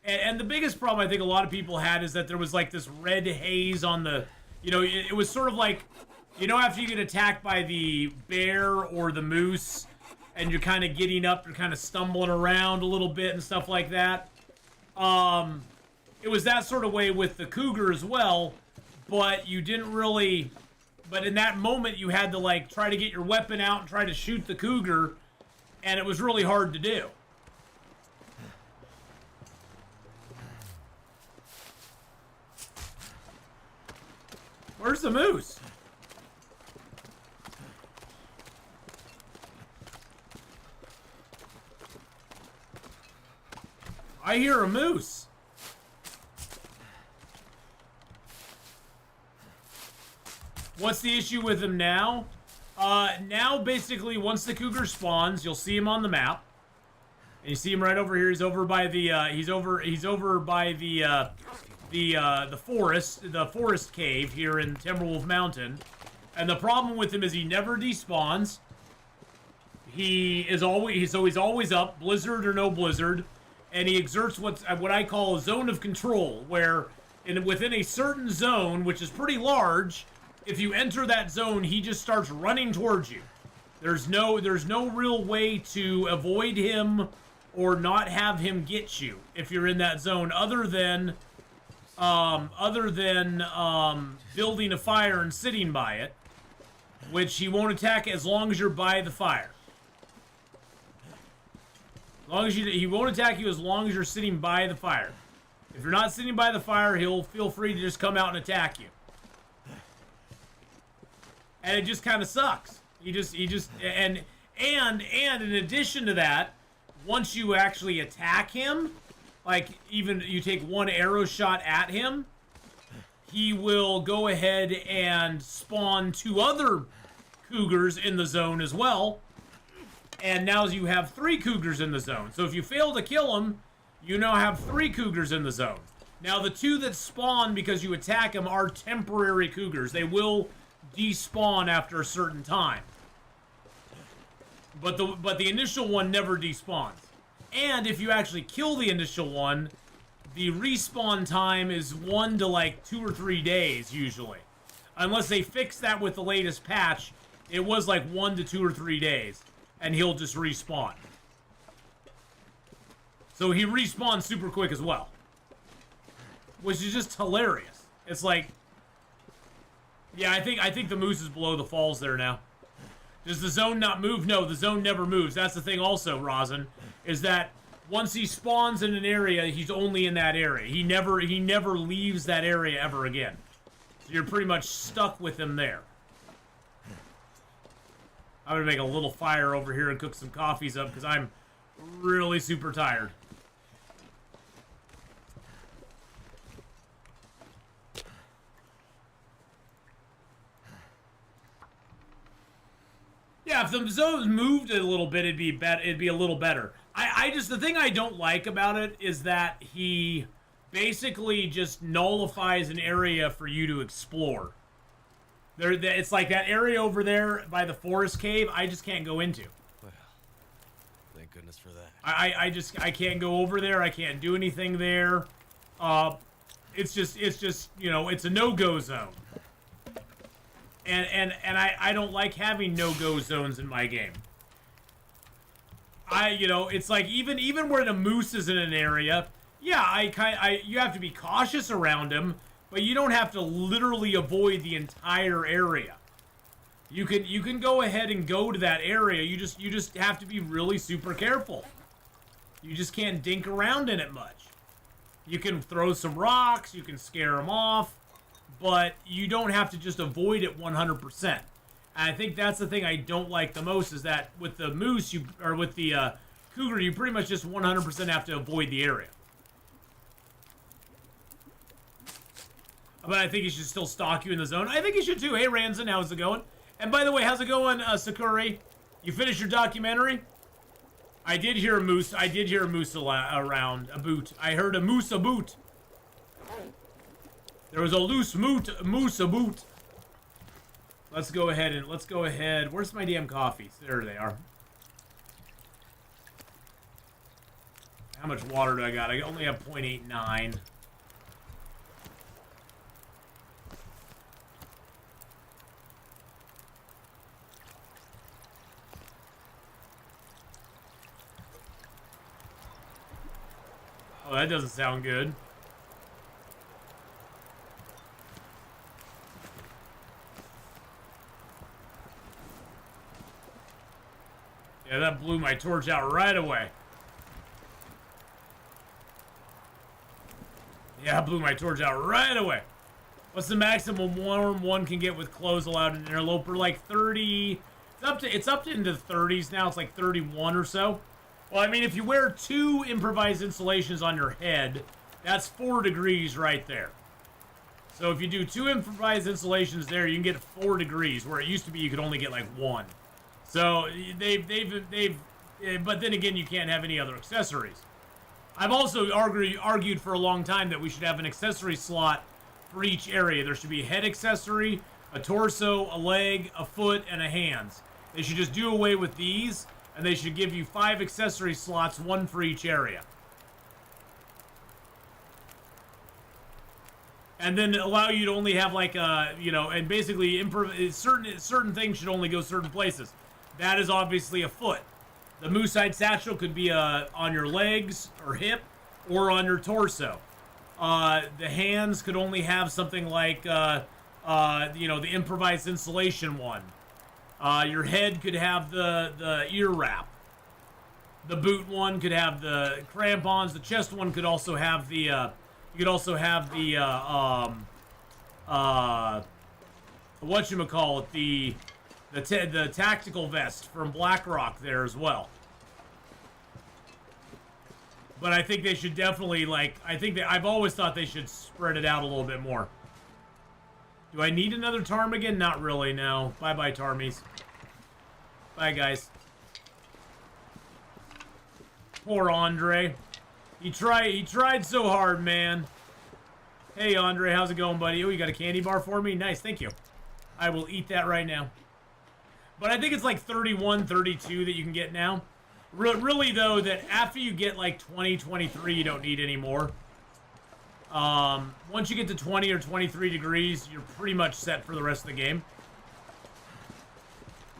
And the biggest problem I think a lot of people had is that there was like this red haze on the... You know, it was sort of like, you know, after you get attacked by the bear or the moose, and you're kind of getting up, you're kind of stumbling around a little bit and stuff like that. It was that sort of way with the Cougar as well, but you didn't really... But in that moment, you had to, like, try to get your weapon out and try to shoot the Cougar, and it was really hard to do. Where's the moose? I hear a moose. What's the issue with him now? Now basically once the Cougar spawns, you'll see him on the map. And you see him right over here. He's over by the he's over by the forest cave here in Timberwolf Mountain. And the problem with him is he never despawns. He's always up, blizzard or no blizzard, and he exerts what I call a zone of control, where within a certain zone, which is pretty large, if you enter that zone, he just starts running towards you. There's no real way to avoid him or not have him get you if you're in that zone, other than building a fire and sitting by it, which he won't attack as long as you're by the fire. He won't attack you as long as you're sitting by the fire. If you're not sitting by the fire, he'll feel free to just come out and attack you. And it just kind of sucks. And in addition to that, once you actually attack him, like even you take one arrow shot at him, he will go ahead and spawn 2 other Cougars in the zone as well. And now you have 3 Cougars in the zone. So if you fail to kill him, you now have 3 Cougars in the zone. Now the 2 that spawn because you attack them are temporary Cougars. They will despawn after a certain time. But the initial one never despawns. And if you actually kill the initial one, the respawn time is 1 to like 2 or 3 days usually. Unless they fix that with the latest patch, it was like 1 to 2 or 3 days. And he'll just respawn. So he respawns super quick as well. Which is just hilarious. It's like... Yeah, I think the moose is below the falls there now. Does the zone not move? No, the zone never moves. That's the thing also, Rosin, is that once he spawns in an area, he's only in that area. He never leaves that area ever again. So you're pretty much stuck with him there. I'm gonna make a little fire over here and cook some coffees up because I'm really super tired. Yeah, if the zones moved a little bit, it'd be a little better. I just, the thing I don't like about it is that he basically just nullifies an area for you to explore. It's like that area over there by the forest cave, I just can't go into. Well, thank goodness for that. I can't go over there. I can't do anything there. It's just, you know, it's a no-go zone. And I don't like having no-go zones in my game. You know, it's like even where the moose is in an area, yeah, you have to be cautious around him, but you don't have to literally avoid the entire area. You can go ahead and go to that area. You just have to be really super careful. You just can't dink around in it much. You can throw some rocks, you can scare them off, but you don't have to just avoid it 100%. And I think that's the thing I don't like the most, is that with the moose, or with the cougar, you pretty much just 100% have to avoid the area. But I think he should still stalk you in the zone. I think he should too. Hey, Ranzan, how's it going? And by the way, how's it going, Sakuri? You finished your documentary? I did hear a moose. I did hear a moose around. A boot. I heard a moose a boot. There was a loose moose a boot. Let's go ahead. Where's my damn coffees? There they are. How much water do I got? I only have 0.89. Oh, that doesn't sound good. Yeah, that blew my torch out right away. Yeah, I blew my torch out right away. What's the maximum warm one can get with clothes allowed in Interloper? Like 30... It's up to into the 30s now. It's like 31 or so. Well, I mean, if you wear 2 improvised insulations on your head, that's 4 degrees right there. So if you do 2 improvised insulations there, you can get 4 degrees, where it used to be you could only get like 1. So but then again, you can't have any other accessories. I've also argued for a long time that we should have an accessory slot for each area. There should be a head accessory, a torso, a leg, a foot, and a hands. They should just do away with these, and they should give you 5 accessory slots, 1 for each area. And then allow you to only have like a, you know, and basically certain things should only go certain places. That is obviously a foot. The moose-hide satchel could be on your legs or hip or on your torso. The hands could only have something like, you know, the improvised insulation one. Your head could have the ear wrap. The boot one could have the crampons. The chest one could also have the, you could also have the, whatchamacallit, the tactical vest from BlackRock there as well. But I think they should definitely, like, I've always thought they should spread it out a little bit more. Do I need another ptarmigan? Not really, no. Bye-bye, Tarmies. Bye, guys. Poor Andre. He tried so hard, man. Hey, Andre, how's it going, buddy? Oh, you got a candy bar for me? Nice, thank you. I will eat that right now. But I think it's like 31, 32 that you can get now. Really, though, that after you get like 20, 23, you don't need any more. Once you get to 20 or 23 degrees, you're pretty much set for the rest of the game.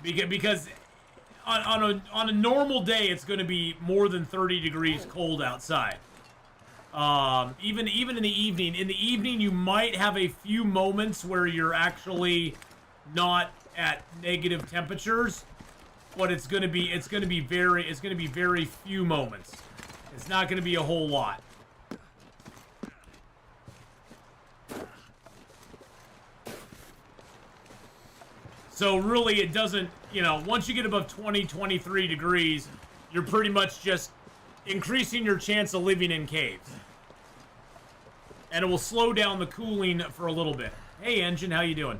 Because on a normal day, it's going to be more than 30 degrees cold outside. Even in the evening. In the evening, you might have a few moments where you're actually not at negative temperatures. but it's gonna be very few moments. It's not gonna be a whole lot. So really, it doesn't, you know, once you get above 20, 23 degrees, you're pretty much just increasing your chance of living in caves. And it will slow down the cooling for a little bit. Hey, Engine, how you doing?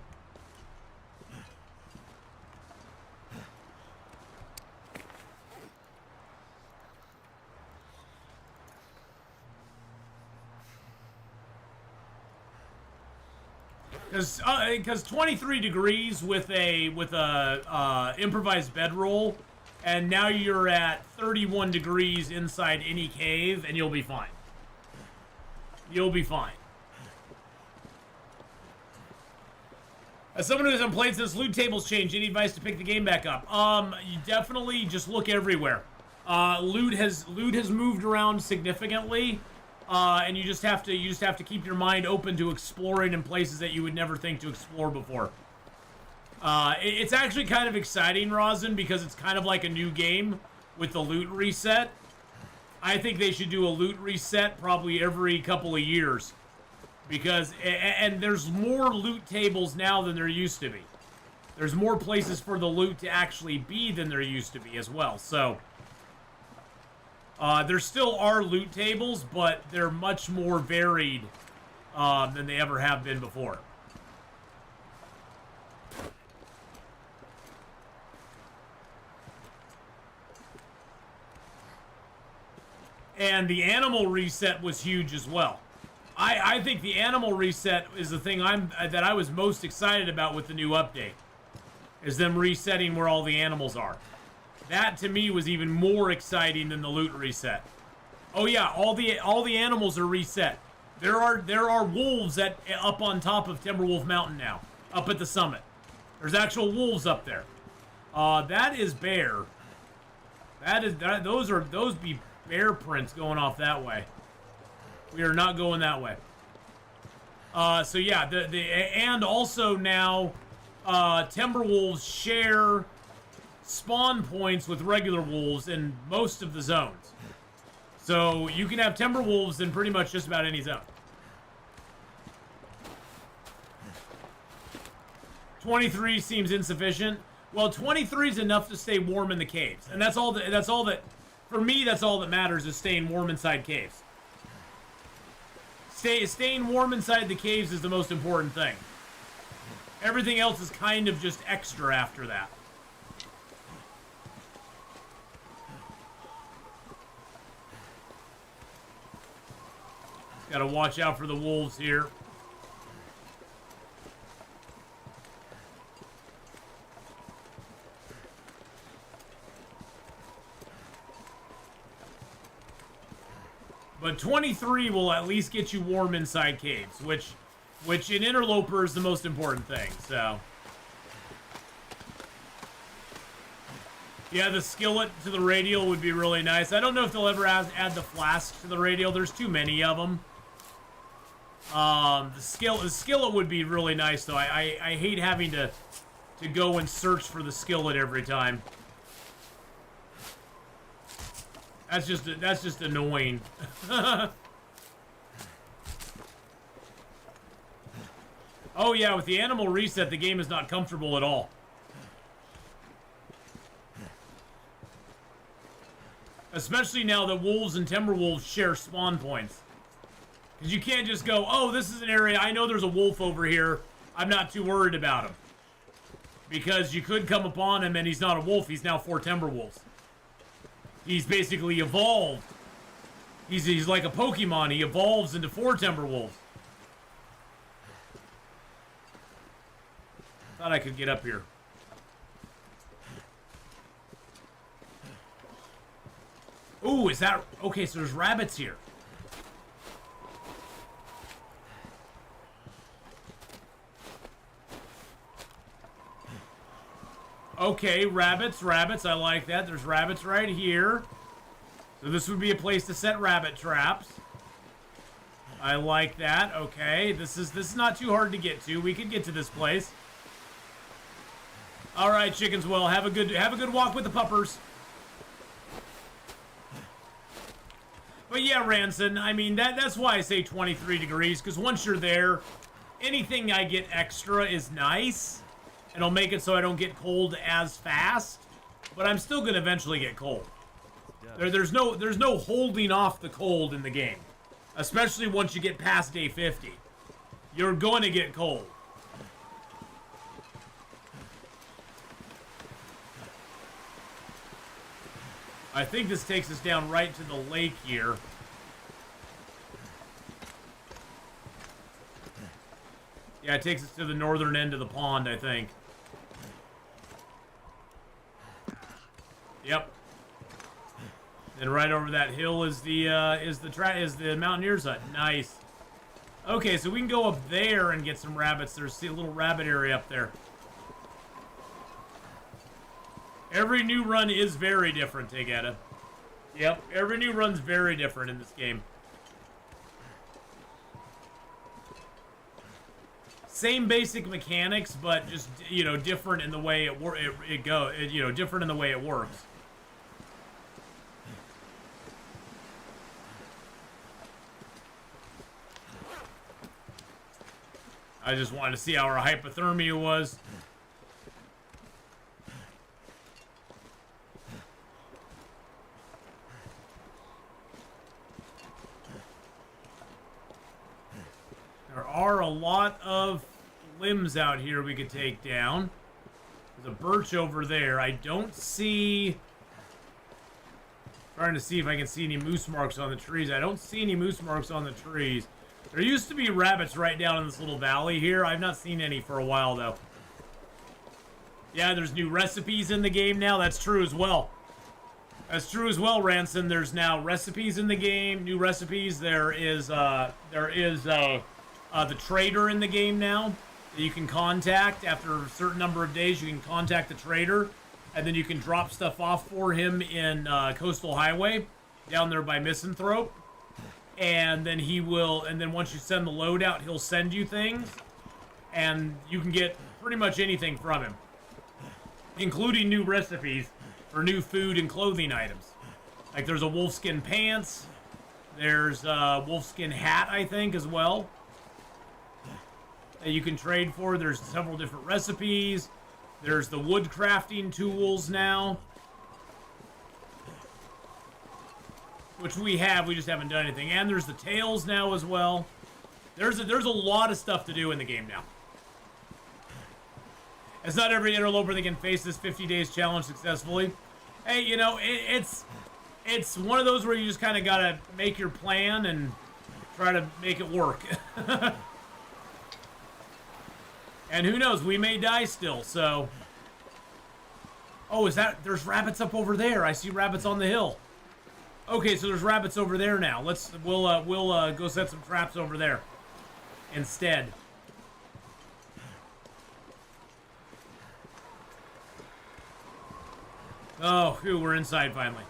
Because 23 degrees with a improvised bedroll, and now you're at 31 degrees inside any cave, and you'll be fine. You'll be fine. As someone who hasn't played since loot tables changed, any advice to pick the game back up? You definitely just look everywhere. Loot has moved around significantly. And you just have to keep your mind open to exploring in places that you would never think to explore before. It's actually kind of exciting, Rosin, because it's kind of like a new game with the loot reset. I think they should do a loot reset probably every couple of years, because and there's more loot tables now than there used to be. There's more places for the loot to actually be than there used to be as well. So. There still are loot tables, but they're much more varied than they ever have been before. And the animal reset was huge as well. I think the animal reset is the thing that I was most excited about with the new update, is them resetting where all the animals are. That to me was even more exciting than the loot reset. Oh yeah, all the animals are reset. There are wolves up on top of Timberwolf Mountain now, up at the summit. There's actual wolves up there. That is bear. Those be bear prints going off that way. We are not going that way. So yeah, and also now Timberwolves share spawn points with regular wolves in most of the zones. So you can have Timberwolves in pretty much just about any zone. 23 seems insufficient. Well, 23 is enough to stay warm in the caves. And that's all that for me, that's all that matters, is staying warm inside caves. Staying warm inside the caves is the most important thing. Everything else is kind of just extra after that. Gotta watch out for the wolves here. But 23 will at least get you warm inside caves, which in Interloper is the most important thing, so. Yeah, the skillet to the radial would be really nice. I don't know if they'll ever add the flask to the radial. There's too many of them. The skillet would be really nice, though. I hate having to go and search for the skillet every time. That's just annoying. Oh yeah, with the animal reset, the game is not comfortable at all. Especially now that wolves and Timberwolves share spawn points. Because you can't just go, oh, this is an area, I know there's a wolf over here, I'm not too worried about him. Because you could come upon him and he's not a wolf, he's now 4 Timberwolves. He's basically evolved. He's like a Pokemon, he evolves into 4 Timberwolves. Thought I could get up here. Ooh, is that... Okay, so there's rabbits here. Okay, rabbits, I like that. There's rabbits right here. So this would be a place to set rabbit traps. I like that. Okay, this is not too hard to get to. We could get to this place. All right, chickens. Well, have a good walk with the puppers. But yeah, Ranson, I mean, that's why I say 23 degrees, because once you're there, anything I get extra is nice. And it'll make it so I don't get cold as fast. But I'm still going to eventually get cold. There's no holding off the cold in the game. Especially once you get past day 50. You're going to get cold. I think this takes us down right to the lake here. Yeah, it takes us to the northern end of the pond, I think. Yep. And right over that hill is the mountaineer's hut. Nice. Okay, so we can go up there and get some rabbits. There's a little rabbit area up there. Every new run is very different, Tegeta. Yep, every new run's very different in this game. Same basic mechanics, but just, you know, different in the way different in the way it works. I just wanted to see how our hypothermia was. There are a lot of limbs out here we could take down. There's a birch over there. I don't see... Trying to see if I can see any moose marks on the trees. I don't see any moose marks on the trees. There used to be rabbits right down in this little valley here. I've not seen any for a while, though. Yeah, there's new recipes in the game now. That's true as well. That's true as well, Ranson. There's now recipes in the game. New recipes. There is the trader in the game now that you can contact. After a certain number of days, you can contact the trader. And then you can drop stuff off for him in Coastal Highway. Down there by Misanthrope. And then once you send the load out, he'll send you things. And you can get pretty much anything from him. Including new recipes for new food and clothing items. Like there's a wolfskin pants. There's a wolfskin hat, I think, as well. That you can trade for. There's several different recipes. There's the wood crafting tools now. Which we just haven't done anything. And there's the tails now as well. There's a lot of stuff to do in the game now. It's not every interloper that can face this 50 days challenge successfully. Hey, you know, it's one of those where you just kind of gotta make your plan and try to make it work. And who knows, we may die still, so... Oh, there's rabbits up over there. I see rabbits on the hill. Okay, so there's rabbits over there now. We'll go set some traps over there instead. Oh, phew, we're inside finally.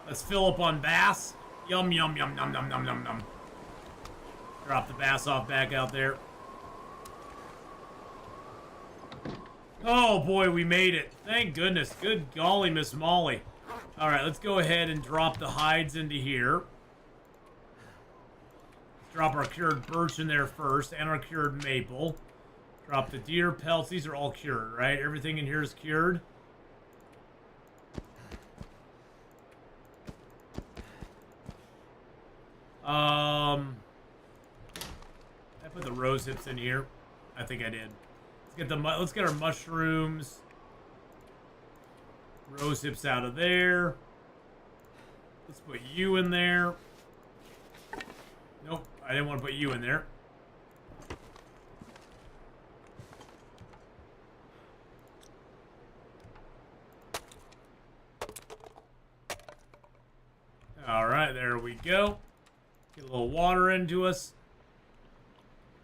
Let's fill up on bass. Yum, yum, yum, yum, yum, yum, yum, yum. Drop the bass off back out there. Oh boy, we made it. Thank goodness. Good golly, Miss Molly. Alright, let's go ahead and drop the hides into here. Let's drop our cured birch in there first, and our cured maple. Drop the deer pelts. These are all cured, right? Everything in here is cured. I put the rose hips in here. I think I did. Let's get our mushrooms. Rose hips out of there. Let's put you in there. Nope, I didn't want to put you in there. Alright, there we go. Get a little water into us.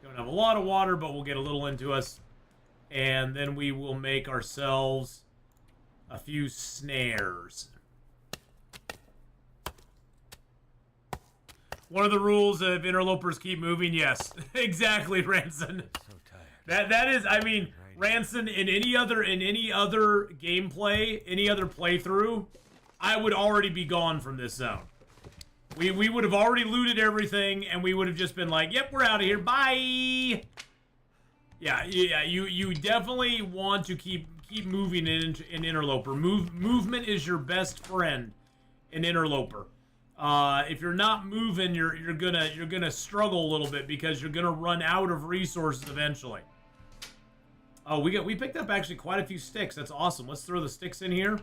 Don't have a lot of water, but we'll get a little into us. And then we will make ourselves a few snares. One of the rules of interlopers keep moving, yes. Exactly, Ranson. So tired. That is, I mean, Ranson, in any other gameplay, any other playthrough, I would already be gone from this zone. We would have already looted everything, and we would have just been like, "Yep, we're out of here. Bye." Yeah. You definitely want to keep moving in Interloper. Movement is your best friend in Interloper. If you're not moving, you're gonna struggle a little bit because you're gonna run out of resources eventually. Oh, we picked up actually quite a few sticks. That's awesome. Let's throw the sticks in here.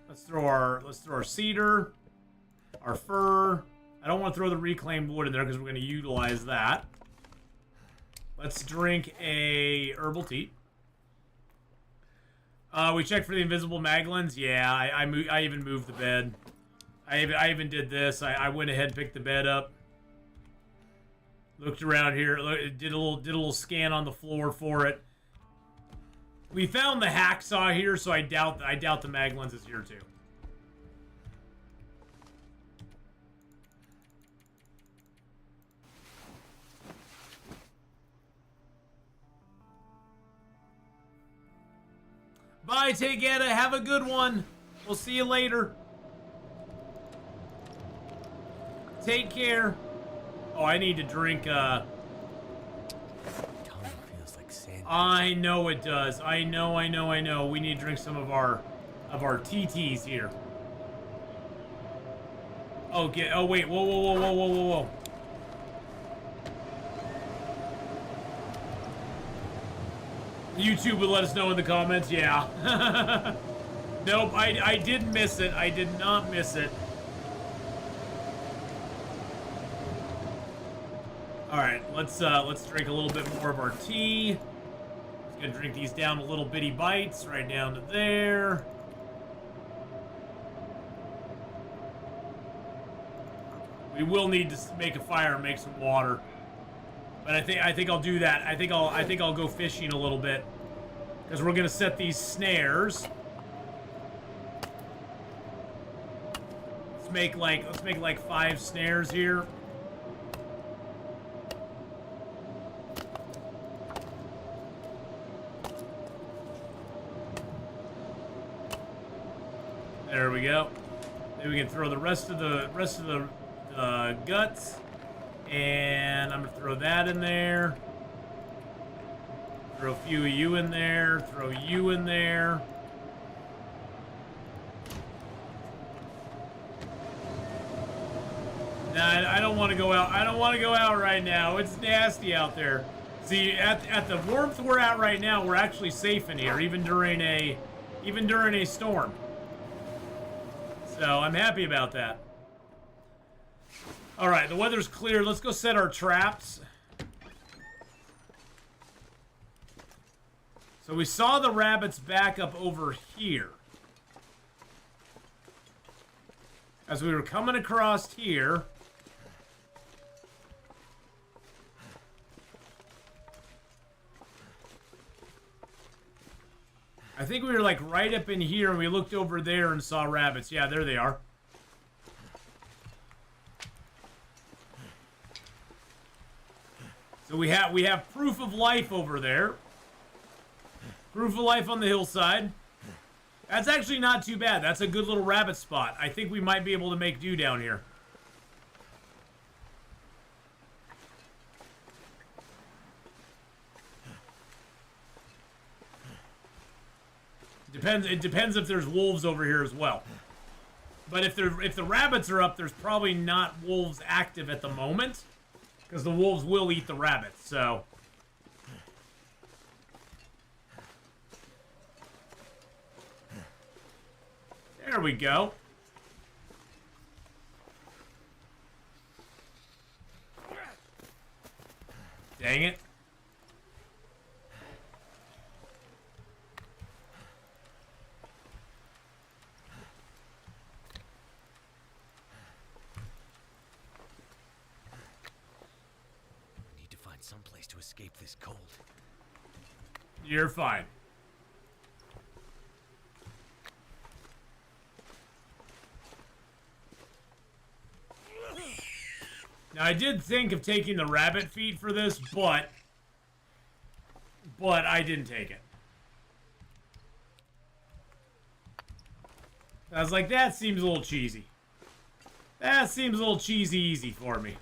Let's throw our cedar, our fir. I don't want to throw the reclaimed wood in there because we're going to utilize that. Let's drink a herbal tea. We checked for the invisible maglins. Yeah, I even moved the bed. I even did this. I went ahead and picked the bed up. Looked around here. Did a little scan on the floor for it. We found the hacksaw here, so I doubt the maglins is here too. Bye, Tegeta. Have a good one. We'll see you later. Take care. Oh, I need to drink, I know it does. I know. We need to drink some of our TTs here. Okay. Oh, wait. Whoa. YouTube would let us know in the comments. Yeah. Nope. I did miss it. I did not miss it. All right. Let's drink a little bit more of our tea. Gonna drink these down to little bitty bites, right down to there. We will need to make a fire and make some water, but I think I'll do that. I think I'll go fishing a little bit because we're gonna set these snares. Let's make like 5 snares here. There we go. Then we can throw the rest of the guts, and I'm gonna throw that in there. Throw a few of you in there. Throw you in there. Nah, I don't want to go out. I don't want to go out right now. It's nasty out there. See, at the warmth we're at right now, we're actually safe in here, even during a storm. So I'm happy about that. All right, the weather's clear. Let's go set our traps. So we saw the rabbits back up over here. As we were coming across here. I think we were like right up in here and we looked over there and saw rabbits. Yeah, there they are. So we have proof of life over there. Proof of life on the hillside. That's actually not too bad. That's a good little rabbit spot. I think we might be able to make do down here. It depends if there's wolves over here as well. But if the rabbits are up, there's probably not wolves active at the moment, because the wolves will eat the rabbits. So there we go. Dang it. Someplace to escape this cold. You're fine. Now I did think of taking the rabbit feet for this, but I didn't take it. I was like, that seems a little cheesy. That seems a little cheesy easy for me.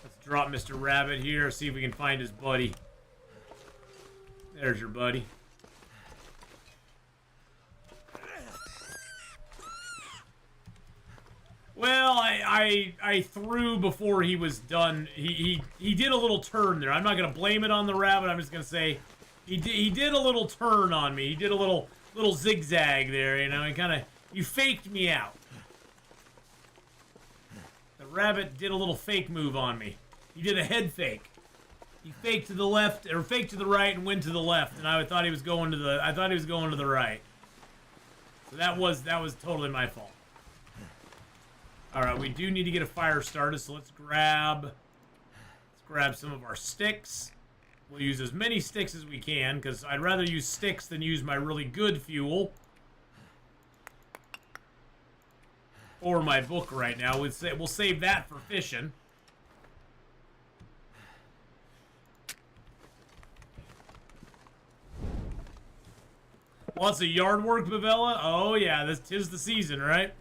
Let's drop Mr. Rabbit here, see if we can find his buddy. There's your buddy. Well, I threw before he was done. He did a little turn there. I'm not gonna blame it on the rabbit. I'm just gonna say he did a little turn on me. He did a little zigzag there. You know, you faked me out. The rabbit did a little fake move on me. He did a head fake. He faked to the left or faked to the right and went to the left, and I thought he was going to the right. So that was totally my fault. All right, we do need to get a fire started, so let's grab some of our sticks. We'll use as many sticks as we can, because I'd rather use sticks than use my really good fuel. Or my book right now. We'll save that for fishing. Lots of yard work, Bavella? Oh yeah, this 'tis the season, right?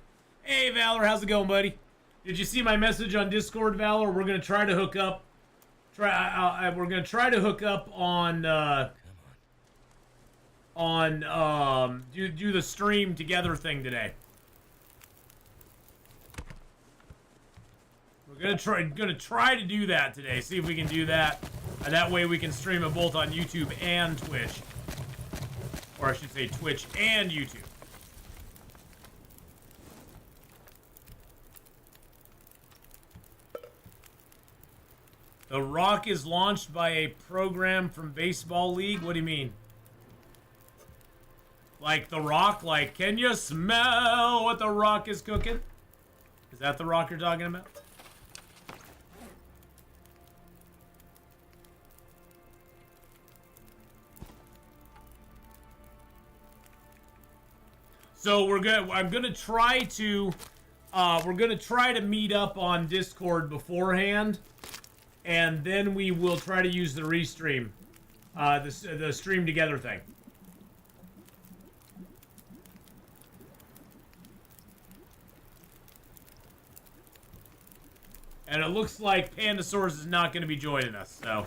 Hey, Valor, how's it going, buddy? Did you see my message on Discord, Valor? We're gonna try to hook up. We're gonna try to hook up on. Do the stream together thing today. We're gonna try to do that today. See if we can do that. And that way we can stream it both on YouTube and Twitch, or I should say Twitch and YouTube. The Rock is launched by a program from Baseball League? What do you mean? Like The Rock? Like, can you smell what The Rock is cooking? Is that The Rock you're talking about? So I'm gonna try to meet up on Discord beforehand. And then we will try to use the restream, the stream together thing. And it looks like Pandasaurus is not going to be joining us, so.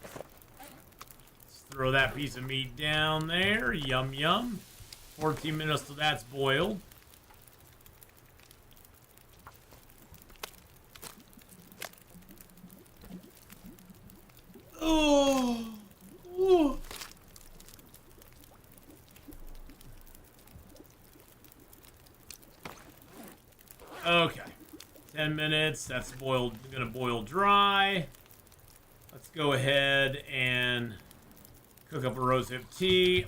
Let's throw that piece of meat down there. Yum, yum. 14 minutes till that's boiled. Oh. Ooh. Okay. 10 minutes. That's boiled. Gonna boil dry. Let's go ahead and cook up a rosehip tea.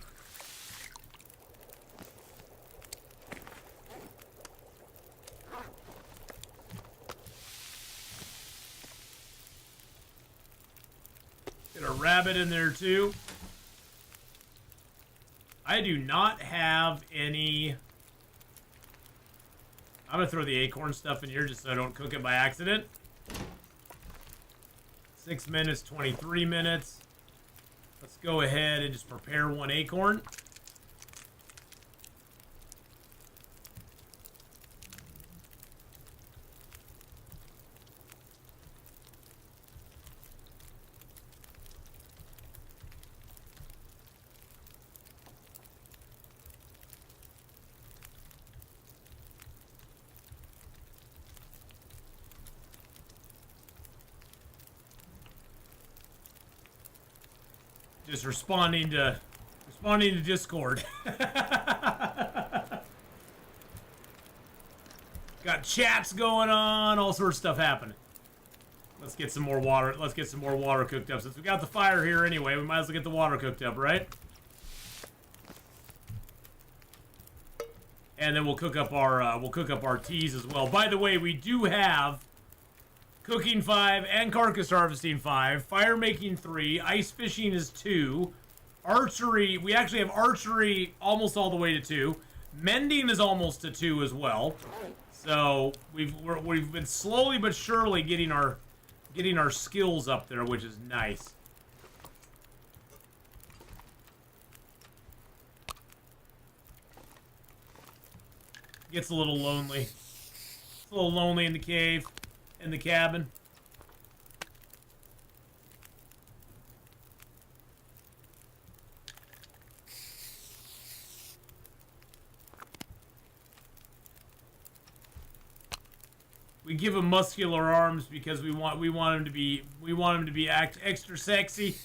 Get a rabbit in there too. I do not have any. I'm gonna throw the acorn stuff in here just so I don't cook it by accident. 6 minutes, 23 minutes. Let's go ahead and just prepare one acorn. Just responding to Discord. Got chats going on, all sorts of stuff happening. Let's get some more water. Let's get some more water cooked up. Since we got the fire here anyway, we might as well get the water cooked up, right? And then we'll cook up our teas as well. By the way, we do have Cooking 5 and Carcass Harvesting 5. Fire Making 3. Ice Fishing is 2. Archery. We actually have Archery almost all the way to 2. Mending is almost to 2 as well. So we've been slowly but surely getting our skills up there, which is nice. Gets a little lonely. It's a little lonely in the cave, in the cabin. We give him muscular arms because we want him to be extra sexy.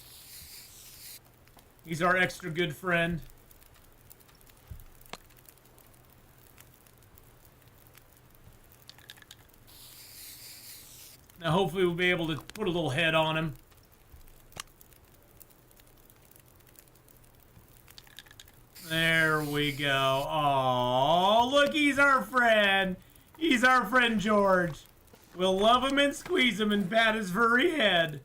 He's our extra good friend. Now hopefully we'll be able to put a little head on him. There we go. Oh, look, he's our friend. He's our friend George. We'll love him and squeeze him and pat his furry head.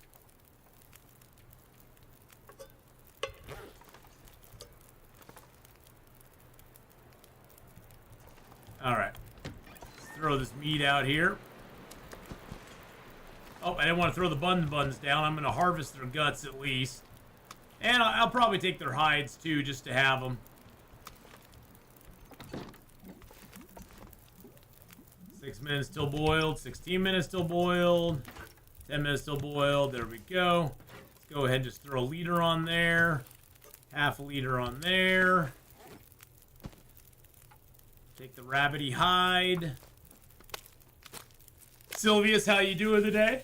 Alright. Let's throw this meat out here. Oh, I didn't want to throw the buns down. I'm going to harvest their guts at least. And I'll probably take their hides too, just to have them. 6 minutes till boiled. 16 minutes till boiled. 10 minutes till boiled. There we go. Let's go ahead and just throw a liter on there. Half a liter on there. Take the rabbity hide. Sylvius, how you doing today?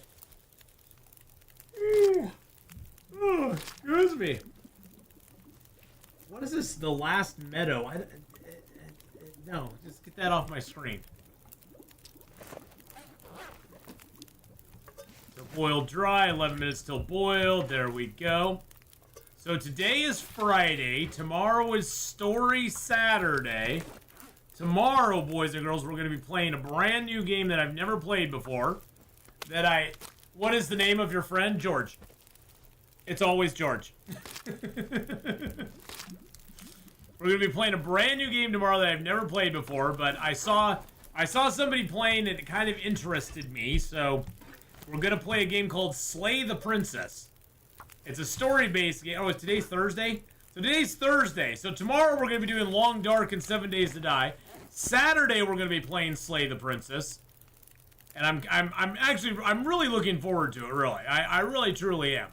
Oh, excuse me. What is this? The last meadow? No, just get that off my screen. So boiled dry, 11 minutes till boiled. There we go. So today is Friday. Tomorrow is Story Saturday. Tomorrow, boys and girls, we're going to be playing a brand new game that I've never played before. What is the name of your friend? George. It's always George. We're going to be playing a brand new game tomorrow that I've never played before, but I saw somebody playing and it kind of interested me, so we're going to play a game called Slay the Princess. It's a story-based game. Oh, today's Thursday? So today's Thursday. So tomorrow we're going to be doing Long Dark and 7 Days to Die. Saturday we're going to be playing Slay the Princess. And I'm really looking forward to it, really. I really truly am.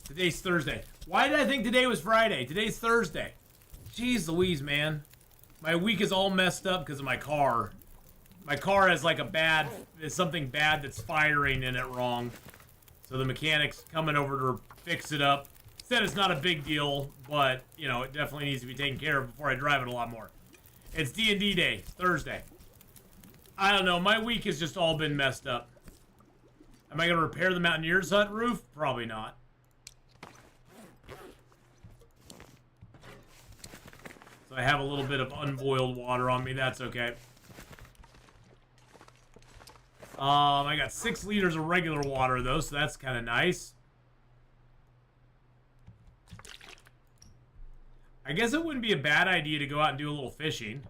Today's Thursday. Why did I think today was Friday? Today's Thursday. Jeez Louise, man. My week is all messed up because of my car. My car has like there's something bad that's firing in it wrong. So the mechanic's coming over to fix it up. Said it's not a big deal, but, you know, it definitely needs to be taken care of before I drive it a lot more. It's D&D day. It's Thursday. I don't know. My week has just all been messed up. Am I going to repair the Mountaineer's hut roof? Probably not. So I have a little bit of unboiled water on me. That's okay. I got 6 liters of regular water, though, so that's kind of nice. I guess it wouldn't be a bad idea to go out and do a little fishing.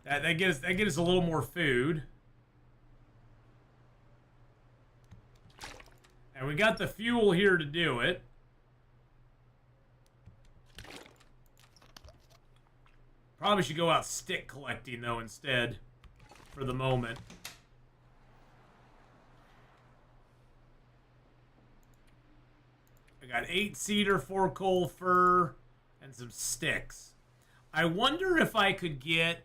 That gives us a little more food. And we got the fuel here to do it. Probably should go out stick collecting, though, instead. For the moment. I got 8 cedar, 4 coal fir, and some sticks. I wonder if I could get...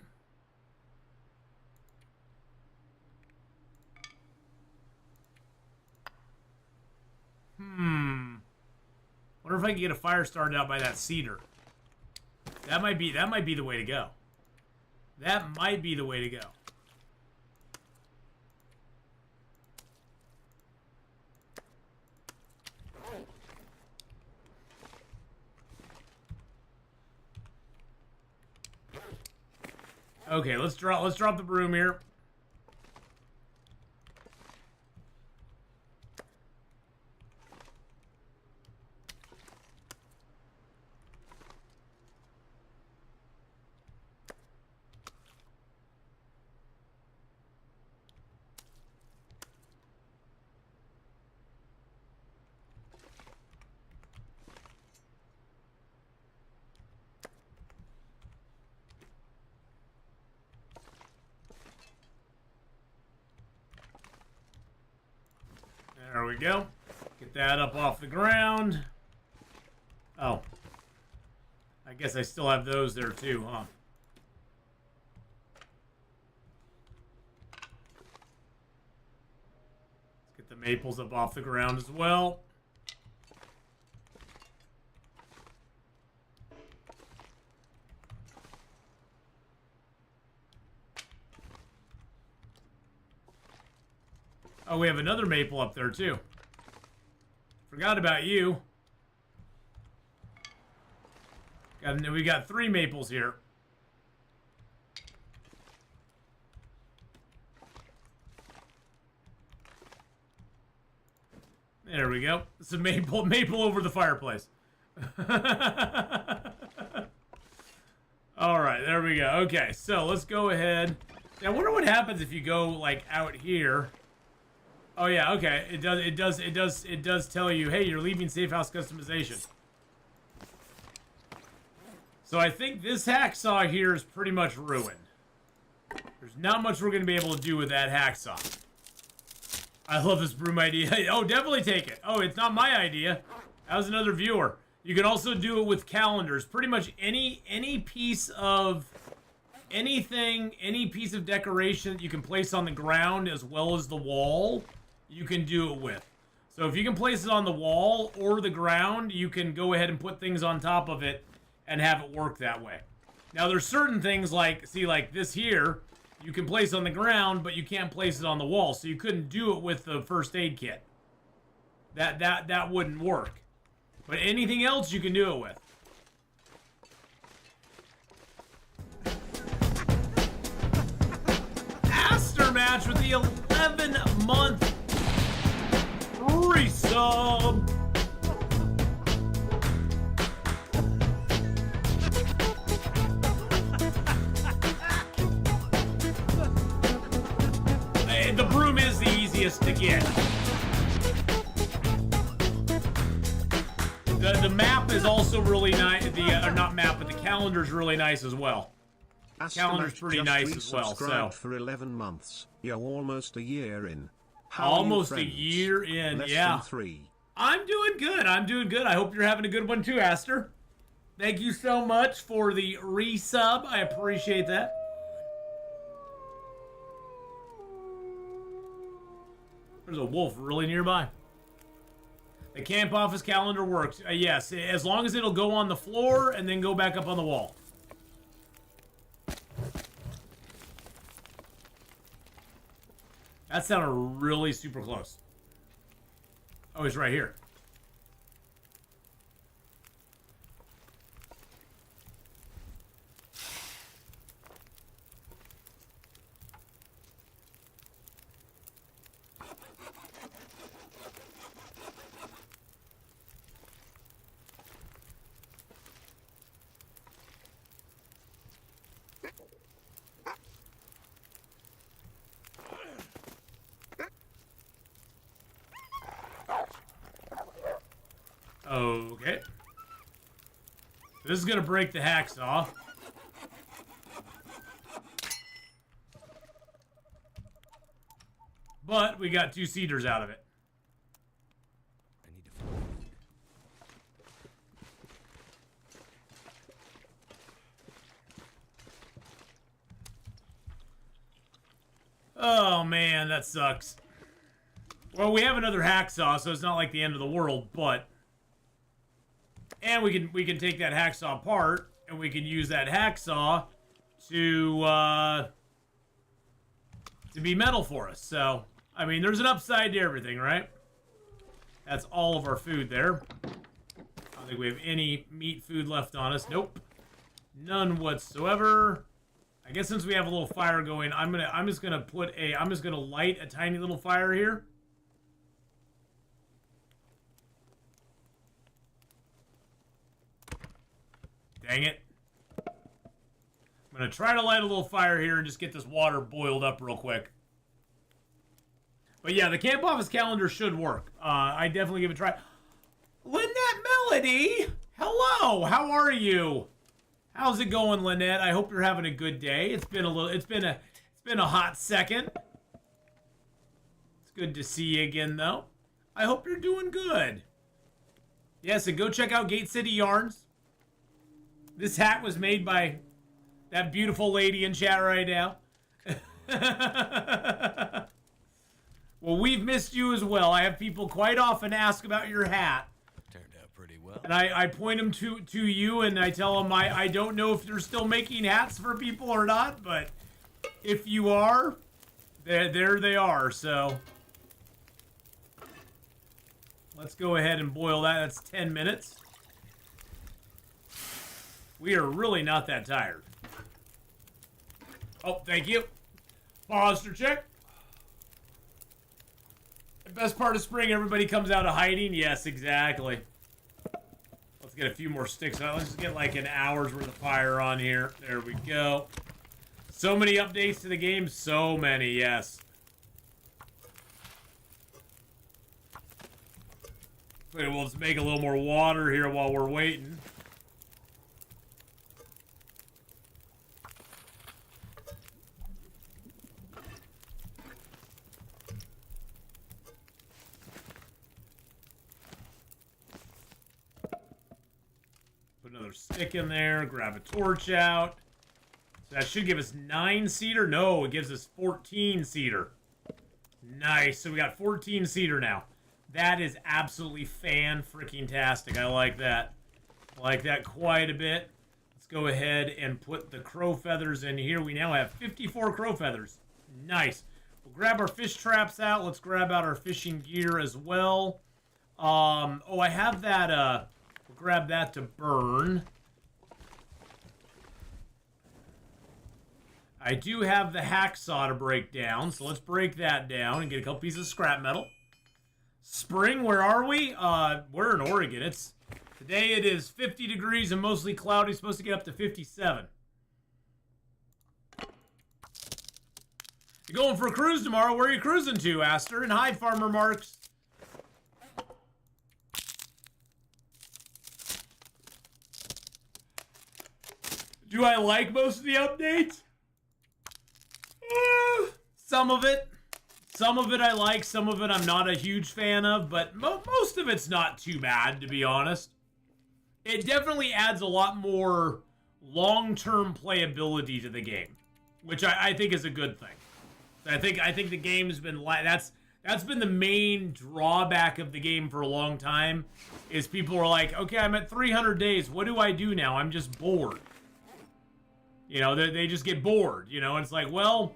Wonder if I can get a fire started out by that cedar. That might be the way to go. That might be the way to go. Okay, let's drop the broom here. go. Get that up off the ground. Oh. I guess I still have those there too, huh? Let's get the maples up off the ground as well. Oh, we have another maple up there too. Forgot about you. We got 3 maples here. There we go. It's a maple over the fireplace. All right, there we go. Okay, so let's go ahead. Now, I wonder what happens if you go like out here. Oh yeah, okay. It does tell you, hey, you're leaving safe house customization. So I think this hacksaw here is pretty much ruined. There's not much we're going to be able to do with that hacksaw. I love this broom idea. Oh, definitely take it. Oh, it's not my idea. That was another viewer. You can also do it with calendars. Pretty much any piece of anything, any piece of decoration that you can place on the ground as well as the wall, you can do it with. So if you can place it on the wall or the ground, you can go ahead and put things on top of it and have it work that way. Now there's certain things like, see, like this here, you can place on the ground, but you can't place it on the wall. So you couldn't do it with the first aid kit. That wouldn't work. But anything else you can do it with. Aster match with the 11-month resub. The broom is the easiest to get. The map is also really nice. Or not map, but the calendar's really nice as well. Calendar's pretty nice as well. So for 11 months, you're almost a year in. Almost a year in, yeah. 3. I'm doing good. I'm doing good. I hope you're having a good one too, Aster. Thank you so much for the resub. I appreciate that. There's a wolf really nearby. The camp office calendar works. Yes, as long as it'll go on the floor and then go back up on the wall. That sounded really super close. Oh, he's right here. Okay. This is going to break the hacksaw. But we got 2 cedars out of it. I need to find food. Oh man, that sucks. Well, we have another hacksaw, so it's not like the end of the world, but... And we can take that hacksaw apart, and we can use that hacksaw to be metal for us. So, I mean, there's an upside to everything, right? That's all of our food there. I don't think we have any meat food left on us. Nope. None whatsoever. I guess since we have a little fire going, I'm just gonna light a tiny little fire here. Dang it. I'm going to try to light a little fire here and just get this water boiled up real quick. But yeah, the camp office calendar should work. I definitely give it a try. Lynette Melody! Hello! How are you? How's it going, Lynette? I hope you're having a good day. It's been a hot second. It's good to see you again, though. I hope you're doing good. Yes, and go check out Gate City Yarns. This hat was made by that beautiful lady in chat right now. Well, we've missed you as well. I have people quite often ask about your hat. Turned out pretty well. And I point them to you, and I tell them I don't know if you're still making hats for people or not, but if you are, there they are. So let's go ahead and boil that. That's 10 minutes. We are really not that tired. Oh, thank you. Posture check. The best part of spring, everybody comes out of hiding. Yes, exactly. Let's get a few more sticks on. Let's just get like an hour's worth of fire on here. There we go. So many updates to the game. So many, yes. Wait, we'll just make a little more water here while we're waiting. Put another stick in there, grab a torch out. So that should give us 9 cedar. No, it gives us 14 cedar. Nice. So we got 14 cedar now. That is absolutely fan-freaking-tastic. I like that. I like that quite a bit. Let's go ahead and put the crow feathers in here. We now have 54 crow feathers. Nice. We'll grab our fish traps out. Let's grab out our fishing gear as well. Oh, I have that, we'll grab that to burn. I do have the hacksaw to break down, so let's break that down and get a couple pieces of scrap metal. Spring, where are we? We're in Oregon. Today it is 50 degrees and mostly cloudy. It's supposed to get up to 57. You're going for a cruise tomorrow. Where are you cruising to, Aster? And hi, Farmer Marks. Do I like most of the updates? Some of it. Some of it I like, some of it I'm not a huge fan of, but most of it's not too bad, to be honest. It definitely adds a lot more long-term playability to the game, which I think is a good thing. I think the game has been that's been the main drawback of the game for a long time, is people are like, okay, I'm at 300 days. What do I do now? I'm just bored. You know, they just get bored. You know, it's like, well,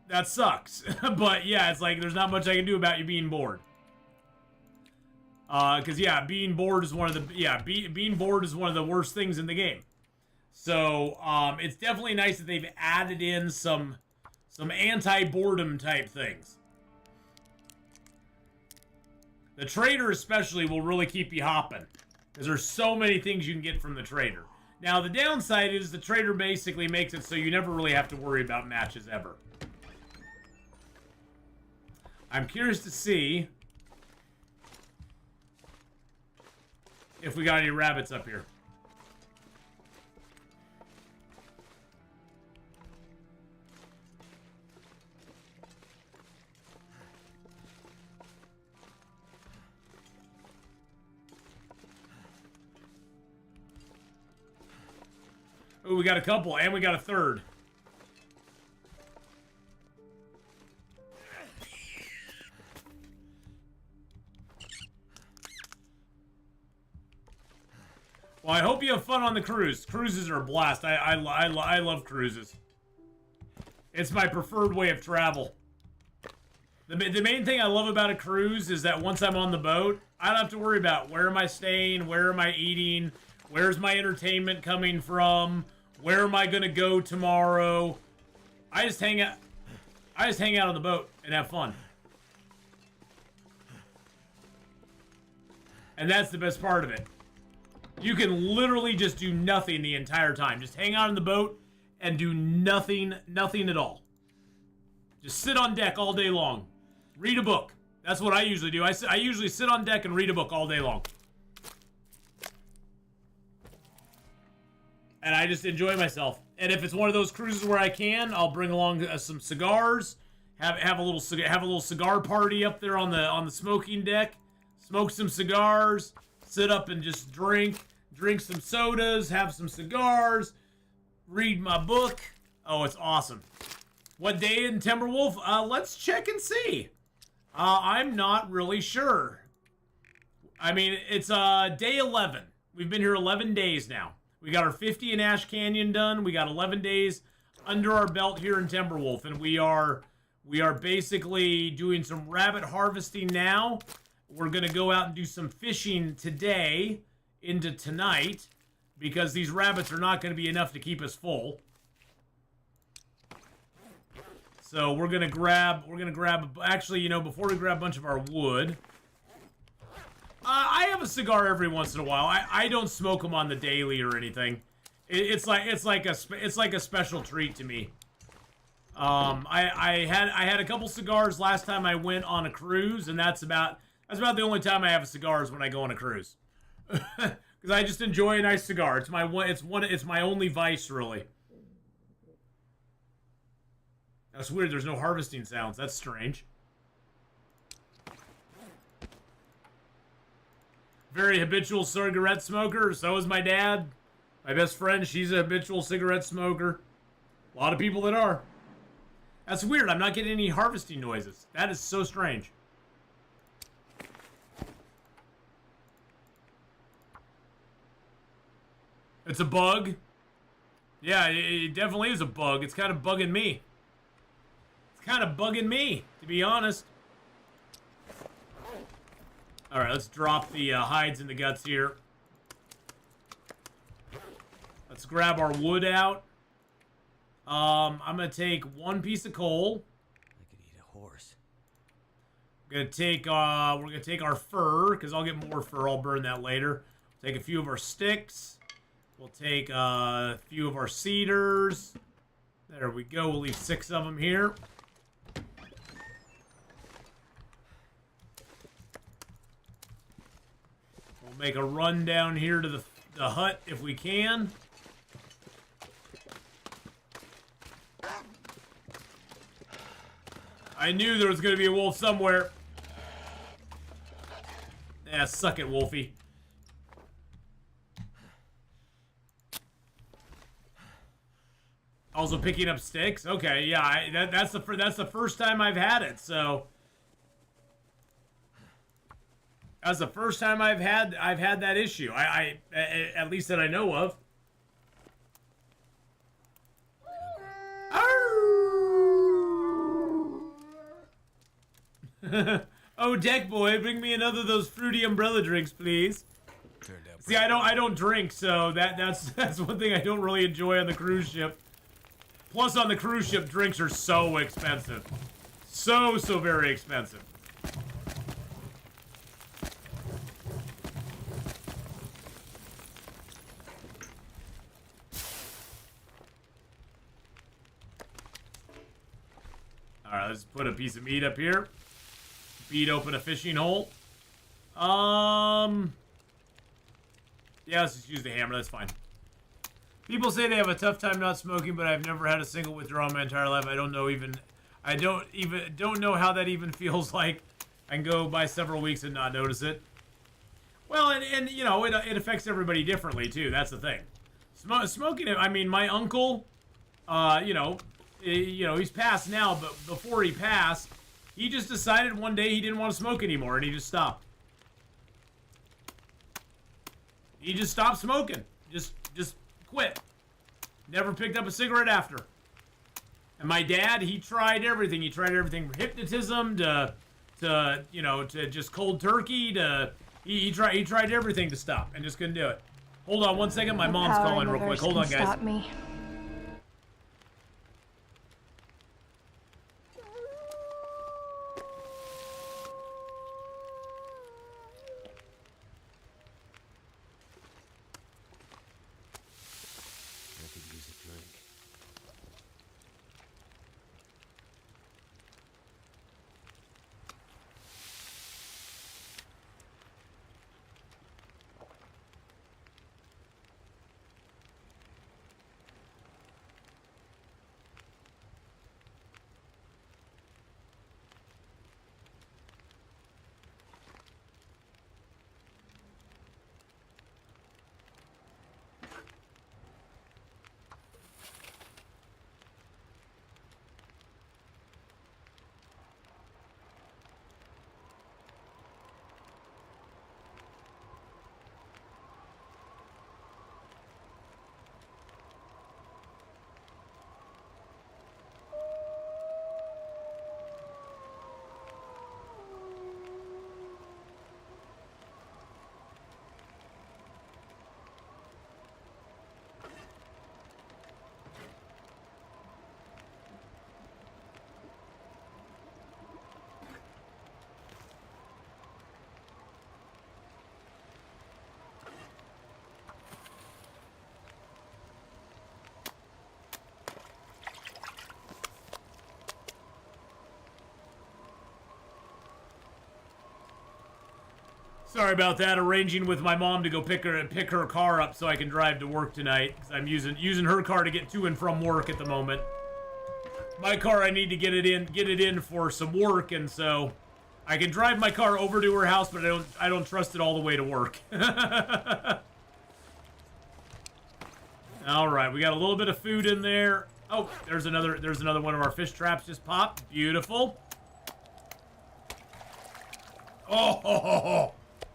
that sucks. But yeah, it's like there's not much I can do about you being bored. Because yeah, being bored is one of the being bored is one of the worst things in the game. So it's definitely nice that they've added in some anti-boredom type things. The trader especially will really keep you hopping, because there's so many things you can get from the trader. Now the downside is the trader basically makes it so you never really have to worry about matches ever. I'm curious to see if we got any rabbits up here. Oh, we got a couple, and we got a third. Well, I hope you have fun on the cruise. Cruises are a blast. I love cruises. It's my preferred way of travel. The main thing I love about a cruise is that once I'm on the boat, I don't have to worry about where am I staying, where am I eating, where's my entertainment coming from, where am I gonna go tomorrow. I just hang out on the boat and have fun. And that's the best part of it. You can literally just do nothing the entire time. Just hang out on the boat and do nothing at all. Just sit on deck all day long. Read a book. That's what I usually do. I usually sit on deck and read a book all day long. And I just enjoy myself. And if it's one of those cruises where I can, I'll bring along some cigars, have a little cigar party up there on the smoking deck. Smoke some cigars, sit up and just drink some sodas, have some cigars, read my book. Oh, it's awesome. What day in Timberwolf? Let's check and see. I'm not really sure. I mean, it's day 11. We've been here 11 days now. We got our 50 in Ash Canyon done. We got 11 days under our belt here in Timberwolf, and we are basically doing some rabbit harvesting now. We're going to go out and do some fishing today into tonight because these rabbits are not going to be enough to keep us full. So we're going to grab, actually, you know, before we grab a bunch of our wood, I have a cigar every once in a while. I don't smoke them on the daily or anything. It's like a special treat to me. I had a couple cigars last time I went on a cruise, and that's about the only time I have a cigar is when I go on a cruise. Because I just enjoy a nice cigar. It's my only vice, really. That's weird. There's no harvesting sounds. That's strange. Very habitual cigarette smoker. So is my dad. My best friend, she's a habitual cigarette smoker. A lot of people that are. That's weird. I'm not getting any harvesting noises. That is so strange. It's a bug. Yeah, it definitely is a bug. It's kind of bugging me. It's kind of bugging me, to be honest. Alright, let's drop the hides and the guts here. Let's grab our wood out. I'm gonna take one piece of coal. I could eat a horse. We're gonna take our fur, because I'll get more fur. I'll burn that later. Take a few of our sticks. We'll take a few of our cedars. There we go. We'll leave 6 of them here. We'll make a run down here to the hut if we can. I knew there was going to be a wolf somewhere. Yeah, suck it, Wolfie. Also picking up sticks. Okay, yeah, that's the first time I've had it. So that's the first time I've had that issue. I at least that I know of. Oh, deck boy, bring me another of those fruity umbrella drinks, please. See, I don't drink, so that's one thing I don't really enjoy on the cruise ship. Plus, on the cruise ship, drinks are so expensive. So very expensive. Alright, let's put a piece of meat up here. Beat open a fishing hole. Yeah, let's just use the hammer, that's fine. People say they have a tough time not smoking, but I've never had a single withdrawal in my entire life. I don't know how that even feels like. I can go by several weeks and not notice it. Well, and you know, it affects everybody differently too. That's the thing. Smoking, I mean, my uncle, you know, he's passed now, but before he passed, he just decided one day he didn't want to smoke anymore, and he just stopped. He just stopped smoking. Just quit. Never picked up a cigarette after. And my dad, he tried everything. He tried everything from hypnotism to you know, to just cold turkey to he tried everything to stop and just couldn't do it. Hold on one second. My mom's calling real quick. Hold on, guys. Stop me. Sorry about that. Arranging with my mom to go pick her car up so I can drive to work tonight. Cause I'm using her car to get to and from work at the moment. My car, I need to get it in for some work, and so I can drive my car over to her house, but I don't trust it all the way to work. All right, we got a little bit of food in there. Oh, there's another one of our fish traps just popped. Beautiful. Oh, ho, ho, ho.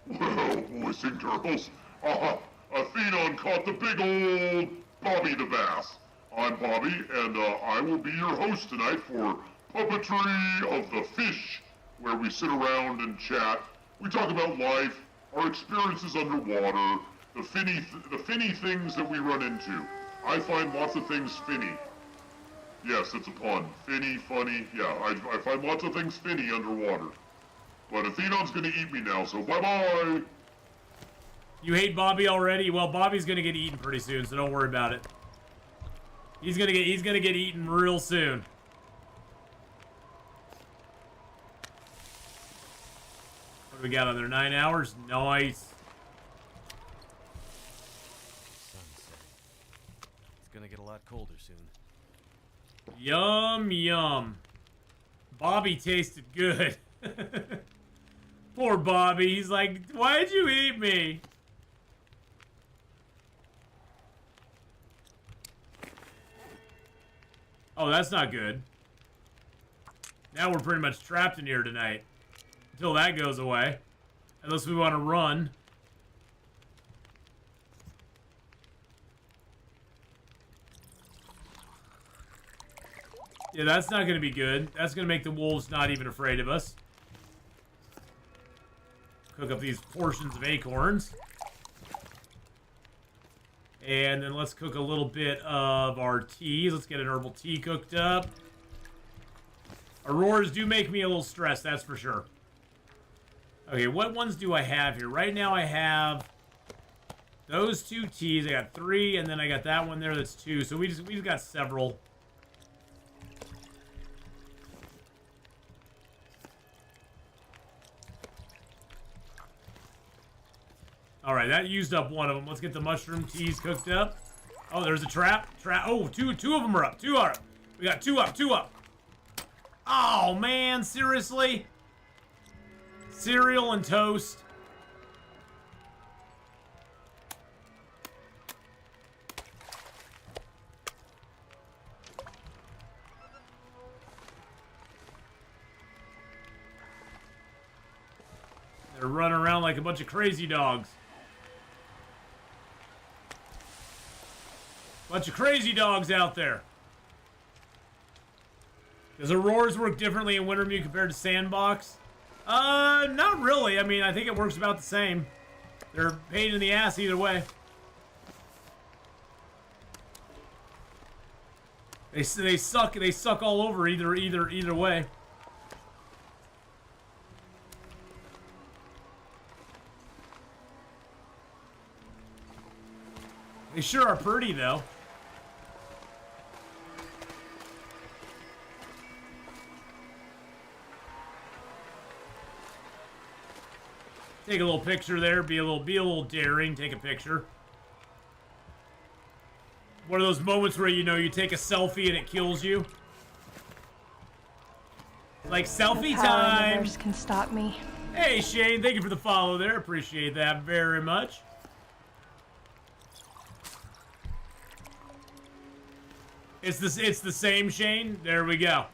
Well, boys and girls, Atheenon caught the big old Bobby the Bass. I'm Bobby, and I will be your host tonight for Puppetry of the Fish, where we sit around and chat. We talk about life, our experiences underwater, the finny things that we run into. I find lots of things finny. Yes, it's a pun. Finny, funny. Yeah, I find lots of things finny underwater. But Atheenon's gonna eat me now, so bye-bye! You hate Bobby already? Well, Bobby's gonna get eaten pretty soon, so don't worry about it. He's gonna get eaten real soon. What do we got on there? 9 hours? Nice. Sunset. It's gonna get a lot colder soon. Yum, yum. Bobby tasted good. Poor Bobby. He's like, why'd you eat me? Oh, that's not good. Now we're pretty much trapped in here tonight. Until that goes away. Unless we want to run. Yeah, that's not going to be good. That's going to make the wolves not even afraid of us. Cook up these portions of acorns. And then let's cook a little bit of our teas. Let's get an herbal tea cooked up. Auroras do make me a little stressed, that's for sure. Okay, what ones do I have here? Right now I have those 2 teas. I got 3, and then I got that one there that's 2. So we just got several. Alright, that used up one of them. Let's get the mushroom teas cooked up. Oh, there's a trap. Oh, two of them are up. 2 are up. We got 2 up. 2 up. Oh, man. Seriously? Cereal and toast. They're running around like a bunch of crazy dogs. Bunch of crazy dogs out there. Does Auroras work differently in Wintermute compared to Sandbox? Not really. I mean, I think it works about the same. They're a pain in the ass either way. They suck all over either way. They sure are pretty though. Take a little picture there. Be a little daring. Take a picture. One of those moments where, you know, you take a selfie and it kills you. Like selfie time. Universe can stop me. Hey Shane, thank you for the follow there. Appreciate that very much. It's the same Shane. There we go.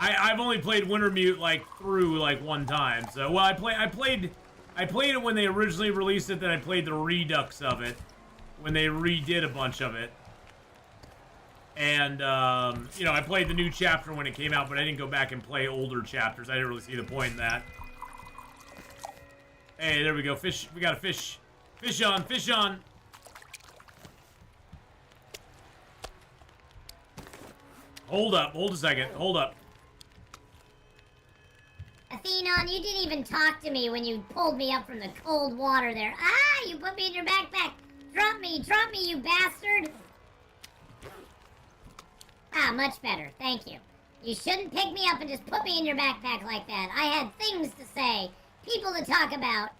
I've only played Wintermute like through like 1 time. So well, I played it when they originally released it. Then I played the redux of it when they redid a bunch of it. And you know, I played the new chapter when it came out, but I didn't go back and play older chapters. I didn't really see the point in that. Hey, there we go. Fish. We got a fish. Fish on. Fish on. Hold up. Hold a second. Hold up. Atheenon, you didn't even talk to me when you pulled me up from the cold water there. Ah, you put me in your backpack. Drop me, you bastard. Ah, much better. Thank you. You shouldn't pick me up and just put me in your backpack like that. I had things to say, people to talk about,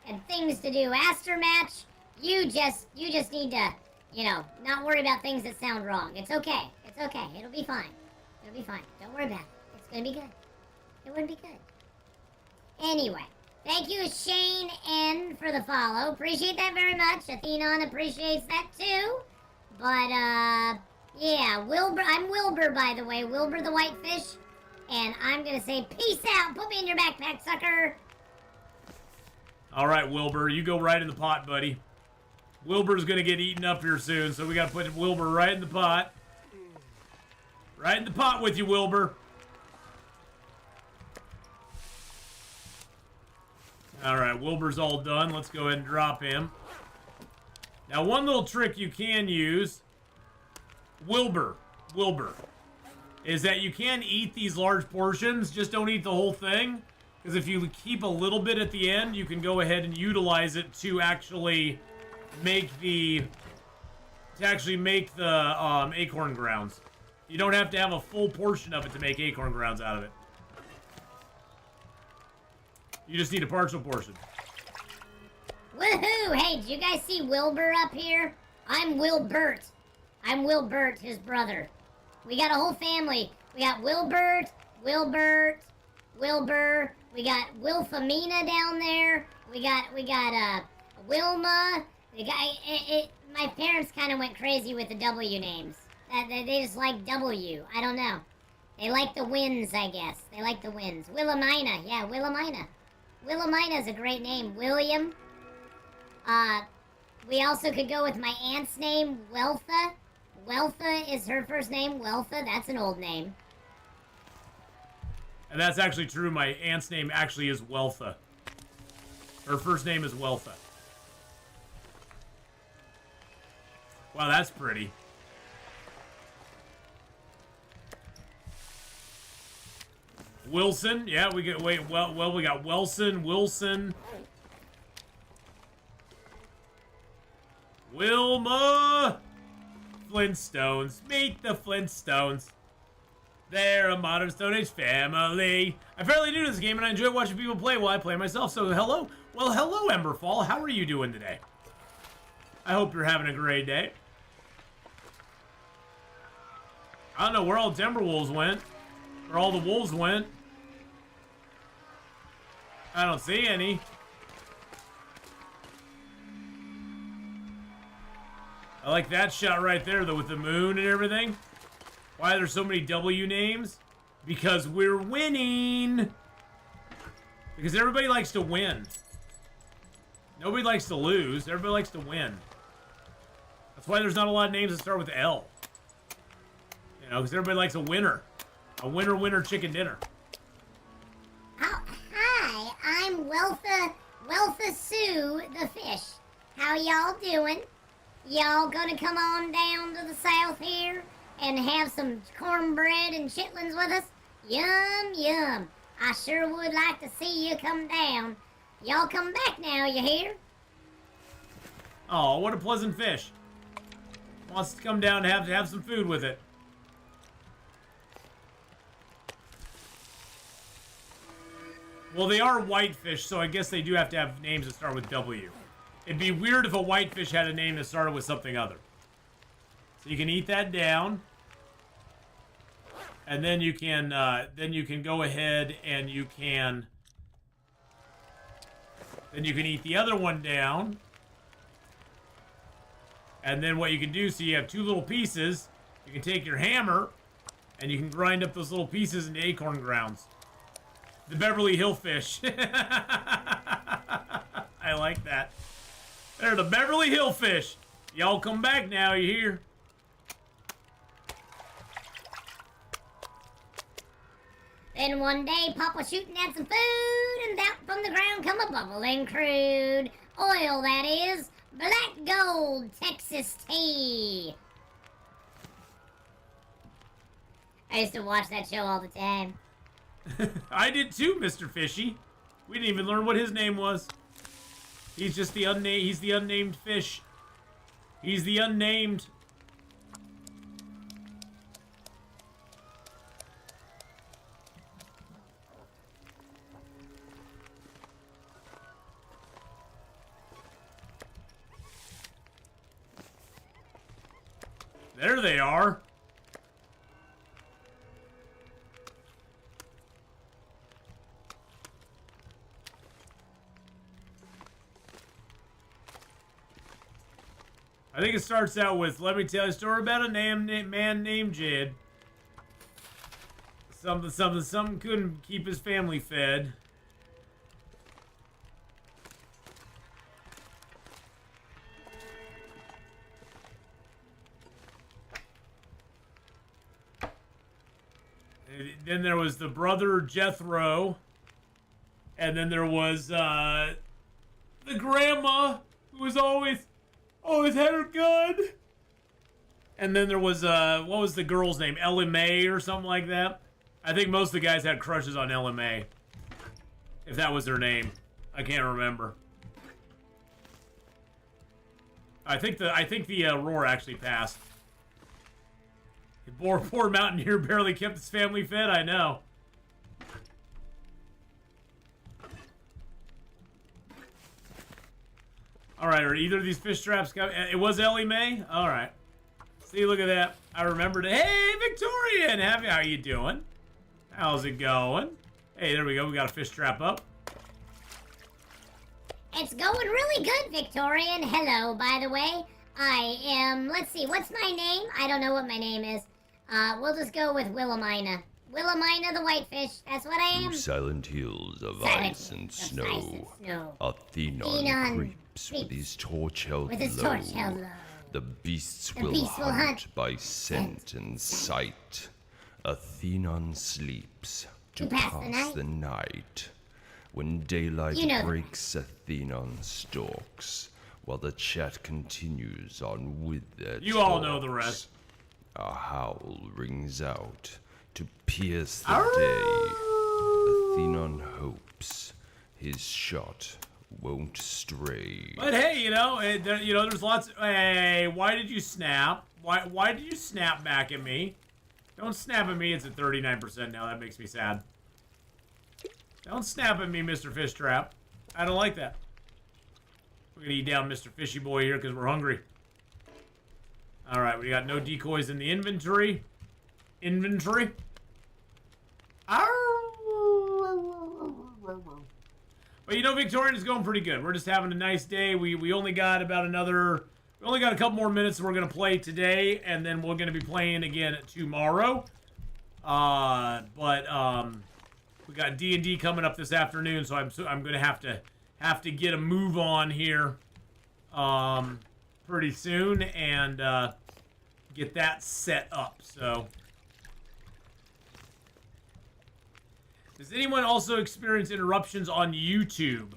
and things to do. Aftermatch, you just need to, you know, not worry about things that sound wrong. It's okay. It's okay. It'll be fine. It'll be fine. Don't worry about it. It's gonna be good. It wouldn't be good. Anyway, thank you, Shane N, for the follow. Appreciate that very much. Atheenon appreciates that too. But, yeah, Wilbur. I'm Wilbur, by the way. Wilbur the Whitefish. And I'm gonna say peace out. Put me in your backpack, sucker. All right, Wilbur, you go right in the pot, buddy. Wilbur's gonna get eaten up here soon, so we gotta put Wilbur right in the pot. Right in the pot with you, Wilbur. All right, Wilbur's all done. Let's go ahead and drop him. Now, one little trick you can use, Wilbur, is that you can eat these large portions. Just don't eat the whole thing, because if you keep a little bit at the end, you can go ahead and utilize it to actually make the acorn grounds. You don't have to have a full portion of it to make acorn grounds out of it. You just need a partial portion. Woohoo! Hey, did you guys see Wilbur up here? I'm Wilbert. I'm Wilbert, his brother. We got a whole family. We got Wilbert, Wilbur. We got Wilfamina down there. We got Wilma. My parents kind of went crazy with the W names. They just like W. I don't know. They like the wins, I guess. They like the wins. Willamina. Yeah, Willamina. Willamina's a great name. William. We also could go with my aunt's name, Weltha. Weltha is her first name. Weltha, that's an old name. And that's actually true. My aunt's name actually is Weltha. Her first name is Weltha. Wow, that's pretty. Wilson, yeah, we got we got Wilson, Wilma, Flintstones, meet the Flintstones. They're a modern Stone Age family. I'm fairly new to this game and I enjoy watching people play while I play myself. So hello, well hello Emberfall, how are you doing today? I hope you're having a great day. I don't know where all the Timberwolves went. Where all the wolves went. I don't see any. I like that shot right there, though, with the moon and everything. Why are there so many W names? Because we're winning. Because everybody likes to win. Nobody likes to lose. Everybody likes to win. That's why there's not a lot of names that start with L. You know, because everybody likes a winner. A winner, chicken dinner. Oh, hi, I'm Weltha Sue the fish. How y'all doing? Y'all gonna come on down to the south here and have some cornbread and chitlins with us? Yum, yum. I sure would like to see you come down. Y'all come back now, you hear? Oh, what a pleasant fish. Wants to come down and have some food with it. Well, they are whitefish, so I guess they do have to have names that start with W. It'd be weird if a whitefish had a name that started with something other. So you can eat that down. And then you can go ahead and you can eat the other one down. And then what you can do, so you have two little pieces, you can take your hammer and you can grind up those little pieces into acorn grounds. The Beverly Hill fish. I like that. They're the Beverly Hill fish. Y'all come back now, you hear? Then one day, Papa shooting at some food, and out from the ground come a bubbling crude. Oil, that is. Black gold Texas tea. I used to watch that show all the time. I did too, Mr. Fishy. We didn't even learn what his name was. He's just the unnamed. He's the unnamed fish. He's the unnamed. There they are. I think it starts out with, let me tell you a story about a man named Jed. Something couldn't keep his family fed. Then there was the brother Jethro. And then there was the grandma who was always had her gun. And then there was what was the girl's name? Ellie Mae or something like that. I think most of the guys had crushes on Ellie Mae. If that was her name. I can't remember. I think the roar actually passed. The poor mountaineer barely kept his family fed, I know. Alright, are either of these fish traps coming? It was Ellie Mae? Alright. See, look at that. I remembered it. Hey, Victorian! How you doing? How's it going? Hey, there we go. We got a fish trap up. It's going really good, Victorian. Hello, by the way. I am, let's see, what's my name? I don't know what my name is. We'll just go with Wilhelmina. Wilhelmina the whitefish. That's what I am. Through silent hills of Silent ice and hills of snow, ice and snow. Atheenon creeps with his torch held low. The beasts will hunt by scent and sight. Atheenon sleeps to pass the night. When daylight breaks, Atheenon stalks, while the chat continues on with their You all know the rest. A howl rings out to pierce the day. Atheenon hopes his shot won't stray. But hey, there's lots. Hey, why did you snap? Why did you snap back at me? Don't snap at me. It's at 39% now. That makes me sad. Don't snap at me, Mr. Fish Trap. I don't like that. We're gonna eat down Mr. Fishy Boy here because we're hungry. Alright, we got no decoys in the inventory. But Victorian is going pretty good. We're just having a nice day. We only got about another... We only got a couple more minutes we're going to play today, and then we're going to be playing again tomorrow. We got D&D coming up this afternoon, so I'm going to have to get a move on here pretty soon and get that set up. So, does anyone also experience interruptions on YouTube?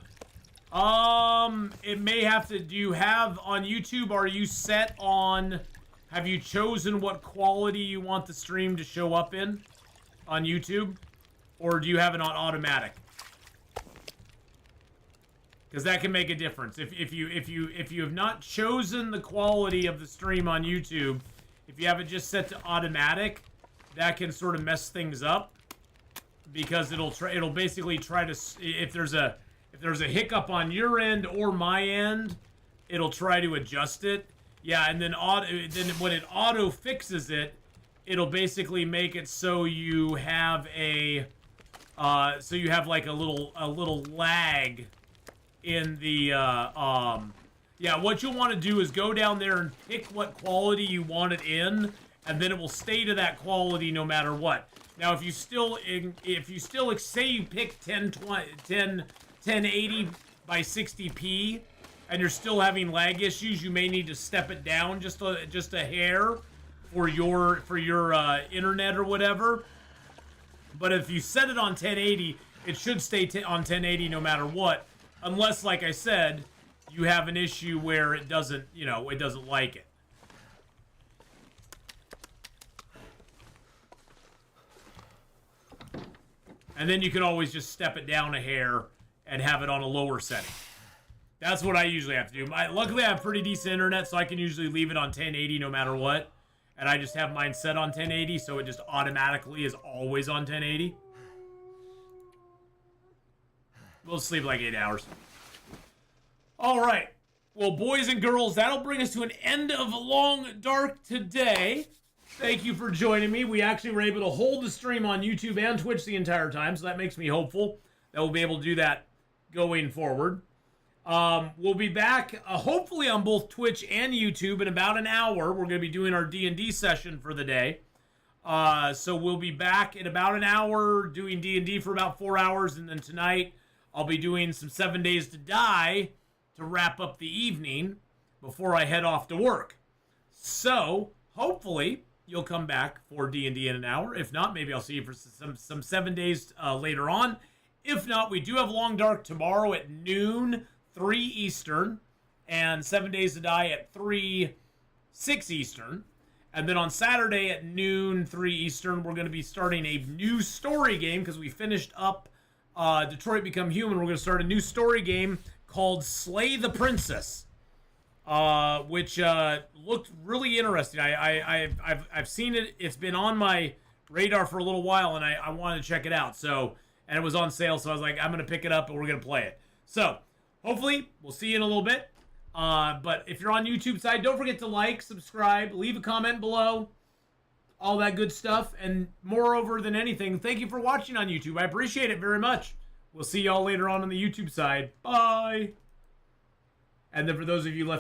It may have to. Do you have on YouTube? Are you set on? Have you chosen what quality you want the stream to show up in on YouTube, or do you have it on automatic? Because that can make a difference. If you have not chosen the quality of the stream on YouTube, if you have it just set to automatic, that can sort of mess things up. Because it'll basically try to, if there's a hiccup on your end or my end, it'll try to adjust it. Yeah, and then when it auto fixes it, it'll basically make it so you have like a little lag in the yeah, what you'll want to do is go down there and pick what quality you want it in, and then it will stay to that quality no matter what. Now, if you still say you pick 1080 by 60p, and you're still having lag issues, you may need to step it down just a hair for your internet or whatever. But if you set it on 1080, it should stay on 1080 no matter what, unless, like I said, you have an issue where it doesn't like it. And then you can always just step it down a hair and have it on a lower setting. That's what I usually have to do. Luckily, I have pretty decent internet, so I can usually leave it on 1080 no matter what. And I just have mine set on 1080, so it just automatically is always on 1080. We'll sleep like 8 hours. All right. Well, boys and girls, that'll bring us to an end of Long Dark today. Thank you for joining me. We actually were able to hold the stream on YouTube and Twitch the entire time, so that makes me hopeful that we'll be able to do that going forward. We'll be back, hopefully on both Twitch and YouTube in about an hour. We're going to be doing our D&D session for the day. So we'll be back in about an hour doing D&D for about 4 hours, and then tonight I'll be doing some 7 Days to Die to wrap up the evening before I head off to work. So, hopefully, you'll come back for D&D in an hour. If not, maybe I'll see you for some 7 days later on. If not, we do have Long Dark tomorrow at noon, 3 Eastern, and 7 Days to Die at 6 Eastern. And then on Saturday at noon, 3 Eastern, we're going to be starting a new story game because we finished up Detroit Become Human. We're going to start a new story game called Slay the Princess, which looked really interesting. I've seen it. It's been on my radar for a little while, and I wanted to check it out. So, and it was on sale, so I was like, I'm going to pick it up, and we're going to play it. So, hopefully, we'll see you in a little bit. But if you're on YouTube side, don't forget to like, subscribe, leave a comment below, all that good stuff. And moreover than anything, thank you for watching on YouTube. I appreciate it very much. We'll see y'all later on the YouTube side. Bye. And then for those of you left